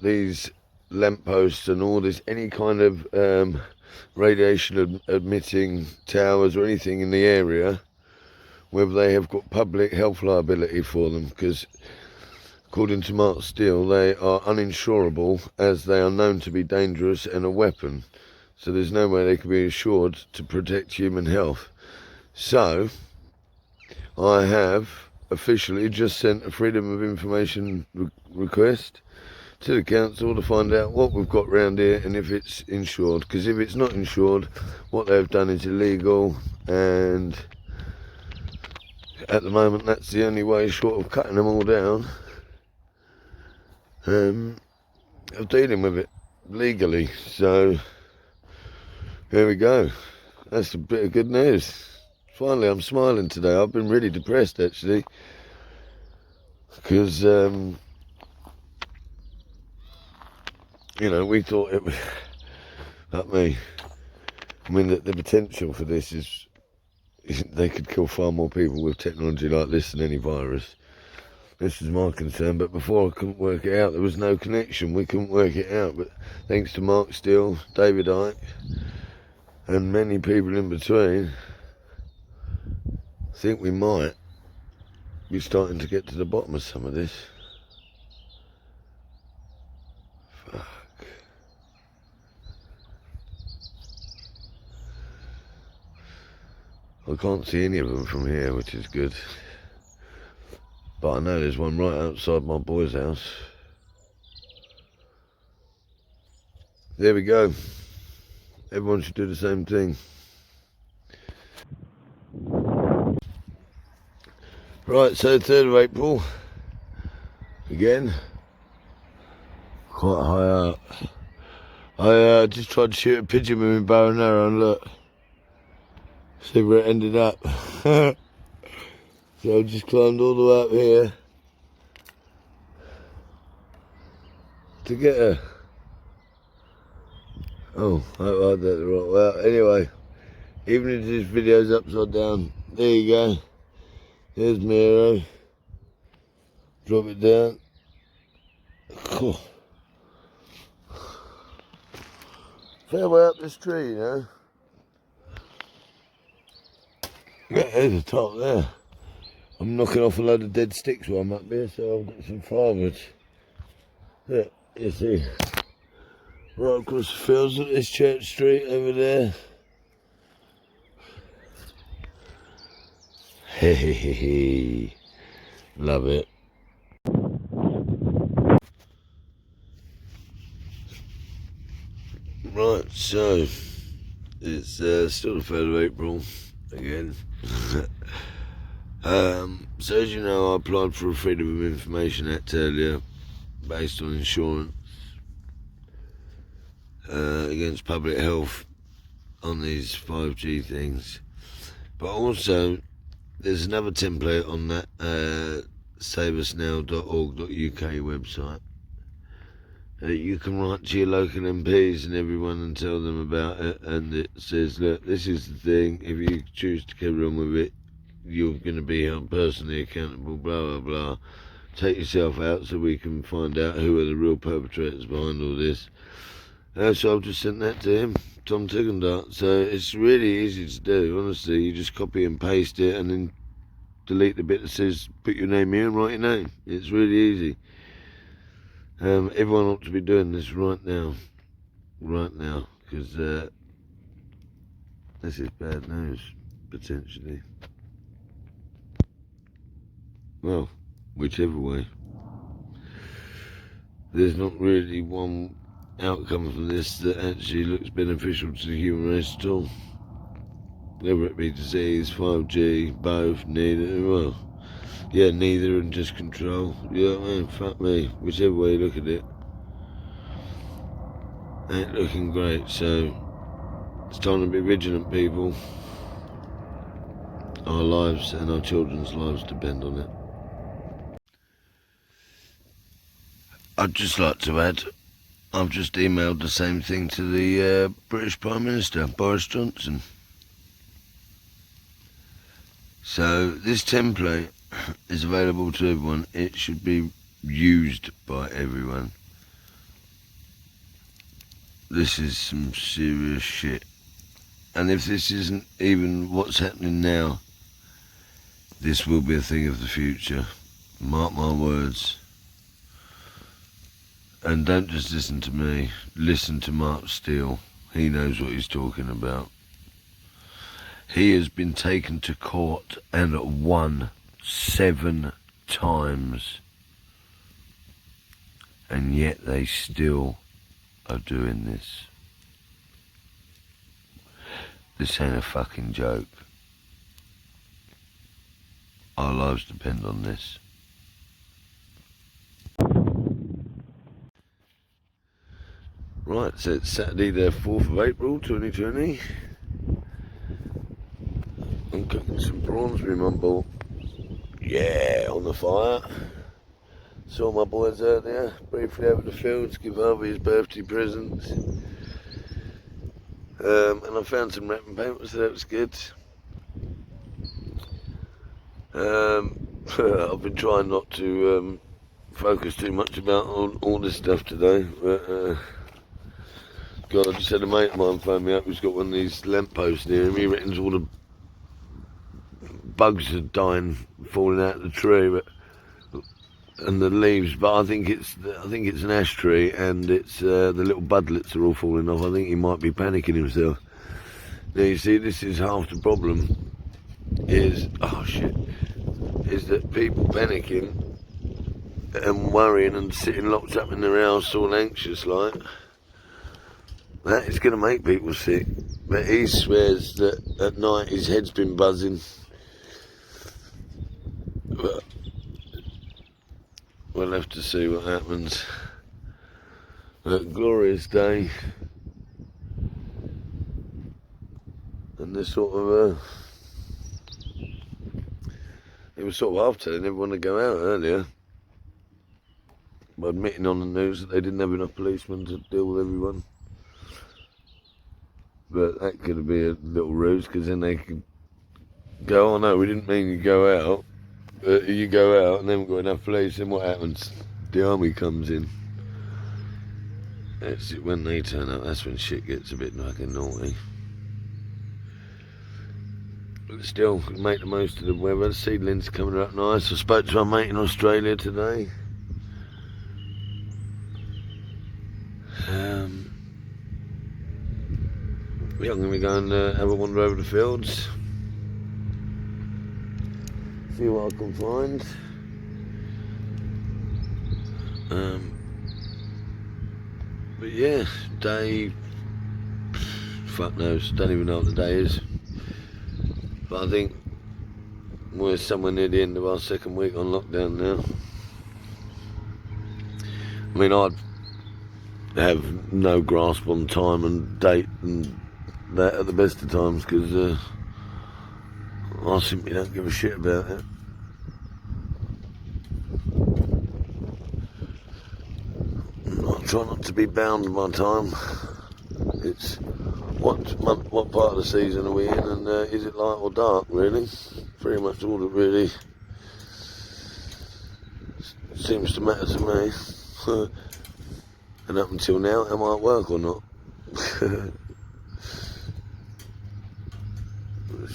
Speaker 1: these lampposts and all this, any kind of radiation emitting towers or anything in the area, whether they have got public health liability for them, because according to Mark Steele, they are uninsurable as they are known to be dangerous and a weapon. So there's no way they can be insured to protect human health. So I have officially just sent a Freedom of Information request to the council to find out what we've got round here and if it's insured. Because if it's not insured, what they've done is illegal, and at the moment that's the only way, short of cutting them all down, of dealing with it legally. So here we go. That's a bit of good news. Finally, I'm smiling today. I've been really depressed, actually. Because, you know, we thought it was... Not me. I mean, the potential for this is... They could kill far more people with technology like this than any virus. This is my concern, but before I couldn't work it out. There was no connection. We couldn't work it out, but thanks to Mark Steele, David Icke, and many people in between, I think we might be starting to get to the bottom of some of this. Fuck. I can't see any of them from here, which is good. But I know there's one right outside my boy's house. There we go. Everyone should do the same thing. Right, so 3rd of April. Again. Quite high up. I just tried to shoot a pigeon with my bow and arrow and look. See where it ended up. So I just climbed all the way up here to get her. Oh, I did that the right way. Well, anyway, even if this video's upside down, there you go. Here's my arrow. Drop it down. Cool. Fair way up this tree, you know. Yeah, there's the top there. I'm knocking off a load of dead sticks while I'm up here, so I've got some firewood. Yeah, you see. Right across the fields at this church street over there. Hehehe. Love it. Right, so it's still the 3rd of April again. So as you know, I applied for a Freedom of Information Act earlier based on insurance against public health on these 5G things. But also, there's another template on that saveusnow.org.uk website. You can write to your local MPs and everyone and tell them about it, and it says, look, this is the thing, if you choose to carry on with it, you're going to be held personally accountable, blah, blah, blah. Take yourself out so we can find out who are the real perpetrators behind all this. So I've just sent that to him, Tom Tickendart. So it's really easy to do, honestly. You just copy and paste it and then delete the bit that says put your name here and write your name. It's really easy. Everyone ought to be doing this right now, because this is bad news, potentially. Well, whichever way. There's not really one outcome from this that actually looks beneficial to the human race at all. Whether it be disease, 5G, both, neither, well, yeah, neither and just control. You know what I mean? Fuck me. Whichever way you look at it. Ain't looking great, so it's time to be vigilant, people. Our lives and our children's lives depend on it. I'd just like to add, I've just emailed the same thing to the British Prime Minister, Boris Johnson. So this template is available to everyone. It should be used by everyone. This is some serious shit. And if this isn't even what's happening now, this will be a thing of the future. Mark my words. And don't just listen to me. Listen to Mark Steele. He knows what he's talking about. He has been taken to court and won 7 times. And yet they still are doing this. This ain't a fucking joke. Our lives depend on this. Right, so it's Saturday the 4th of April 2020. I'm Cooking some prawns, my mum bought. Yeah, on the fire. Saw my boys out there, briefly over the fields, give Harvey his birthday presents. And I found some wrapping paper, so that was good. I've been trying not to focus too much about all this stuff today, but God, I just had a mate of mine phone me up who's got one of these lamp posts near him. He reckons all the bugs are dying, falling out of the tree, and the leaves. But I think it's an ash tree, and it's the little budlets are all falling off. I think he might be panicking himself. Now you see, this is half the problem. Is that people panicking and worrying and sitting locked up in their house, all anxious like. That is going to make people sick. But he swears that at night his head's been buzzing. But we'll have to see what happens. Glorious day. And this sort of it was sort of half telling everyone to go out earlier, by admitting on the news that they didn't have enough policemen to deal with everyone. But that could be a little ruse, because then they could go, oh no, we didn't mean you go out. You go out and then we've got enough police, then what happens? The army comes in. That's it, when they turn up, that's when shit gets a bit fucking naughty. But still, make the most of the weather. The seedlings coming up nice. I spoke to our mate in Australia today. Yeah, I'm going to go and have a wander over the fields. See what I can find. But yeah, day, fuck knows, don't even know what the day is. But I think we're somewhere near the end of our second week on lockdown now. I mean, I'd have no grasp on time and date and that at the best of times, because I simply don't give a shit about it. I try not to be bound by time. It's what part of the season are we in, and is it light or dark, really? Pretty much all that really seems to matter to me. And up until now, am I at work or not?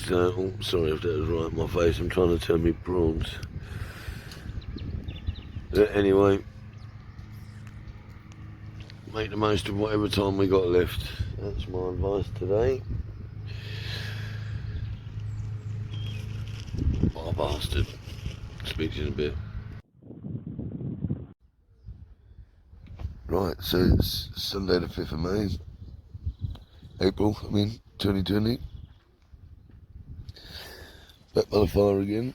Speaker 1: So, oh, sorry if that was right in my face, I'm trying to turn me prawns. But anyway, make the most of whatever time we got left. That's my advice today. Oh, bastard. Speak to you in a bit. Right, so it's Sunday the 5th of May. April, 2020. Back by the fire again.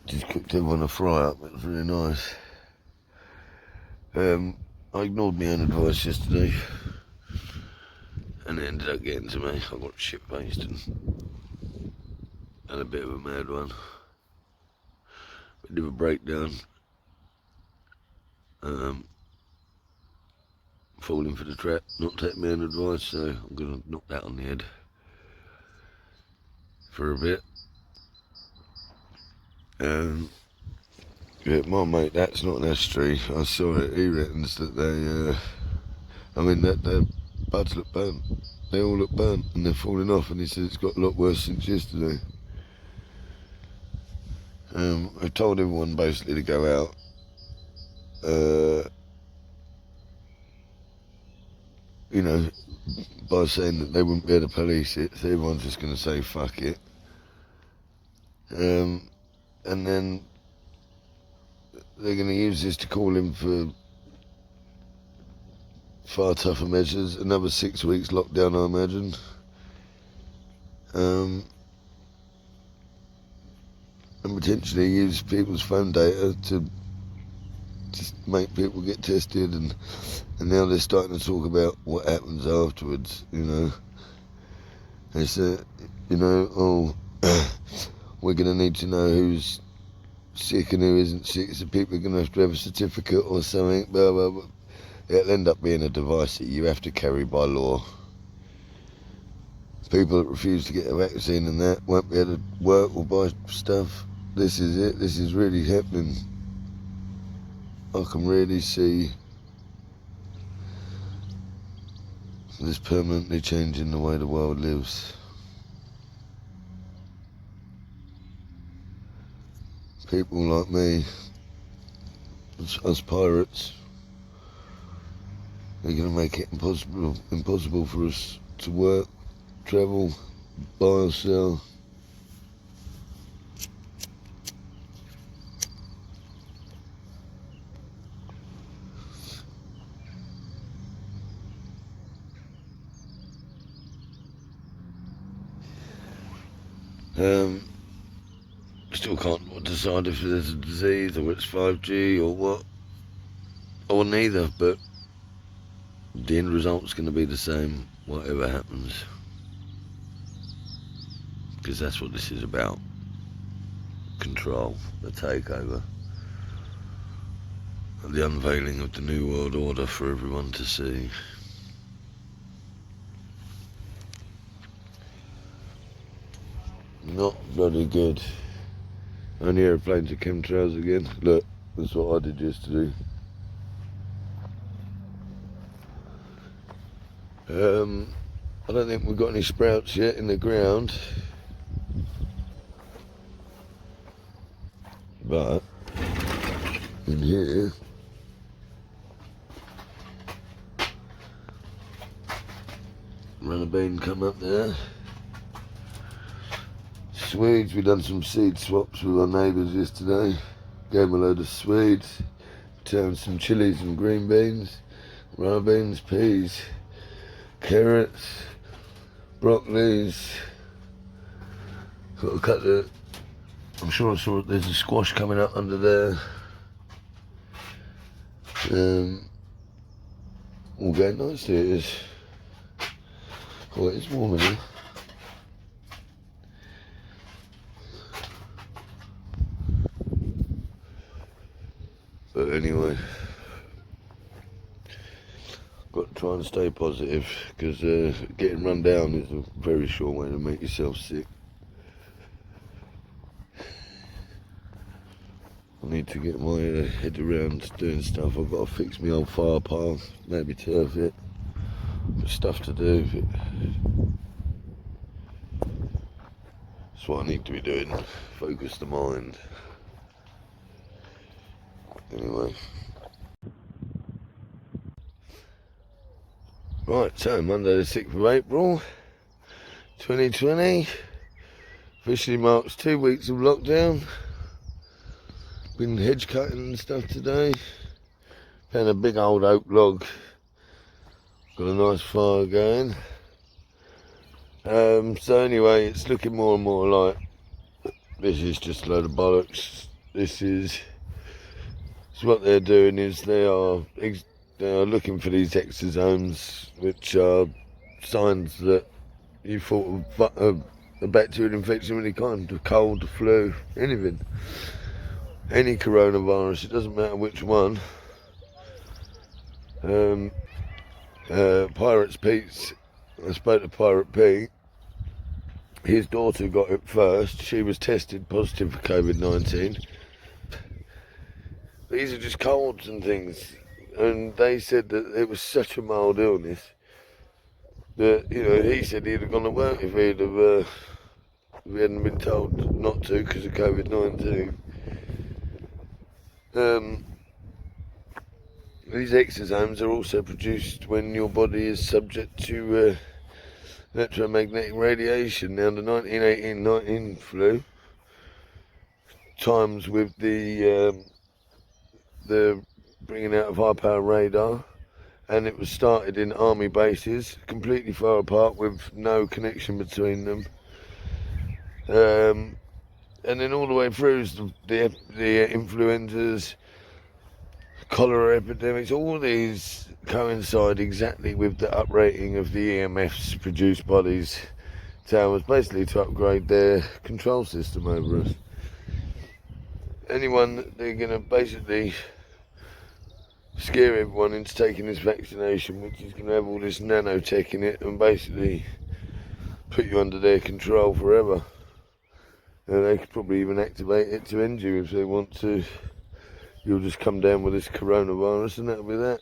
Speaker 1: Just cooked everyone a fry up, it was really nice. I ignored my own advice yesterday, and it ended up getting to me. I got shit-faced and had a bit of a mad one. A bit of a breakdown. Falling for the trap, not taking my own advice, so I'm going to knock that on the head for a bit. Yeah, my mate, that's not an ash tree. I saw it. He reckons that that the buds look burnt. They all look burnt and they're falling off, and he said it's got a lot worse since yesterday. I told everyone basically to go out. By saying that they wouldn't be able to police it, so everyone's just going to say fuck it. And then they're going to use this to call in for far tougher measures. Another 6 weeks lockdown, I imagine. And potentially use people's phone data to just make people get tested, and now they're starting to talk about what happens afterwards, It's we're going to need to know who's sick and who isn't sick, so people are going to have a certificate or something, blah, blah, blah. It'll end up being a device that you have to carry by law. People that refuse to get a vaccine and that won't be able to work or buy stuff. This is it. This is really happening. I can really see this permanently changing the way the world lives. People like me, us pirates, are going to make it impossible for us to work, travel, buy or sell. Still can't decide if there's a disease or it's 5G or what, or neither, but the end result's going to be the same, whatever happens. Because that's what this is about. Control, the takeover. And the unveiling of the New World Order for everyone to see. Not bloody good. Only aeroplanes and chemtrails again. Look, that's what I did yesterday. I don't think we've got any sprouts yet in the ground. But in here, run a bean come up there. Swedes, we done some seed swaps with our neighbours yesterday. Gave them a load of Swedes, turned some chilies and green beans, runner beans, peas, carrots, broccolis. Got to cut the. I'm sure I saw there's a squash coming up under there. All going nicely it is. Oh, it's warm in here. But anyway, got to try and stay positive, because getting run down is a very sure way to make yourself sick. I need to get my head around doing stuff. I've got to fix my old fire pile, maybe turf it. There's stuff to do. That's what I need to be doing. Focus the mind. Anyway. Right, so Monday the 6th of April 2020 officially marks 2 weeks of lockdown. Been hedge cutting and stuff today. Found a big old oak log. Got a nice fire going. So anyway, it's looking more and more like this is just a load of bollocks. So what they're doing is they are looking for these exosomes, which are signs that you thought of a bacterial infection of any kind, a cold, a flu, anything. Any coronavirus, it doesn't matter which one. Pirates Pete's, I spoke to Pirate Pete. His daughter got it first. She was tested positive for Covid-19. These are just colds and things, and they said that it was such a mild illness that, he said he'd have gone to work if he hadn't been told not to because of Covid-19. These exosomes are also produced when your body is subject to electromagnetic radiation. Now, the 1918-19 flu times with the bringing out of high power radar, and it was started in army bases, completely far apart with no connection between them. And then all the way through the influenzas, cholera epidemics, all these coincide exactly with the uprating of the EMFs produced by these towers, basically to upgrade their control system over us. Anyone, they're going to basically scare everyone into taking this vaccination, which is going to have all this nanotech in it and basically put you under their control forever. And they could probably even activate it to end you if they want to. You'll just come down with this coronavirus and that'll be that.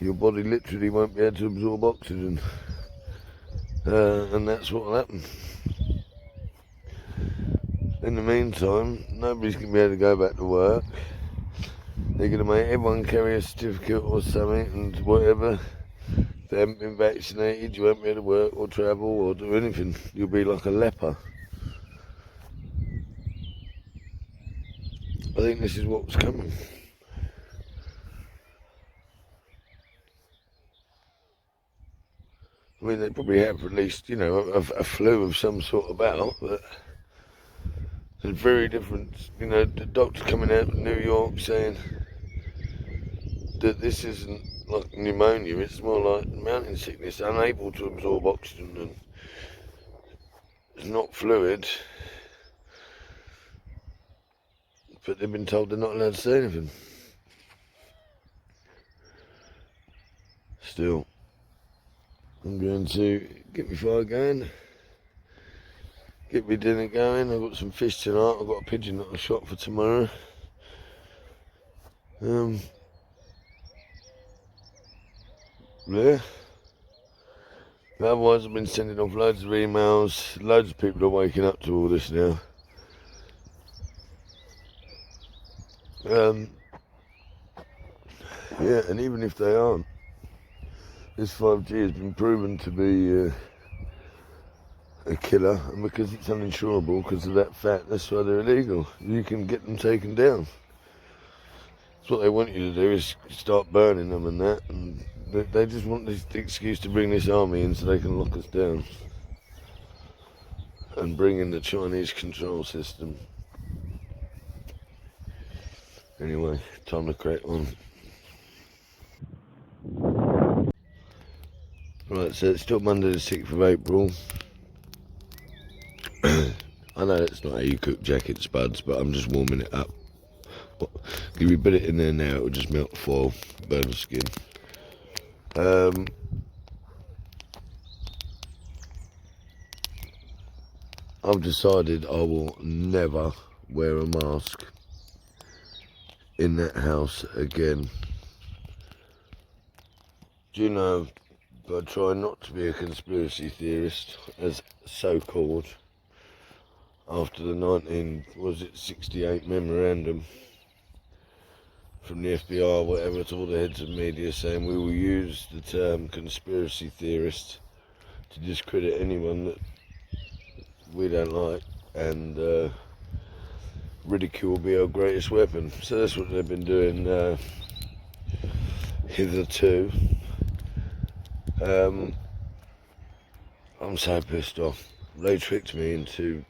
Speaker 1: Your body literally won't be able to absorb oxygen. And that's what will happen. In the meantime, nobody's going to be able to go back to work. They're going to make everyone carry a certificate or something and whatever. If they haven't been vaccinated, you won't be able to work or travel or do anything. You'll be like a leper. I think this is what's coming. I mean, they probably have released, you know, a flu of some sort about, but there's very different, you know, the doctor coming out of New York saying that this isn't like pneumonia, it's more like mountain sickness, unable to absorb oxygen, and it's not fluid, but they've been told they're not allowed to say anything. Still, I'm going to get my fire going, get my dinner going. I've got some fish tonight, I've got a pigeon that I shot for tomorrow. Yeah. But otherwise, I've been sending off loads of emails. Loads of people are waking up to all this now. Yeah, and even if they aren't, this 5G has been proven to be a killer, and because it's uninsurable, because of that fact, that's why they're illegal. You can get them taken down. That's what they want you to do, is start burning them and that, and they just want this excuse to bring this army in so they can lock us down. And bring in the Chinese control system. Anyway, time to crack on. Right, so it's still Monday the 6th of April. I know that's not how you cook jacket spuds, but I'm just warming it up. If you put it in there now, it will just melt the foil, burn the skin. I've decided I will never wear a mask in that house again. Do you know, I try not to be a conspiracy theorist, as so-called, after the 1968 memorandum from the FBI or whatever to all the heads of media saying we will use the term conspiracy theorist to discredit anyone that we don't like, and ridicule will be our greatest weapon. So that's what they've been doing hitherto. I'm so pissed off. They tricked me into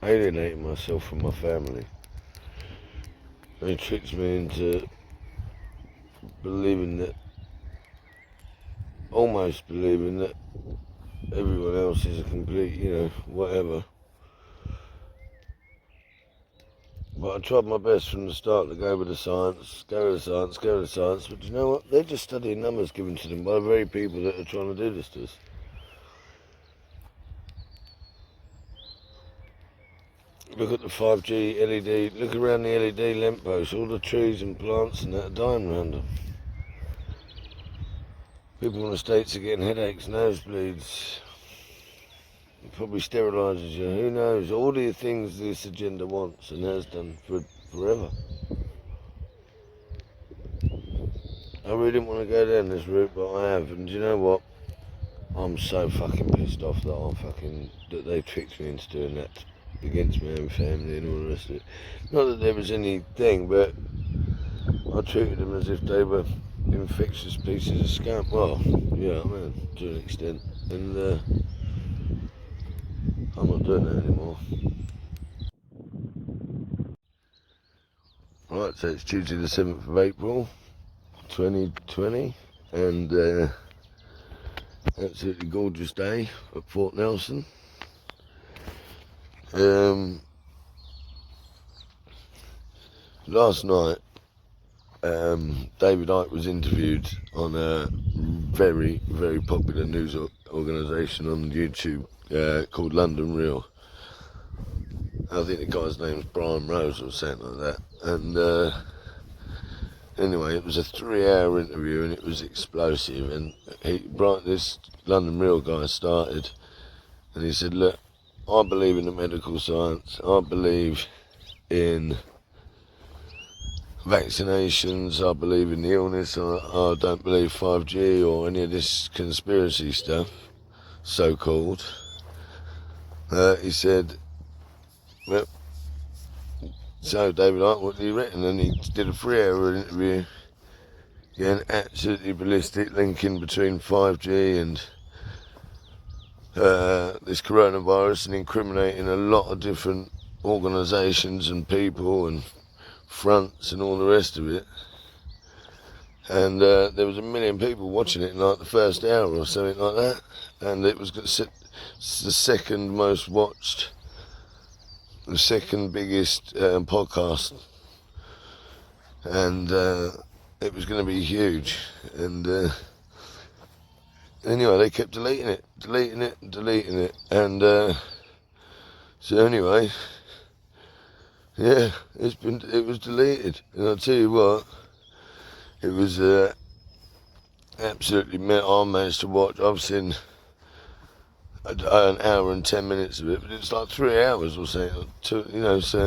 Speaker 1: alienating myself from my family. They tricked me into almost believing that everyone else is a complete, you know, whatever. But I tried my best from the start to go with the science, but you know what? They're just studying numbers given to them by the very people that are trying to do this to us. Look at the 5G LED, look around the LED lamp posts, all the trees and plants and that are dying around them. People in the States are getting headaches, nosebleeds, probably sterilises you, who knows, all the things this agenda wants and has done for forever. I really didn't want to go down this route, but I have, and do you know what? I'm so fucking pissed off that they tricked me into doing that against my own family and all the rest of it. Not that there was anything, but I treated them as if they were infectious pieces of scum. Well, yeah, I mean, to an extent, and I'm not doing that anymore. Right, so it's Tuesday the 7th of April, 2020, and Absolutely gorgeous day at Fort Nelson. Last night, David Icke was interviewed on a very, very popular news organisation on YouTube called London Real. I think the guy's name's Brian Rose or something like that. And anyway, it was a 3-hour interview and it was explosive. And this London Real guy started and he said, look, I believe in the medical science. I believe in vaccinations. I believe in the illness. I don't believe 5G or any of this conspiracy stuff, so-called. He said, well, so David Icke, what do you reckon? And he did a 3-hour interview, again, absolutely ballistic, linking between 5G and this coronavirus and incriminating a lot of different organisations and people and fronts and all the rest of it. And there was 1 million people watching it in like the first hour or something like that, and it was the second most watched, the second biggest podcast, and it was going to be huge. And anyway, they kept deleting it, and so anyway, yeah, it was deleted, and I'll tell you what, it was absolutely I managed to watch. I've seen an hour and 10 minutes of it, but it's like 3 hours or something. So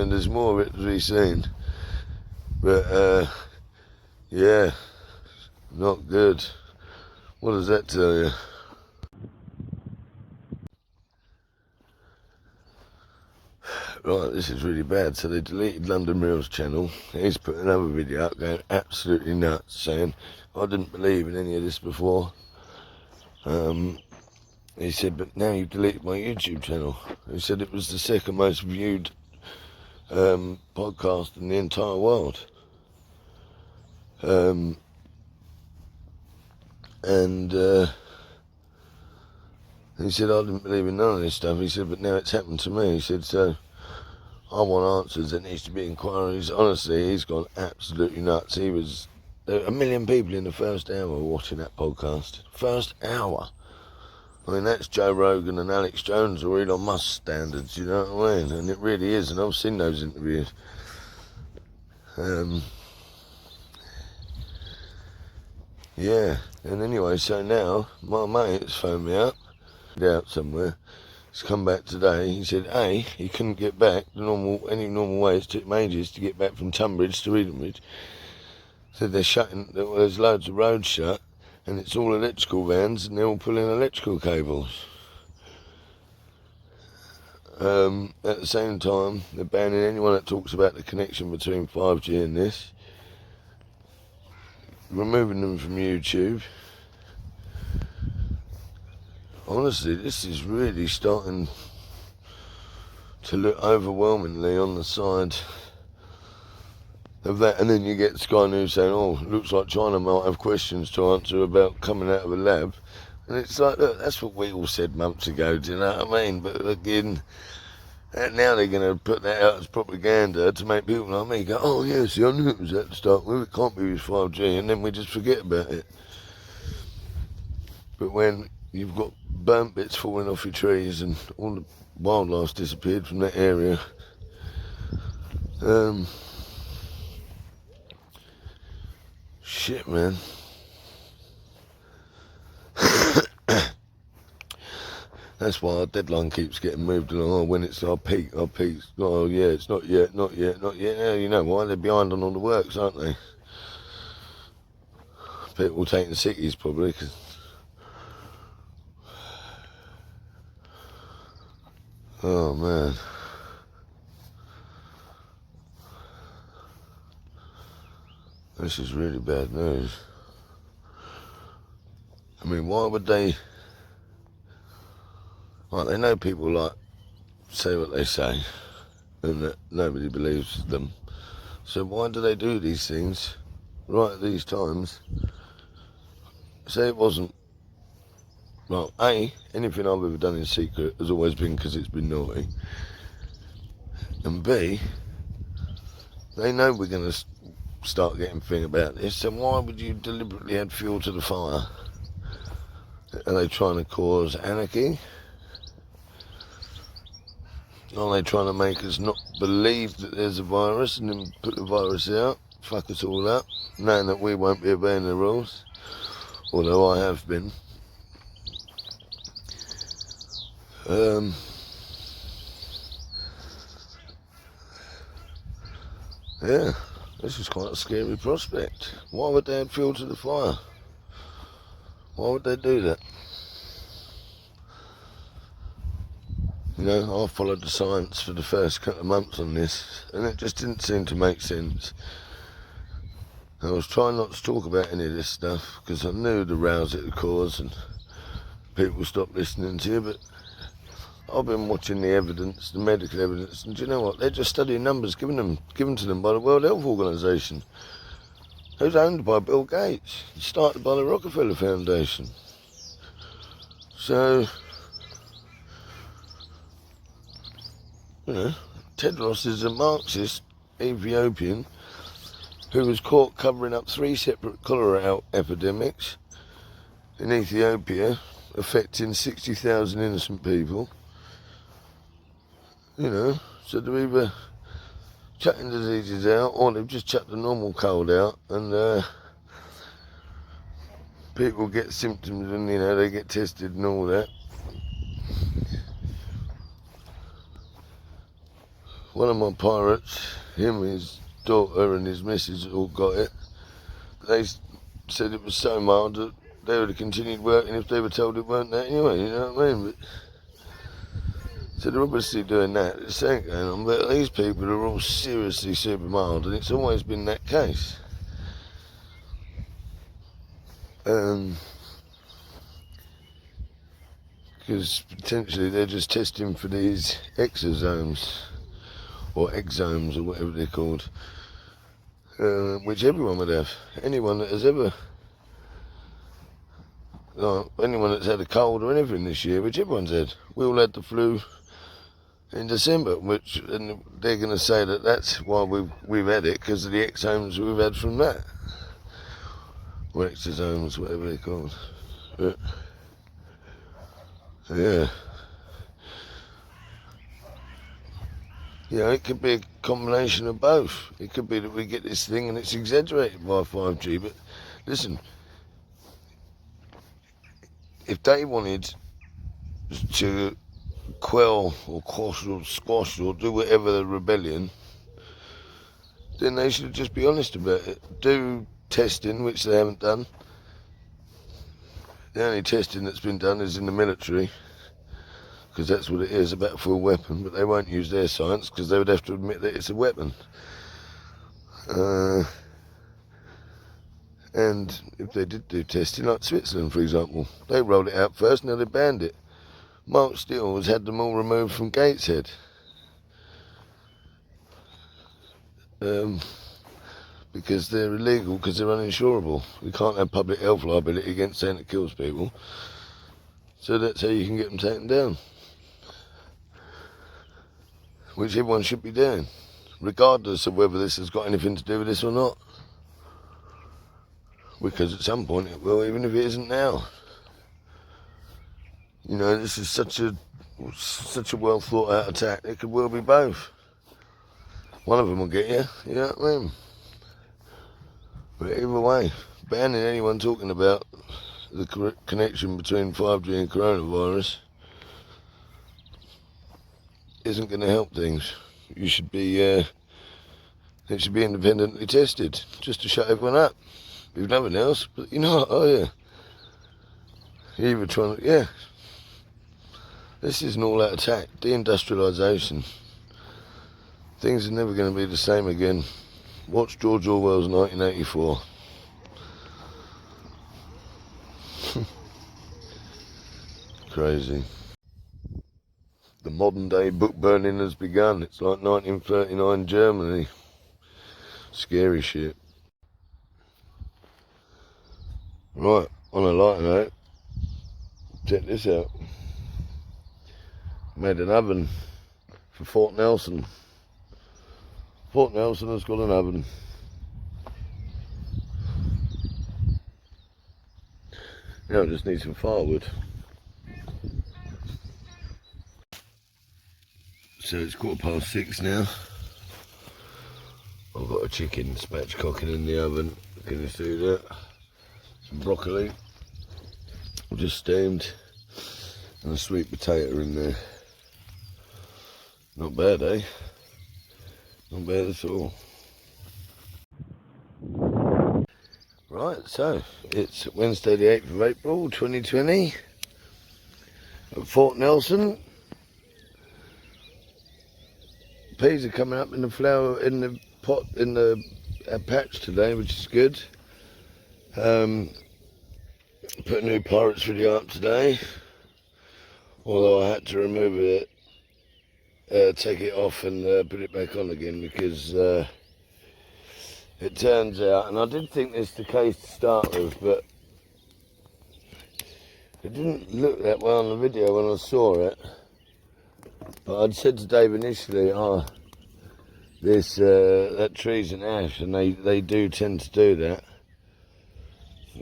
Speaker 1: there's more of it to be seen. But yeah, not good. What does that tell you? Right, this is really bad. So they deleted London Real's channel. He's put another video up going absolutely nuts, saying, I didn't believe in any of this before. He said, but now you've deleted my YouTube channel. He said it was the second most viewed podcast in the entire world. And he said, I didn't believe in none of this stuff. He said, but now it's happened to me. He said, so I want answers. There needs to be inquiries. Honestly, he's gone absolutely nuts. There were 1 million people in the first hour watching that podcast. First hour. I mean, that's Joe Rogan and Alex Jones or Elon Musk standards, you know what I mean? And it really is, and I've seen those interviews. Yeah, and anyway, so now my mate's phoned me up, out somewhere. He's come back today. He said, he couldn't get back any normal way. It took him ages to get back from Tunbridge to Edenbridge. Said there's loads of roads shut, and it's all electrical vans, and they're all pulling electrical cables. At the same time, they're banning anyone that talks about the connection between 5G and this, removing them from YouTube. Honestly, this is really starting to look overwhelmingly on the side of that, and then you get Sky News saying, looks like China might have questions to answer about coming out of a lab. And it's like, look, that's what we all said months ago, do you know what I mean? But again, now they're going to put that out as propaganda to make people like me go, yeah, see, I knew it was at the start with, it can't be with 5G, and then we just forget about it. But when you've got burnt bits falling off your trees and all the wildlife's disappeared from that area, shit, man. That's why our deadline keeps getting moved along. When it's our peak. Oh yeah, it's not yet. Yeah, you know why? They're behind on all the works, aren't they? People taking sickies probably. Oh man. This is really bad news. I mean, why would they... Well, they know people say what they say, and that nobody believes them. So why do they do these things right at these times? Say it wasn't Well, A, anything I've ever done in secret has always been because it's been naughty. And B, they know we're going to start getting thing about this, so why would you deliberately add fuel to the fire? Are they trying to cause anarchy? Are they trying to make us not believe that there's a virus and then put the virus out, fuck us all up, knowing that we won't be obeying the rules? Although I have been. Yeah, this is quite a scary prospect. Why would they add fuel to the fire? Why would they do that? You know, I followed the science for the first couple of months on this, and it just didn't seem to make sense. I was trying not to talk about any of this stuff, because I knew the rows it would cause, and people stopped listening to you, but I've been watching the evidence, the medical evidence, and do you know what? They're just studying numbers given to them by the World Health Organization, who's owned by Bill Gates, started by the Rockefeller Foundation. So, you know, Tedros is a Marxist Ethiopian who was caught covering up 3 separate cholera epidemics in Ethiopia, affecting 60,000 innocent people. You know, so they're either chucking diseases out, or they've just chucked the normal cold out, and people get symptoms and, you know, they get tested and all that. One of my pirates, him, his daughter and his missus all got it. They said it was so mild that they would have continued working if they were told it weren't that anyway, you know what I mean? But, so they're obviously doing that. There's something going on, but these people are all seriously super mild, and it's always been that case. Because potentially they're just testing for these exosomes, or exomes, or whatever they're called, which everyone would have. Anyone that has ever, anyone that's had a cold or anything this year, which everyone's had. We all had the flu in December, and they're going to say that that's why we've had it, because of the exomes we've had from that, or exosomes, whatever they're called. But, yeah. You know, it could be a combination of both. It could be that we get this thing and it's exaggerated by 5G, but listen, if they wanted to quell or quash or squash or do whatever the rebellion, then they should just be honest about it. Do testing, which they haven't done. The only testing that's been done is in the military, because that's what it is, a battlefield weapon, but they won't use their science because they would have to admit that it's a weapon. And if they did do testing, like Switzerland, for example, they rolled it out first, now they banned it. Mark Steele has had them all removed from Gateshead. Because they're illegal, because they're uninsurable. We can't have public health liability against saying it kills people. So that's how you can get them taken down. Which everyone should be doing, regardless of whether this has got anything to do with this or not. Because at some point it will, even if it isn't now. You know, this is such a well thought out attack. It could well be both. One of them will get you, you know what I mean? But either way, banning anyone talking about the connection between 5G and coronavirus isn't going to help things. You should be, it should be independently tested, just to shut everyone up. If nothing else, but you know, oh yeah. You're even trying to, yeah. This is an all-out attack, deindustrialisation. Things are never going to be the same again. Watch George Orwell's 1984. Crazy. The modern day book burning has begun. It's like 1939 Germany. Scary shit. Right, on a lighter note, Check this out. Made an oven for Fort Nelson. Fort Nelson has got an oven. Now I just need some firewood. So it's 6:15 now. I've got a chicken spatchcocking in the oven. Can you see that? Some broccoli, just steamed, and a sweet potato in there. Not bad, eh? Not bad at all. Right, so it's Wednesday the 8th of April 2020 at Fort Nelson. Peas are coming up in the flower, in the pot, in the patch today, which is good. Put a new Pirates video up today, although I had to remove it, take it off and put it back on again because it turns out, and I did think this the case to start with, but it didn't look that well on the video when I saw it. But I'd said to Dave initially, that tree's an ash, and they do tend to do that.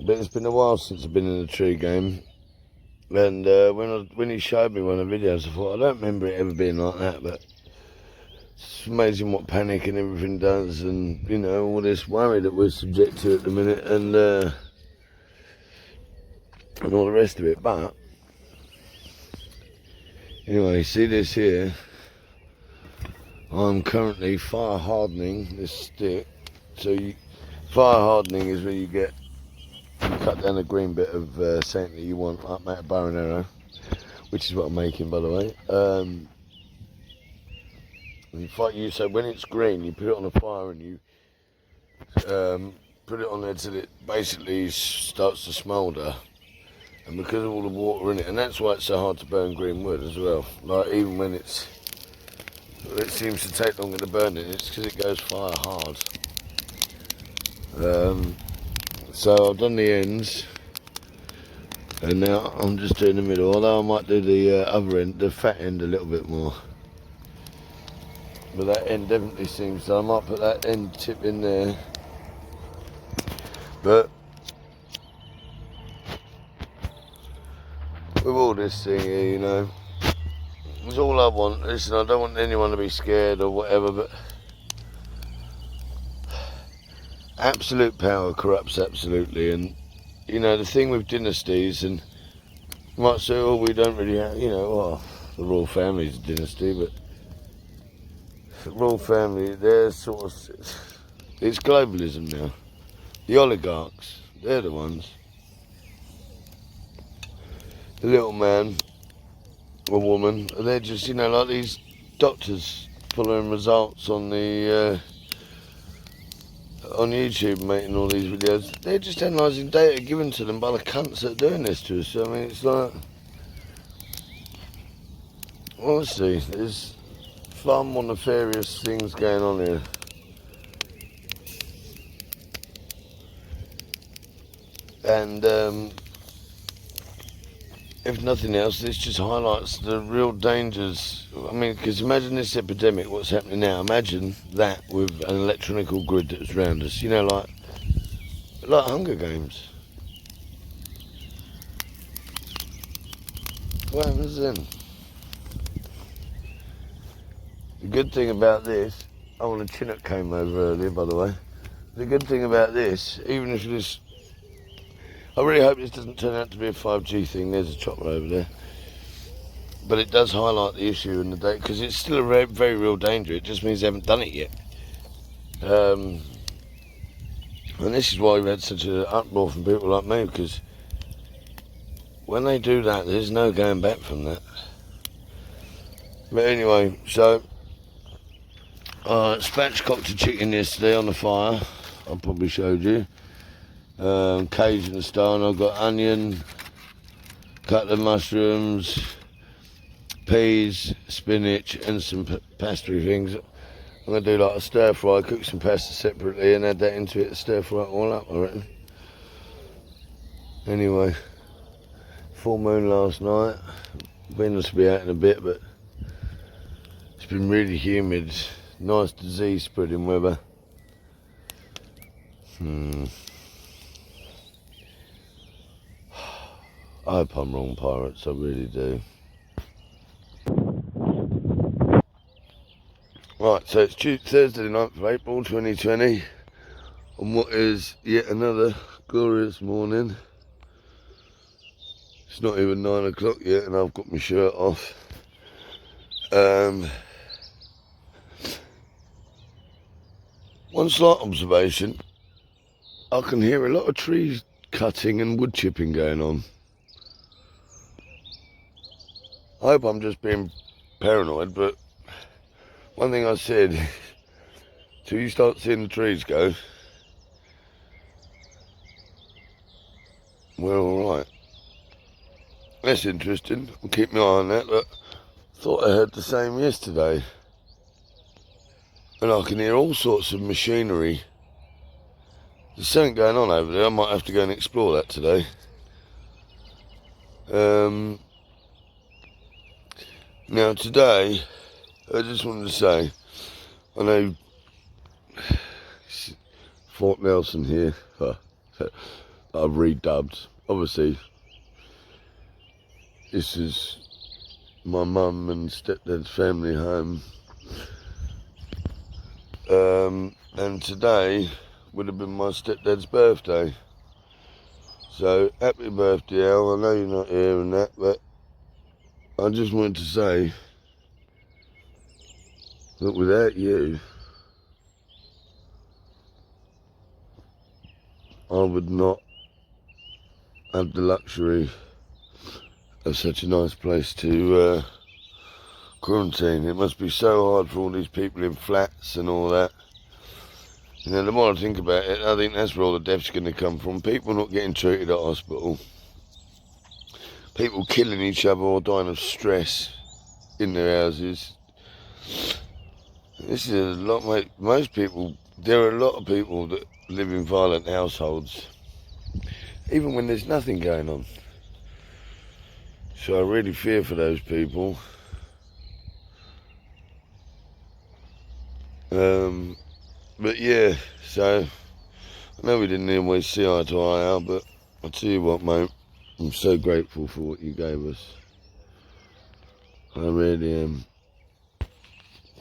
Speaker 1: But it's been a while since I've been in a tree game, and when he showed me one of the videos, I thought, I don't remember it ever being like that, but it's amazing what panic and everything does, and you know, all this worry that we're subject to at the minute, and all the rest of it. But anyway, see this here? I'm currently fire hardening this stick. So fire hardening is where you cut down a green bit of something that you want, like a bow and arrow, which is what I'm making, by the way. So when it's green, you put it on a fire and you put it on there till it basically starts to smoulder. And because of all the water in it, and that's why it's so hard to burn green wood as well. Like even when it seems to take longer to burn it, it's because it goes fire hard. So I've done the ends, and now I'm just doing the middle. Although I might do the other end, the fat end, a little bit more. But that end definitely seems, so I might put that end tip in there. But with all this thing here, you know, it's all I want. Listen, I don't want anyone to be scared or whatever, but absolute power corrupts absolutely. And you know, the thing with dynasties, and you might say, oh, we don't really have, you know, well, the royal family's a dynasty, but the royal family, they're sort of, it's globalism now. The oligarchs, they're the ones. The little man or woman, they're just, you know, like these doctors following results on the on YouTube, making all these videos. They're just analysing data given to them by the cunts that are doing this to us. So, I mean, it's like, honestly, there's far more nefarious things going on here. And if nothing else, this just highlights the real dangers. I mean, because imagine this epidemic, what's happening now. Imagine that with an electronical grid that's around us. You know, like Hunger Games. What happens then? The good thing about this, a Chinook came over earlier, by the way. The good thing about this, even if this, I really hope this doesn't turn out to be a 5G thing. There's a chopper over there. But it does highlight the issue in the day, because it's still a very, very real danger. It just means they haven't done it yet. And this is why we've had such an uproar from people like me, because when they do that, there's no going back from that. But anyway, so spatchcocked a chicken yesterday on the fire. I probably showed you. Cajun style. I've got onion, cut of mushrooms, peas, spinach, and some pastry things. I'm going to do like a stir fry, cook some pasta separately and add that into it, stir fry it all up, I reckon. Anyway, full moon last night. Been us to be out in a bit, but it's been really humid. Nice disease spreading weather. I hope I'm wrong, pirates, I really do. Right, so it's Thursday the 9th of April 2020, on what is yet another glorious morning. It's not even 9 o'clock yet and I've got my shirt off. One slight observation, I can hear a lot of trees cutting and wood chipping going on. I hope I'm just being paranoid, but one thing I said, till you start seeing the trees go, we're alright. That's interesting. I'll keep my eye on that, but thought I heard the same yesterday. And I can hear all sorts of machinery. There's something going on over there. I might have to go and explore that today. Now today, I just wanted to say, I know Fort Nelson here, I've redubbed. Obviously, this is my mum and stepdad's family home. And today would have been my stepdad's birthday. So, happy birthday, Al. I know you're not here and that, but I just wanted to say that without you, I would not have the luxury of such a nice place to quarantine. It must be so hard for all these people in flats and all that. You know, the more I think about it, I think that's where all the death's going to come from. People not getting treated at hospital. People killing each other or dying of stress in their houses. This is a lot, mate. Most people, there are a lot of people that live in violent households, even when there's nothing going on. So I really fear for those people. But yeah, so I know we didn't always see eye to eye, Al, but I'll tell you what, mate, I'm so grateful for what you gave us. I really am.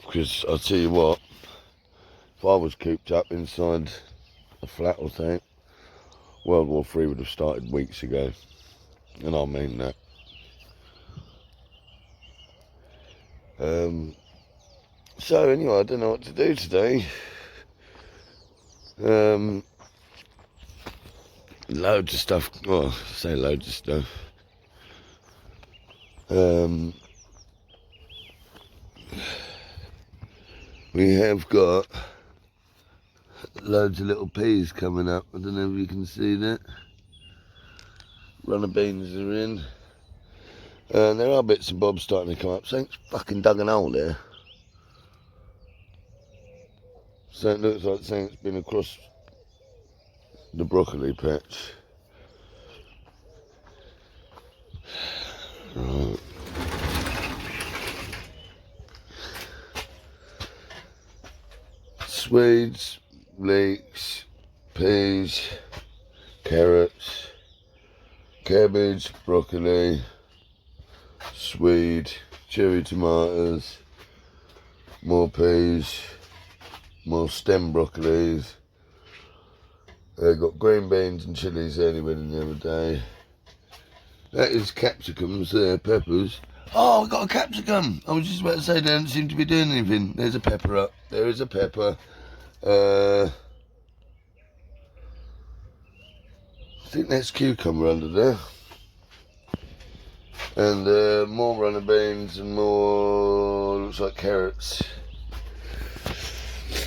Speaker 1: Because I'll tell you what, if I was cooped up inside a flat or something, World War III would have started weeks ago. And I mean that. So anyway, I don't know what to do today. Loads of stuff. Well, I say loads of stuff. We have got loads of little peas coming up. I don't know if you can see that. Runner beans are in. And there are bits and bobs starting to come up. Something's fucking dug an hole there. So it looks like something's been across the broccoli patch. Right. Swedes, leeks, peas, carrots, cabbage, broccoli, swede, cherry tomatoes, more peas, more stem broccolis. Got green beans and chillies there we went in the other day. That is capsicums there, peppers. Oh, I got a capsicum! I was just about to say they don't seem to be doing anything. There's a pepper up. There is a pepper. I think that's cucumber under there. And more runner beans and more, looks like carrots.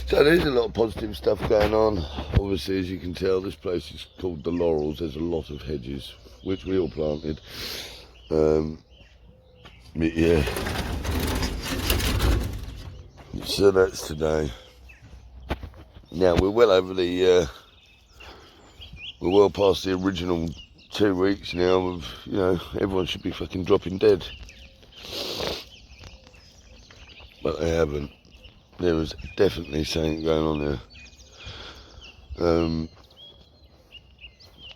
Speaker 1: So there's a lot of positive stuff going on. Obviously, as you can tell, this place is called the Laurels. There's a lot of hedges, which we all planted. But yeah. So that's today. Now we're well over the, we're well past the original 2 weeks now of, you know, everyone should be fucking dropping dead. But they haven't. There was definitely something going on there.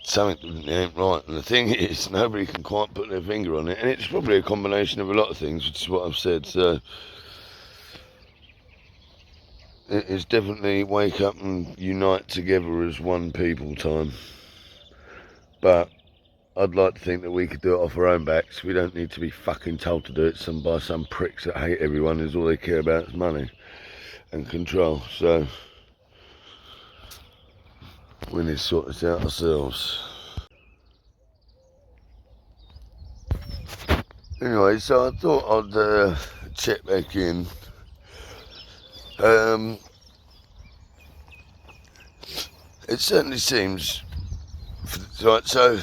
Speaker 1: Something ain't right. And the thing is, nobody can quite put their finger on it. And it's probably a combination of a lot of things, which is what I've said. So it's definitely wake up and unite together as one people time. But I'd like to think that we could do it off our own backs. We don't need to be fucking told to do it by some pricks that hate everyone, who's all they care about is money and control. So we need to sort this out ourselves. Anyway, so I thought I'd check back in. It certainly seems, right, so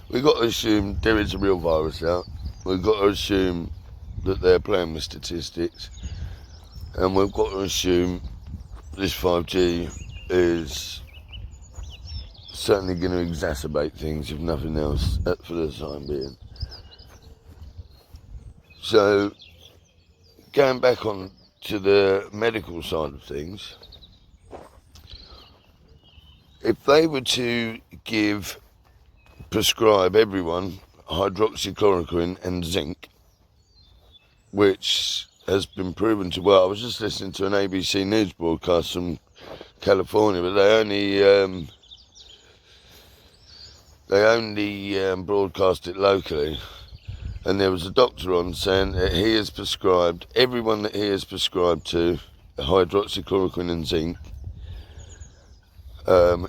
Speaker 1: we've got to assume there is a real virus out. We've got to assume that they're playing with statistics. And we've got to assume this 5G is certainly going to exacerbate things, if nothing else, for the time being. So, going back on to the medical side of things, if they were to prescribe everyone hydroxychloroquine and zinc, which has been proven to work. I was just listening to an ABC News broadcast from California, but they only broadcast it locally. And there was a doctor on saying that he has prescribed, everyone that he has prescribed to hydroxychloroquine and zinc,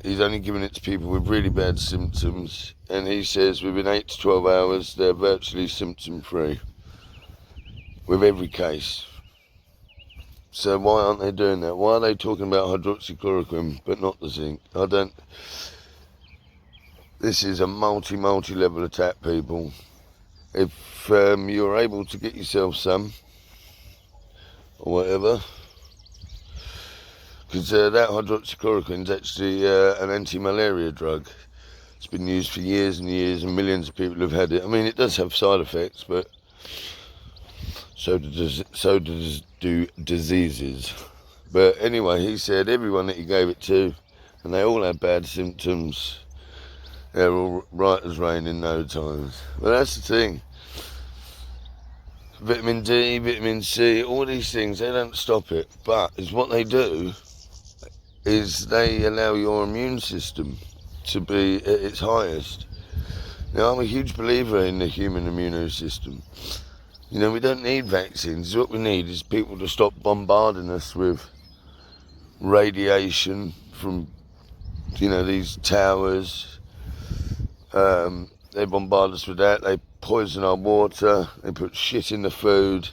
Speaker 1: he's only given it to people with really bad symptoms, and he says within 8 to 12 hours they're virtually symptom free with every case. So why aren't they doing that? Why are they talking about hydroxychloroquine but not the zinc? This is a multi-level attack, people. If you're able to get yourself some or whatever, because that hydroxychloroquine is actually an anti-malaria drug. It's been used for years and years, and millions of people have had it. I mean, it does have side effects, but so do diseases. But anyway, he said everyone that he gave it to, and they all had bad symptoms, they're all right as rain in no time. But that's the thing. Vitamin D, vitamin C, all these things, they don't stop it. But is what they do is they allow your immune system to be at its highest. Now, I'm a huge believer in the human immune system. You know, we don't need vaccines. What we need is people to stop bombarding us with radiation from, you know, these towers. They bombard us with that. They poison our water. They put shit in the food.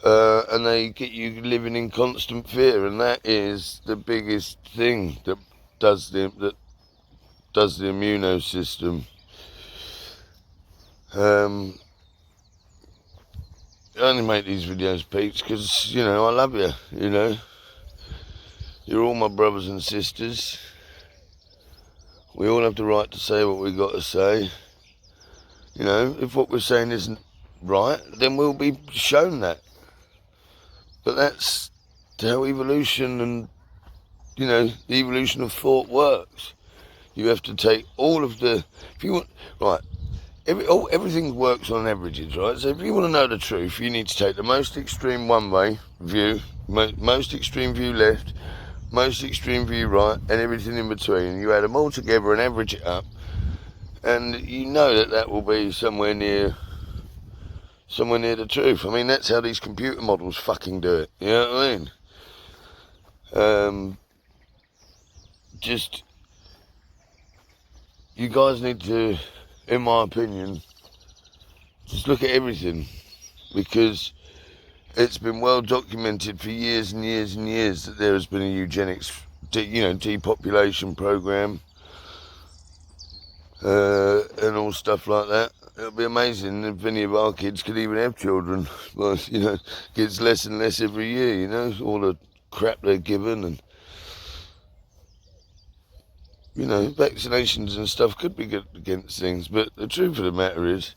Speaker 1: And they get you living in constant fear, and that is the biggest thing that does the immune system. I only make these videos, Pete, because, you know, I love you, you know. You're all my brothers and sisters. We all have the right to say what we've got to say. You know, if what we're saying isn't right, then we'll be shown that. But that's how evolution and, you know, the evolution of thought works. You have to take all of the, if you want, right, everything works on averages, right? So if you want to know the truth, you need to take the most extreme one-way view, most extreme view left, most extreme view right, and everything in between. You add them all together and average it up, and you know that will be somewhere near the truth. I mean, that's how these computer models fucking do it. You know what I mean? You guys need to, in my opinion, just look at everything, because it's been well documented for years and years and years that there has been a eugenics, depopulation program, and all stuff like that. It'll be amazing if any of our kids could even have children. But, you know, gets less and less every year, you know, all the crap they're given. And you know, vaccinations and stuff could be good against things, but the truth of the matter is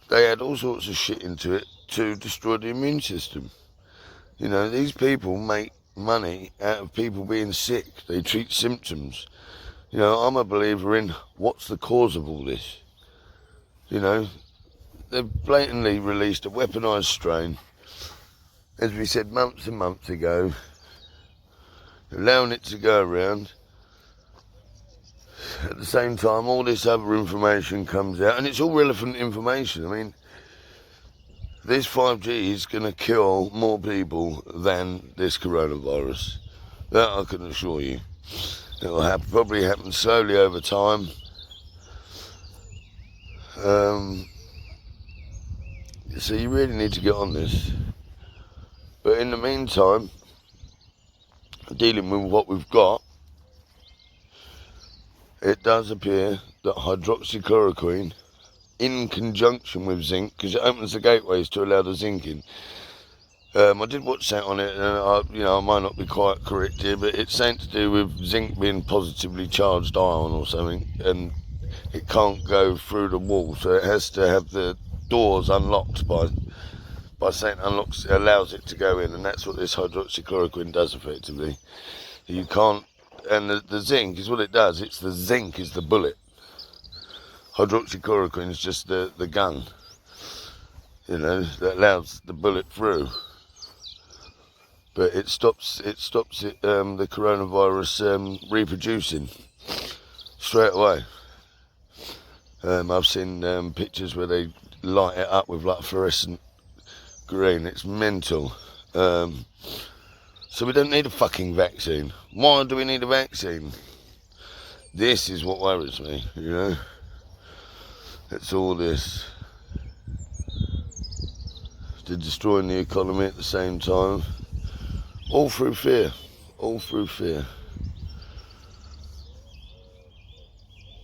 Speaker 1: they add all sorts of shit into it to destroy the immune system. You know, these people make money out of people being sick. They treat symptoms. You know, I'm a believer in what's the cause of all this. You know, they've blatantly released a weaponised strain, as we said months and months ago, allowing it to go around. At the same time, all this other information comes out, and it's all relevant information. I mean, this 5G is going to kill more people than this coronavirus. That I can assure you. It will probably happen slowly over time. So you really need to get on this. But in the meantime, dealing with what we've got, it does appear that hydroxychloroquine, in conjunction with zinc, because it opens the gateways to allow the zinc in. I did watch that on it, and I might not be quite correct here, but it's something to do with zinc being positively charged ion or something, and it can't go through the wall, so it has to have the doors unlocked by saying allows it to go in, and that's what this hydroxychloroquine does effectively. You can't, and the zinc is what it does. It's the zinc is the bullet. Hydroxychloroquine is just the gun, you know, that allows the bullet through. But it stops the coronavirus reproducing straight away. I've seen pictures where they light it up with like fluorescent green. It's mental. So we don't need a fucking vaccine. Why do we need a vaccine? This is what worries me, you know. It's all this. They're destroying the economy at the same time. All through fear. All through fear.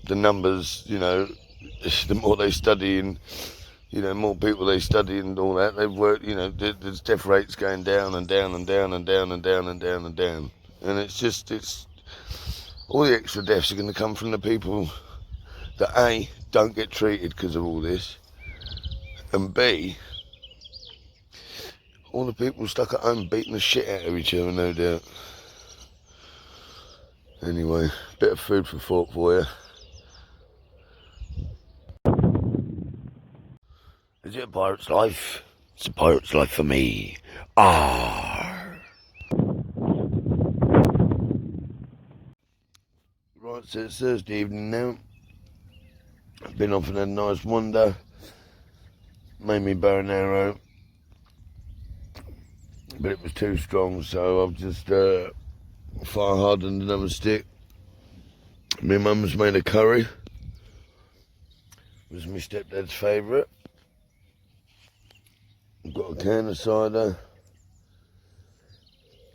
Speaker 1: The numbers, you know, the more they study and, you know, more people they study and all that, they've worked, you know, there's death rates going down and down and down and down and down and down and down. And it's all the extra deaths are going to come from the people that A, don't get treated because of all this, and B, all the people stuck at home beating the shit out of each other, no doubt. Anyway, bit of food for thought for you. Is it a pirate's life? It's a pirate's life for me. Arr! Right, so it's Thursday evening now. I've been off and had a nice wander. Made me bow and arrow. But it was too strong, so I've just fire hardened another stick. My mum's made a curry. It was my stepdad's favourite. I've got a can of cider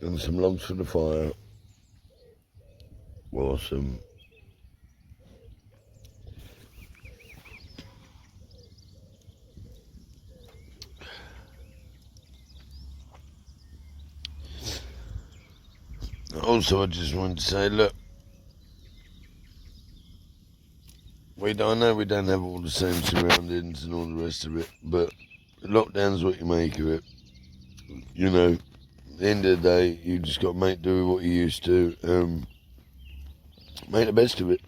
Speaker 1: and some logs for the fire. Awesome. Also, I just wanted to say, look, I know we don't have all the same surroundings and all the rest of it, but lockdown's what you make of it. You know, at the end of the day, you just got to do what you used to. Make the best of it.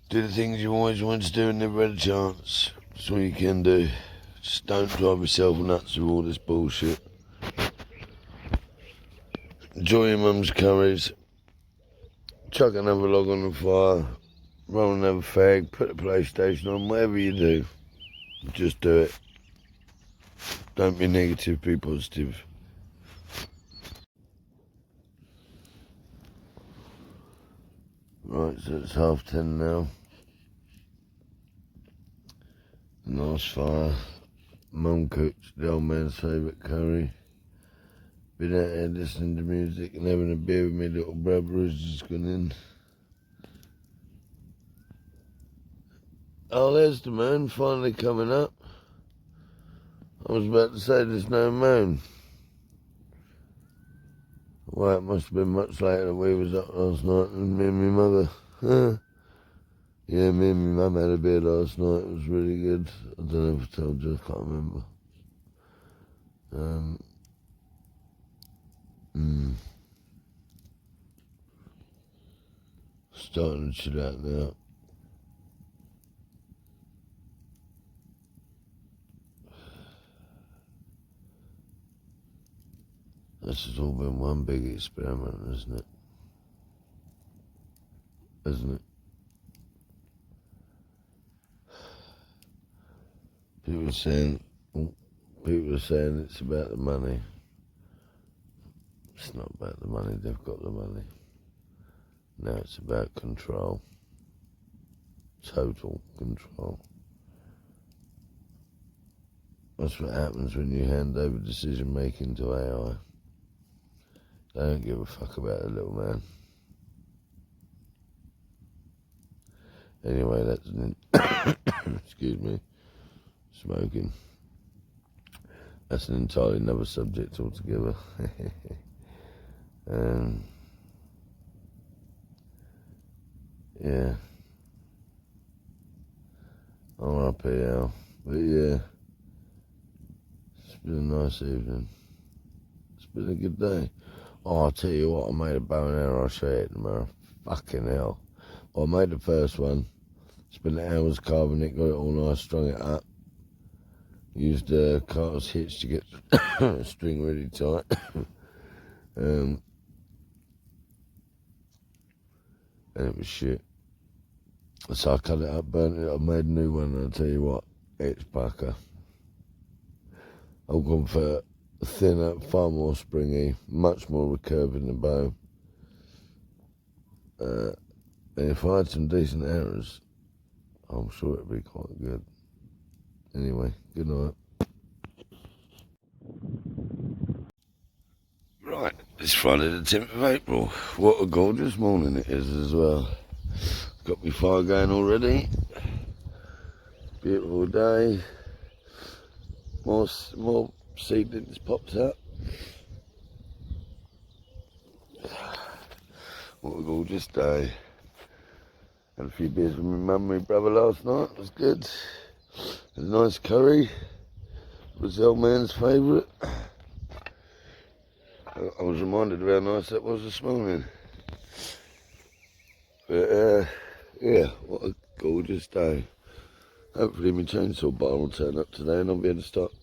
Speaker 1: Do the things you always wanted to do and never had a chance. That's all you can do. Just don't drive yourself nuts with all this bullshit. Enjoy your mum's curries. Chuck another log on the fire. Roll another fag. Put the PlayStation on. Whatever you do, just do it. Don't be negative, be positive. Right, so it's 10:30 now. Nice fire. Mum cooked the old man's favourite curry. Been out here listening to music and having a beer with my little brother who's just gone in. Oh, there's the moon finally coming up. I was about to say there's no moon. Well, it must have been much later than we was up last night and me and my mother. Huh? Yeah, me and my mum had a beer last night. It was really good. I don't know if I told you, I can't remember. Starting to chill out now. This has all been one big experiment, isn't it? Isn't it? People are saying it's about the money. It's not about the money, they've got the money. Now it's about control. Total control. That's what happens when you hand over decision making to AI. They don't give a fuck about the little man. Anyway, that's excuse me, smoking. That's an entirely another subject altogether. Yeah. R.I.P. Al. But yeah, it's been a nice evening. It's been a good day. Oh, I'll tell you what, I made a bow and arrow. I'll show you it tomorrow. Fucking hell. Well, I made the first one. Spent hours carving it, got it all nice, strung it up. Used a carter's hitch to get the string really tight. And it was shit. So I cut it up, burnt it, I made a new one, and I'll tell you what, it's pucker. I've gone for thinner, far more springy, much more recurve in the bow. And if I had some decent arrows, I'm sure it'd be quite good. Anyway, good night. Right, it's Friday the 10th of April. What a gorgeous morning it is as well. Got my fire going already. Beautiful day. More seedlings popped up. What a gorgeous day. Had a few beers with my mum and my brother last night. It was good. Had a nice curry. It was the old man's favourite. I was reminded of how nice that was this morning. But yeah, what a gorgeous day. Hopefully my chainsaw bar will turn up today and I'll be able to start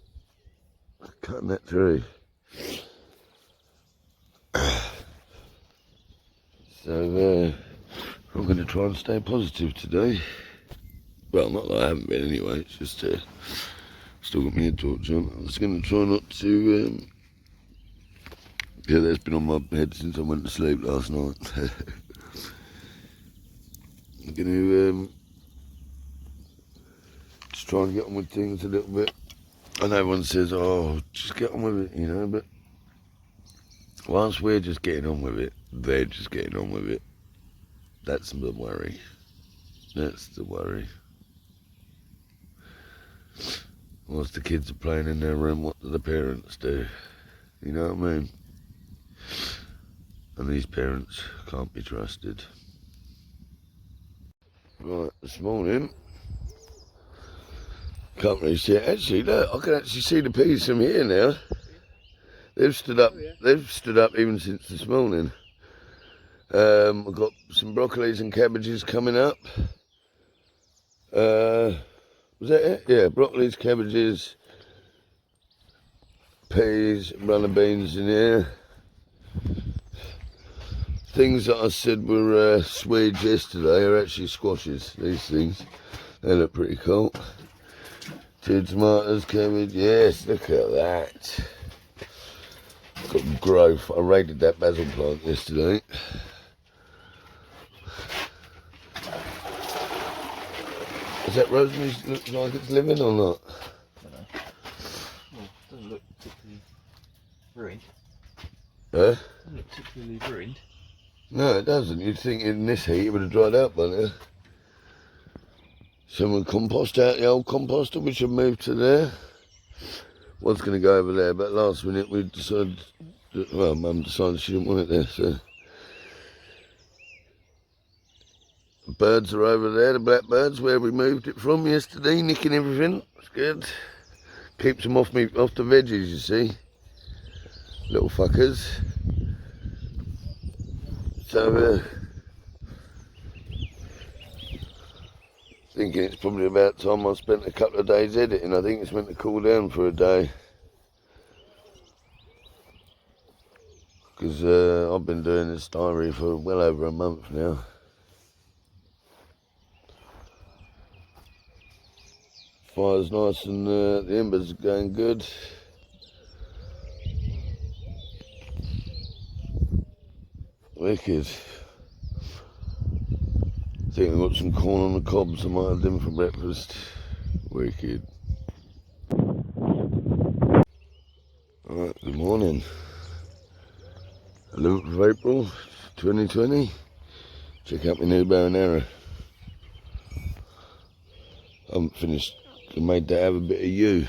Speaker 1: cutting that tree. So I'm going to try and stay positive today. Well, not that I haven't been anyway, it's just still got my head torch on. I'm just going to try not to... yeah, that's been on my head since I went to sleep last night. I'm going to just try and get on with things a little bit. I know everyone says, oh, just get on with it, you know, but whilst we're just getting on with it, they're just getting on with it. That's the worry. That's the worry. Whilst the kids are playing in their room, what do the parents do? You know what I mean? And these parents can't be trusted. Right, this morning, can't really see it. Actually, look, I can actually see the peas from here now. They've stood up. Oh, yeah. They've stood up even since this morning. I've got some broccolis and cabbages coming up. Was that it? Yeah, broccolis, cabbages, peas, runner beans in here. Things that I said were Swedes yesterday are actually squashes, these things. They look pretty cool. 2 tomatoes, cabbage, yes, look at that. Got growth. I raided that basil plant yesterday. Is that rosemary look like it's living or not?
Speaker 2: I don't know. Well, it doesn't look particularly ruined.
Speaker 1: Huh?
Speaker 2: Doesn't look particularly ruined.
Speaker 1: No, it doesn't. You'd think in this heat it would have dried out by now. Someone compost out the old composter, which I've moved to there. Was going to go over there, but last minute we decided Well, Mum decided she didn't want it there, so. The birds are over there, the blackbirds, where we moved it from yesterday, nicking everything. It's good. Keeps them off the veggies, you see. Little fuckers. So, thinking it's probably about time I spent a couple of days editing. I think it's meant to cool down for a day. Because I've been doing this diary for well over a month now. Fire's nice and the embers are going good. Wicked. I think I've got some corn on the cobs I might have them for breakfast. Wicked. Alright, good morning. 11th of April 2020. Check out my new bow and arrow. I haven't finished. I made that have a bit of you.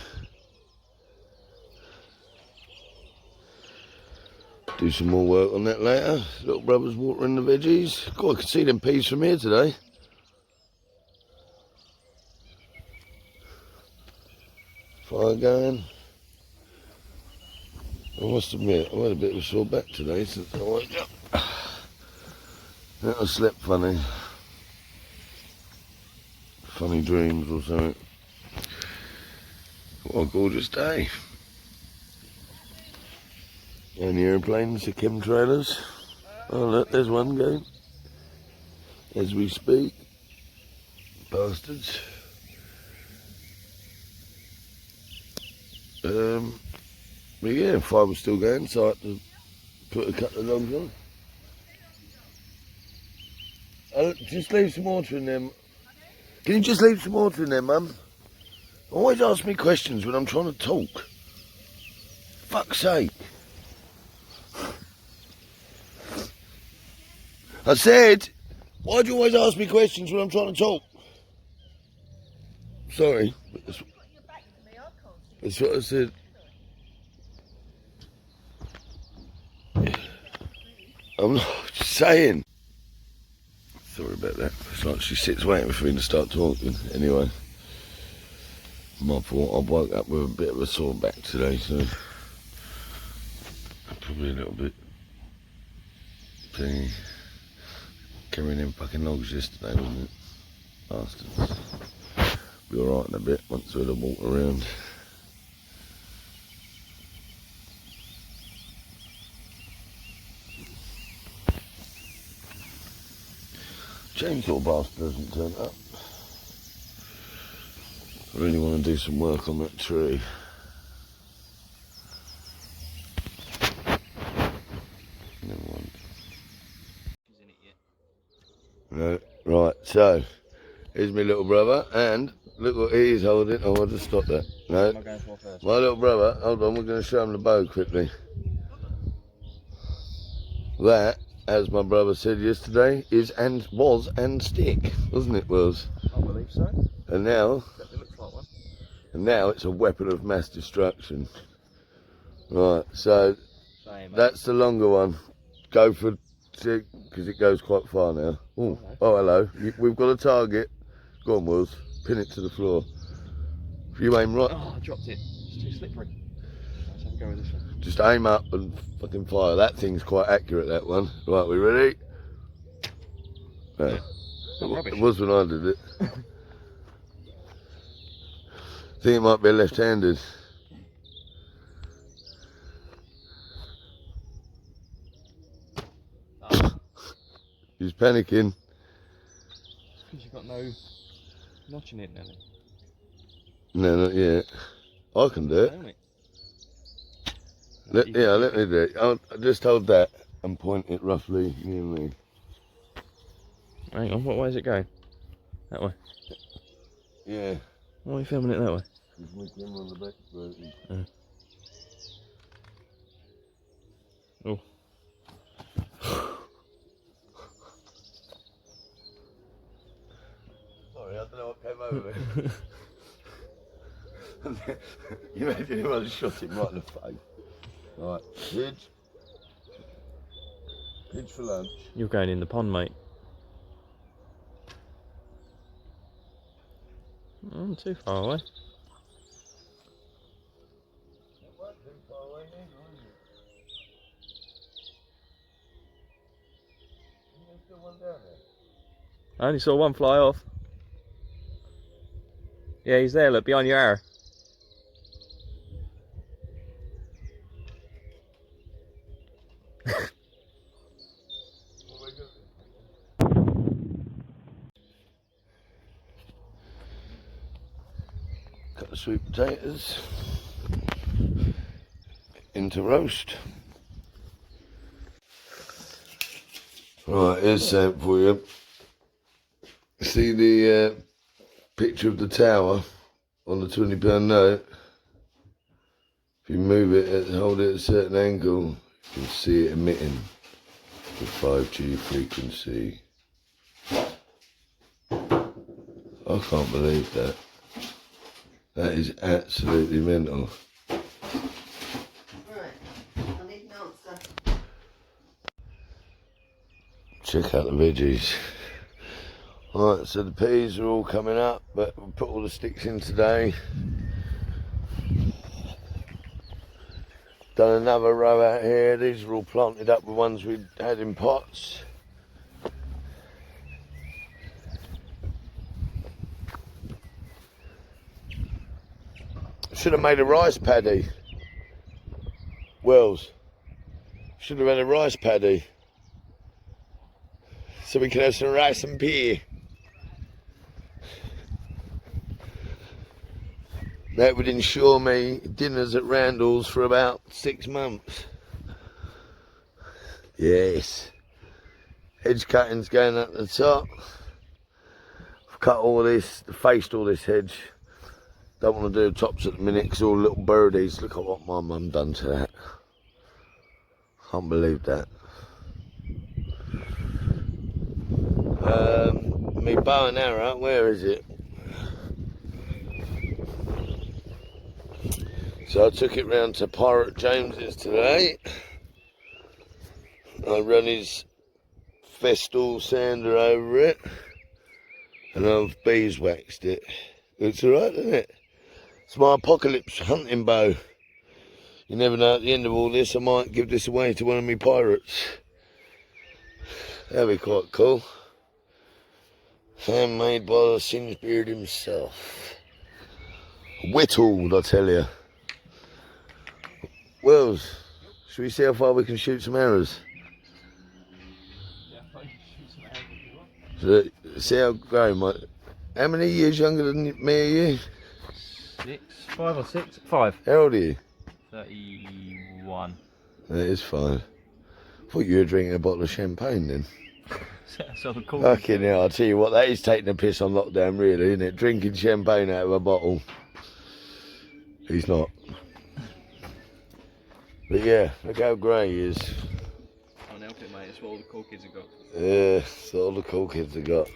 Speaker 1: Do some more work on that later. Little brother's watering the veggies. God, I can see them peas from here today. Fire going. I must admit, I've had a bit of a sore back today since I woke up. I slept funny. Funny dreams or something. What a gorgeous day. And the aeroplanes, the chemtrailers. Oh look, there's one going. As we speak. Bastards. But yeah, fire was still going, so I had to put a couple of logs on. Just leave some water in them. Can you just leave some water in there, Mum? Always ask me questions when I'm trying to talk. Fuck's sake. I said, why do you always ask me questions when I'm trying to talk? Sorry. That's what I said. I'm not just saying. Sorry about that. It's like she sits waiting for me to start talking. Anyway, my fault. I woke up with a bit of a sore back today, so probably a little bit thingy. Carrying them fucking logs yesterday, wasn't it? Bastards. Be alright in a bit once we'd have walked around. Chainsaw bastard doesn't turn up. I really want to do some work on that tree. Never mind. No, right, so here's my little brother, and look what he's holding. Oh, I'll just stop that. No, my little brother. Hold on, we're going to show him the bow quickly. That, as my brother said yesterday, was and stick, wasn't it? Was.
Speaker 2: I believe so.
Speaker 1: And now,
Speaker 2: It looks like one.
Speaker 1: and now it's a weapon of mass destruction. Right, so that's the longer one. Go for stick because it goes quite far now. Ooh, oh, hello. We've got a target. Go on, Wills. Pin it to the floor. If you aim right.
Speaker 2: Oh, I dropped it. It's too slippery. Let's have a go with this one.
Speaker 1: Just aim up and fucking fire. That thing's quite accurate, that one. Right, we ready?
Speaker 2: Yeah.
Speaker 1: It was when I did it. I think it might be left-handed.
Speaker 2: Oh.
Speaker 1: He's panicking.
Speaker 2: It's because you've got no notch in it, Nelly.
Speaker 1: No, not yet. I can do it. Let me do it. I'll just hold that and point it roughly near me.
Speaker 2: Hang on, what way is it going? That way?
Speaker 1: Yeah.
Speaker 2: Why are you filming it that way?
Speaker 1: There's my camera on the back.
Speaker 2: Oh.
Speaker 1: Sorry, I don't know what came over me. You imagine if I shot him right in the face. Right, good. Kids for lunch.
Speaker 2: You're going in the pond, mate. Not too far away. I only saw one fly off. Yeah, he's there, look, behind your arrow.
Speaker 1: Cut the sweet potatoes into roast. Right, here's something for you. See the picture of the tower on the £20 note? If you move it and hold it at a certain angle, you can see it emitting the 5G frequency. I can't believe that. That is absolutely mental.
Speaker 3: Right, I need an answer.
Speaker 1: Check out the veggies. Right, so the peas are all coming up, but we'll put all the sticks in today. Done another row out here. These are all planted up, the ones we had in pots. Should have made a rice paddy. Wells. Should have had a rice paddy. So we can have some rice and pea. That would ensure me dinners at Randall's for about 6 months. Yes. Hedge cutting's going up the top. I've cut all this, faced all this hedge. Don't want to do tops at the minute because all the little birdies. Look at what my mum done to that. Can't believe that. Me bow and arrow, where is it? So I took it round to Pirate James's today. I run his Festool sander over it and I've beeswaxed it. Looks alright, doesn't it? It's my apocalypse hunting bow. You never know, at the end of all this I might give this away to one of my pirates. That'd be quite cool. Handmade by the Singebeard himself. Whittled, I tell you. Wells, should we see how far we can shoot some arrows?
Speaker 2: Yeah, I can shoot some arrows if you want.
Speaker 1: So, see how grown, mate. How many years younger than me are you?
Speaker 2: 5 or 6? 5.
Speaker 1: How old are you?
Speaker 2: 31.
Speaker 1: That is fine. I thought you were drinking a bottle of champagne then.
Speaker 2: So the cool.
Speaker 1: Fucking hell, I'll tell you what, that is taking a piss on lockdown really, isn't it? Drinking champagne out of a bottle. He's not. But yeah, look how grey he is.
Speaker 2: Can't help it, mate. It's what all the cool kids have got.
Speaker 1: Yeah, that's all the cool kids have got.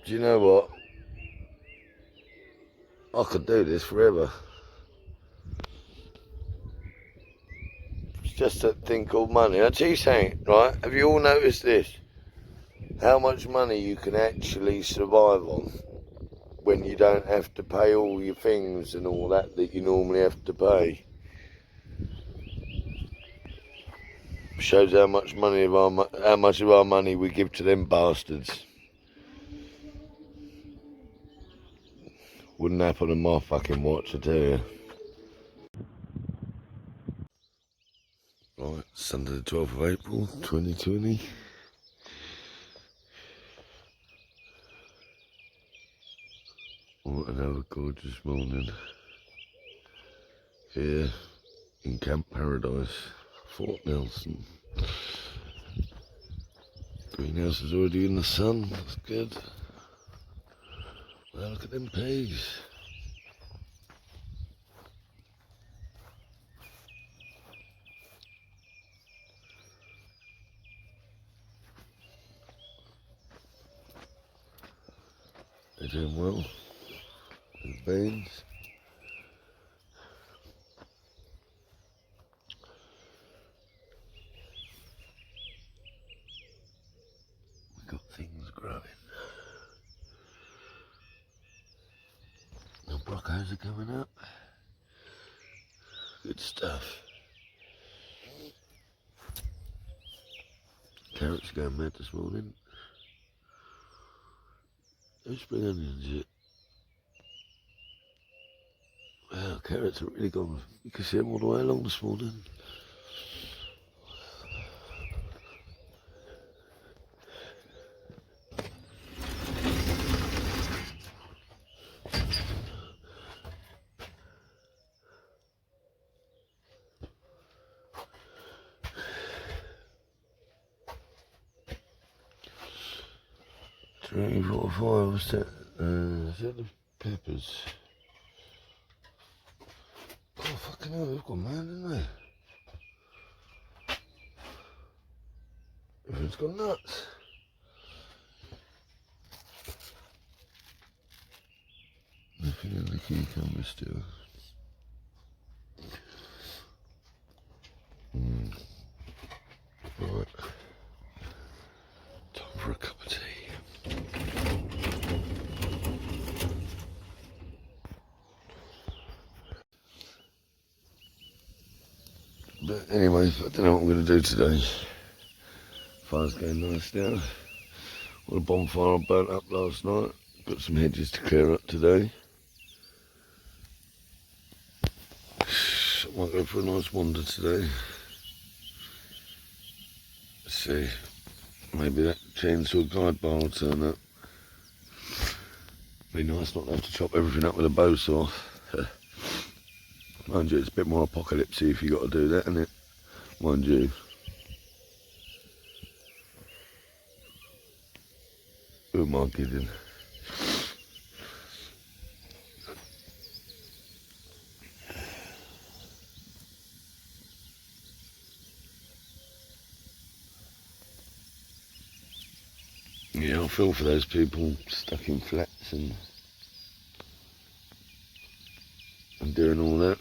Speaker 1: Do you know what? I could do this forever. It's just that thing called money. I'll tell you something, right? Have you all noticed this? How much money you can actually survive on when you don't have to pay all your things and all that you normally have to pay. Shows how much of our money we give to them bastards. Wouldn't happen on my fucking watch, I tell you. Right, Sunday the 12th of April, 2020. What another gorgeous morning here in Camp Paradise, Fort Nelson. Greenhouse is already in the sun, that's good. Well, look at them peas. They're doing well. The beans. things growing. The broccos are coming up. Good stuff. Carrots going mad this morning. Those spring onions yet? Wow, carrots have really gone. You can see them all the way along this morning. Three, four, five, what's that? Is that the peppers? Oh, fucking hell, they've gone mad, haven't they? Everyone's gone nuts. Nothing in the cucumber still. Right. Time for a cup of tea. But anyway, I don't know what I'm going to do today. Fire's going nice now. Well, the bonfire I burnt up last night. Got some hedges to clear up today. I might go for a nice wander today. Let's see. Maybe that chainsaw guide bar will turn up. Be nice not to have to chop everything up with a bow saw. Mind you, it's a bit more apocalypsy if you got to do that, isn't it? Mind you. Who am I kidding? Yeah, I feel for those people stuck in flats and doing all that.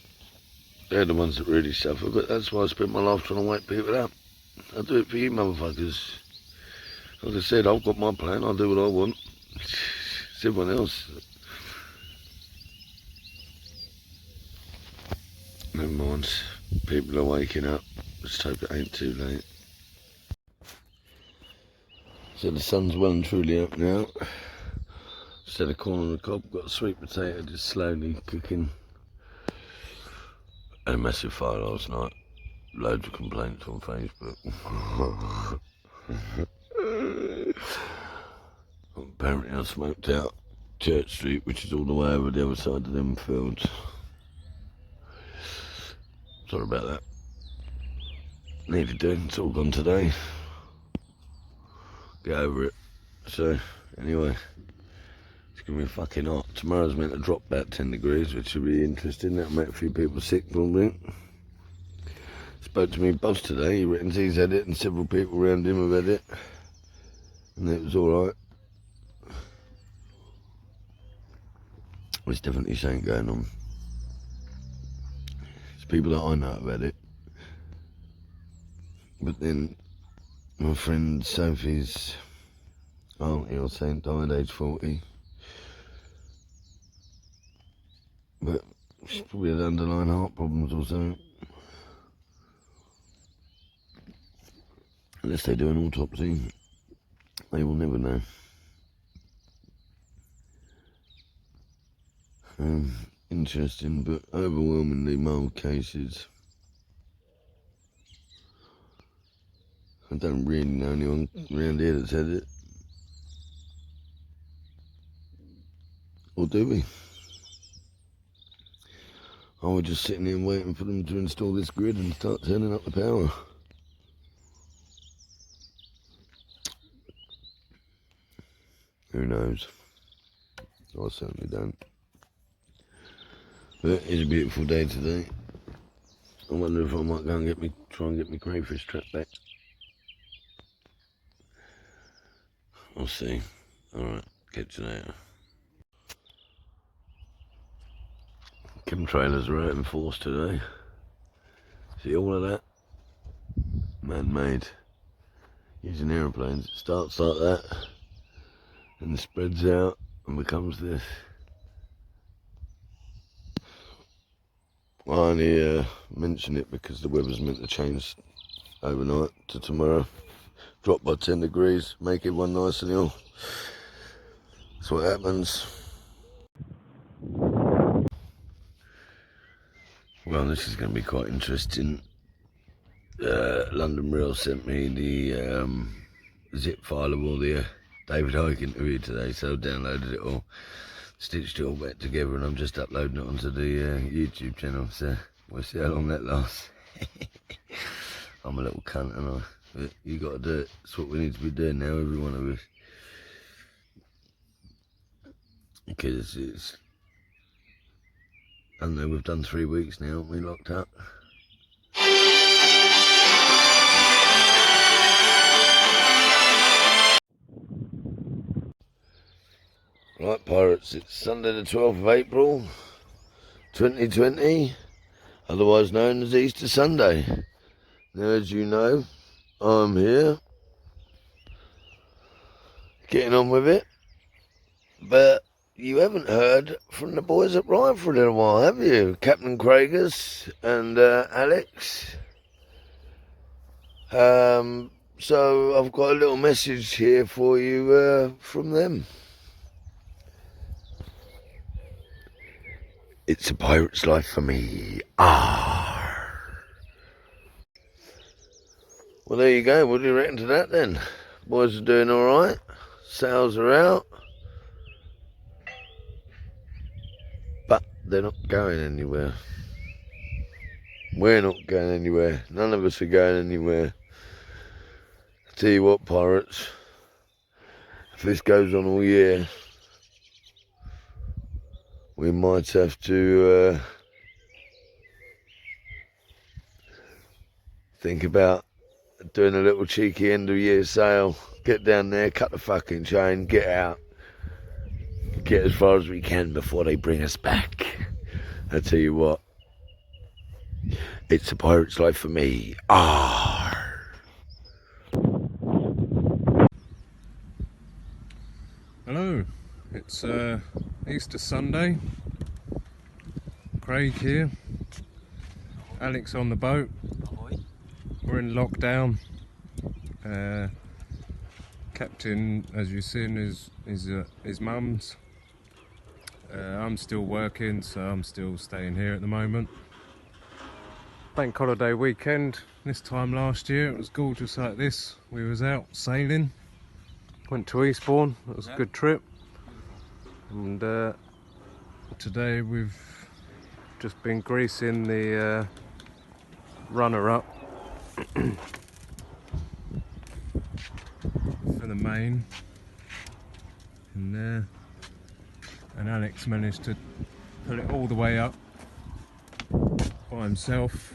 Speaker 1: They're the ones that really suffer, but that's why I spend my life trying to wake people up. I do it for you motherfuckers. Like I said, I've got my plan, I'll do what I want. It's everyone else. Never mind, people are waking up. Let's hope it ain't too late. So the sun's well and truly up now. Just had a corn on the cob, got a sweet potato just slowly cooking. Had a massive fire last night. Loads of complaints on Facebook. Apparently I smoked out Church Street, which is all the way over the other side of them fields. Sorry about that. Needed doing, it's all gone today. Get over it. So, anyway, it's going to be fucking hot. Tomorrow's meant to drop about 10 degrees, which will be interesting. That'll make a few people sick, probably. Spoke to me boss today, he reckons he's had it and several people around him have had it. And it was alright. There's definitely something going on. There's people that I know have had it. But then, my friend Sophie's auntie or something died age 40. But she's probably had underlying heart problems or something. Unless they do an autopsy, they will never know. Interesting, but overwhelmingly mild cases. I don't really know anyone around here that's had it. Or do we? Oh, we're just sitting here waiting for them to install this grid and start turning up the power. Who knows? I certainly don't. But it's a beautiful day today. I wonder if I might go and try and get my crayfish trap back. I'll see. Alright, catch you later. Chemtrailers are out in force today. See all of that? Man-made. Using aeroplanes. It starts like that. and spreads out and becomes this. I only mention it because the weather's meant to change overnight to tomorrow. Drop by 10 degrees, make everyone nice and ill. That's what happens. Well, this is going to be quite interesting. London Real sent me the zip file of all the David Icke interview today, so I downloaded it all, stitched it all back together, and I'm just uploading it onto the YouTube channel, so we'll see how long that lasts. I'm a little cunt, and but you got to do it. It's what we need to be doing now, every one of us, because it's, I don't know, we've done 3 weeks now, haven't we, locked up? Right, pirates, it's Sunday the 12th of April 2020, otherwise known as Easter Sunday. Now, as you know, I'm here getting on with it, but you haven't heard from the boys at Ryan for a little while, have you? Captain Craigus and Alex. So I've got a little message here for you from them. It's a pirate's life for me. Well, there you go. What do you reckon to that then? Boys are doing all right. Sales are out. But they're not going anywhere. We're not going anywhere. None of us are going anywhere. I tell you what, pirates. If this goes on all year, we might have to think about doing a little cheeky end of year sale. Get down there, cut the fucking chain, get out. Get as far as we can before they bring us back. I tell you what, it's a pirate's life for me.
Speaker 4: Hello, it's Easter Sunday. Craig here, Alex on the boat. We're in lockdown. Captain, as you've seen, is his mum's. I'm still working, so I'm still staying here at the moment. Bank holiday weekend. This time last year it was gorgeous like this. We was out sailing. Went to Eastbourne. It was a good trip. And today we've just been greasing the runner-up for the main in there, and Alex managed to pull it all the way up by himself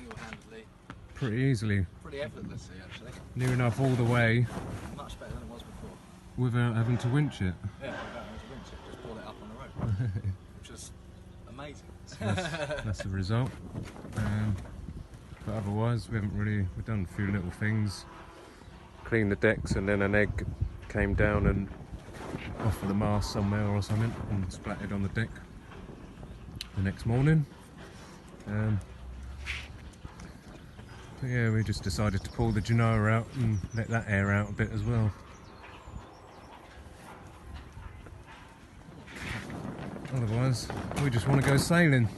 Speaker 4: pretty easily,
Speaker 2: Pretty effortlessly, actually.
Speaker 4: near enough all the way
Speaker 2: Much better than it was before.
Speaker 4: without having to winch it.
Speaker 2: Yeah, I don't have to winch it, just pull it up on the road. Which was amazing.
Speaker 4: So that's the result. But otherwise we've done a few little things, cleaned the decks, and then an egg came down and off of the mast somewhere or something and splattered on the deck the next morning. But yeah, we just decided to pull the Genoa out and let that air out a bit as well. Otherwise, we just want to go sailing.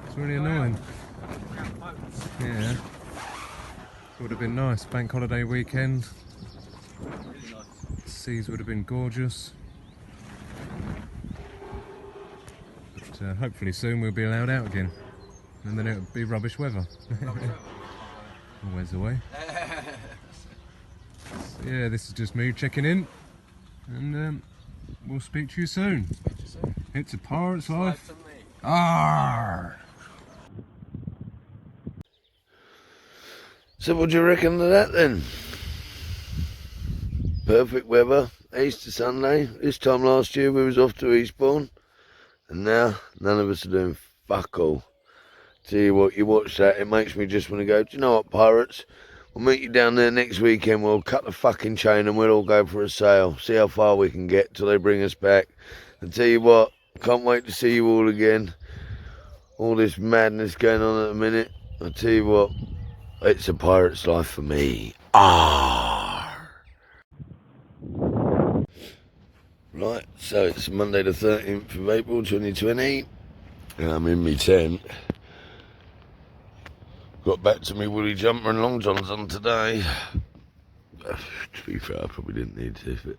Speaker 4: It's really annoying. Yeah. It would have been nice. Bank holiday weekend.
Speaker 2: Really nice.
Speaker 4: The seas would have been gorgeous. But hopefully soon we'll be allowed out again. And then it'll be rubbish weather. Always the way. So yeah, this is just me checking in. And we'll speak to you soon. It's a pirate's life. Arr!
Speaker 1: So what do you reckon of that then? Perfect weather, Easter Sunday. This time last year we was off to Eastbourne, and now none of us are doing fuck all. Tell you what, you watch that, it makes me just want to go, do you know what, pirates? I'll meet you down there next weekend. We'll cut the fucking chain and we'll all go for a sail. See how far we can get till they bring us back. I tell you what, can't wait to see you all again. All this madness going on at the minute. I tell you what, it's a pirate's life for me. Right, so it's Monday the 13th of April 2020. I'm in my tent. Got back to me woolly jumper and long johns on today. To be fair, I probably didn't need to. But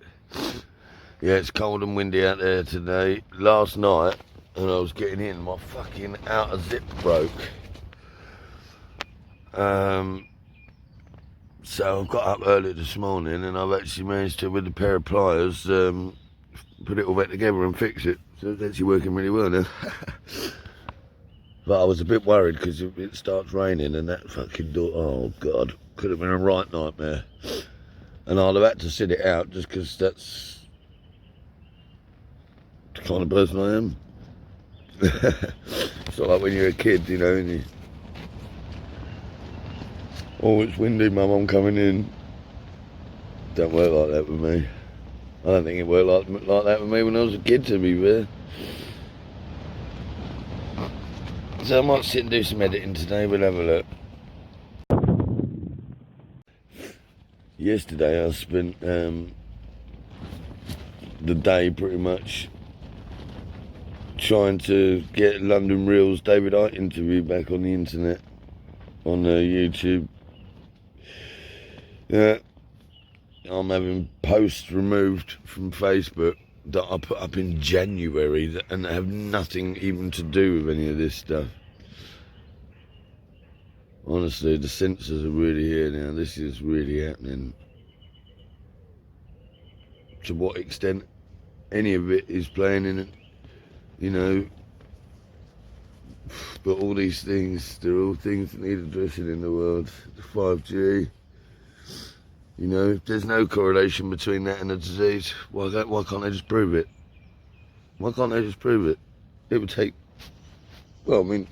Speaker 1: yeah, it's cold and windy out there today. Last night, and I was getting in, my fucking outer zip broke. So I got up early this morning, and I've actually managed to, with a pair of pliers, put it all back together and fix it. So it's actually working really well now. But I was a bit worried because if it starts raining and that fucking door, oh God, could have been a right nightmare. And I'd have had to sit it out just because that's the kind of person I am. It's not like when you're a kid, you know, and you, oh, it's windy, Mum, I'm coming in. Don't work like that with me. I don't think it worked like that with me when I was a kid, to be fair. So I might sit and do some editing today, we'll have a look. Yesterday I spent the day pretty much trying to get London Real's David Icke interview back on the internet, on YouTube. Yeah, I'm having posts removed from Facebook that I put up in January and have nothing even to do with any of this stuff. Honestly, the censors are really here now. This is really happening. To what extent any of it is playing in it, you know. But all these things, they're all things that need addressing in the world. The 5G, you know, if there's no correlation between that and the disease, why can't they just prove it? Why can't they just prove it? It would take, well, I mean,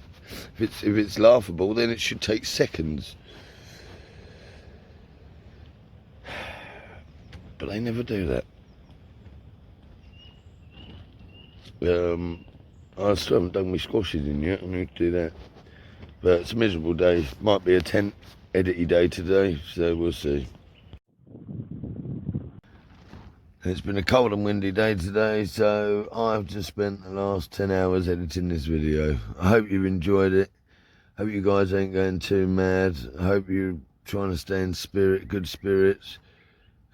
Speaker 1: if it's laughable, then it should take seconds. But they never do that. I still haven't done my squashes in yet. I need to do that. But it's a miserable day. Might be a tent edity day today, so we'll see. It's been a cold and windy day today, so I've just spent the last 10 hours editing this video. I hope you've enjoyed it. Hope you guys ain't going too mad. I hope you're trying to stay in spirit, good spirits,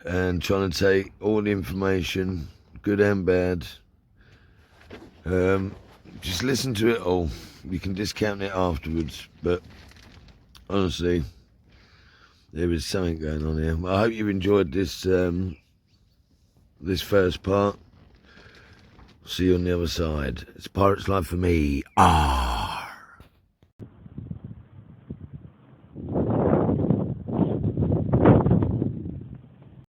Speaker 1: and trying to take all the information, good and bad. Just listen to it all. You can discount it afterwards, but honestly, there is something going on here. I hope you've enjoyed this this first part. See you on the other side. It's Pirate's Life for me.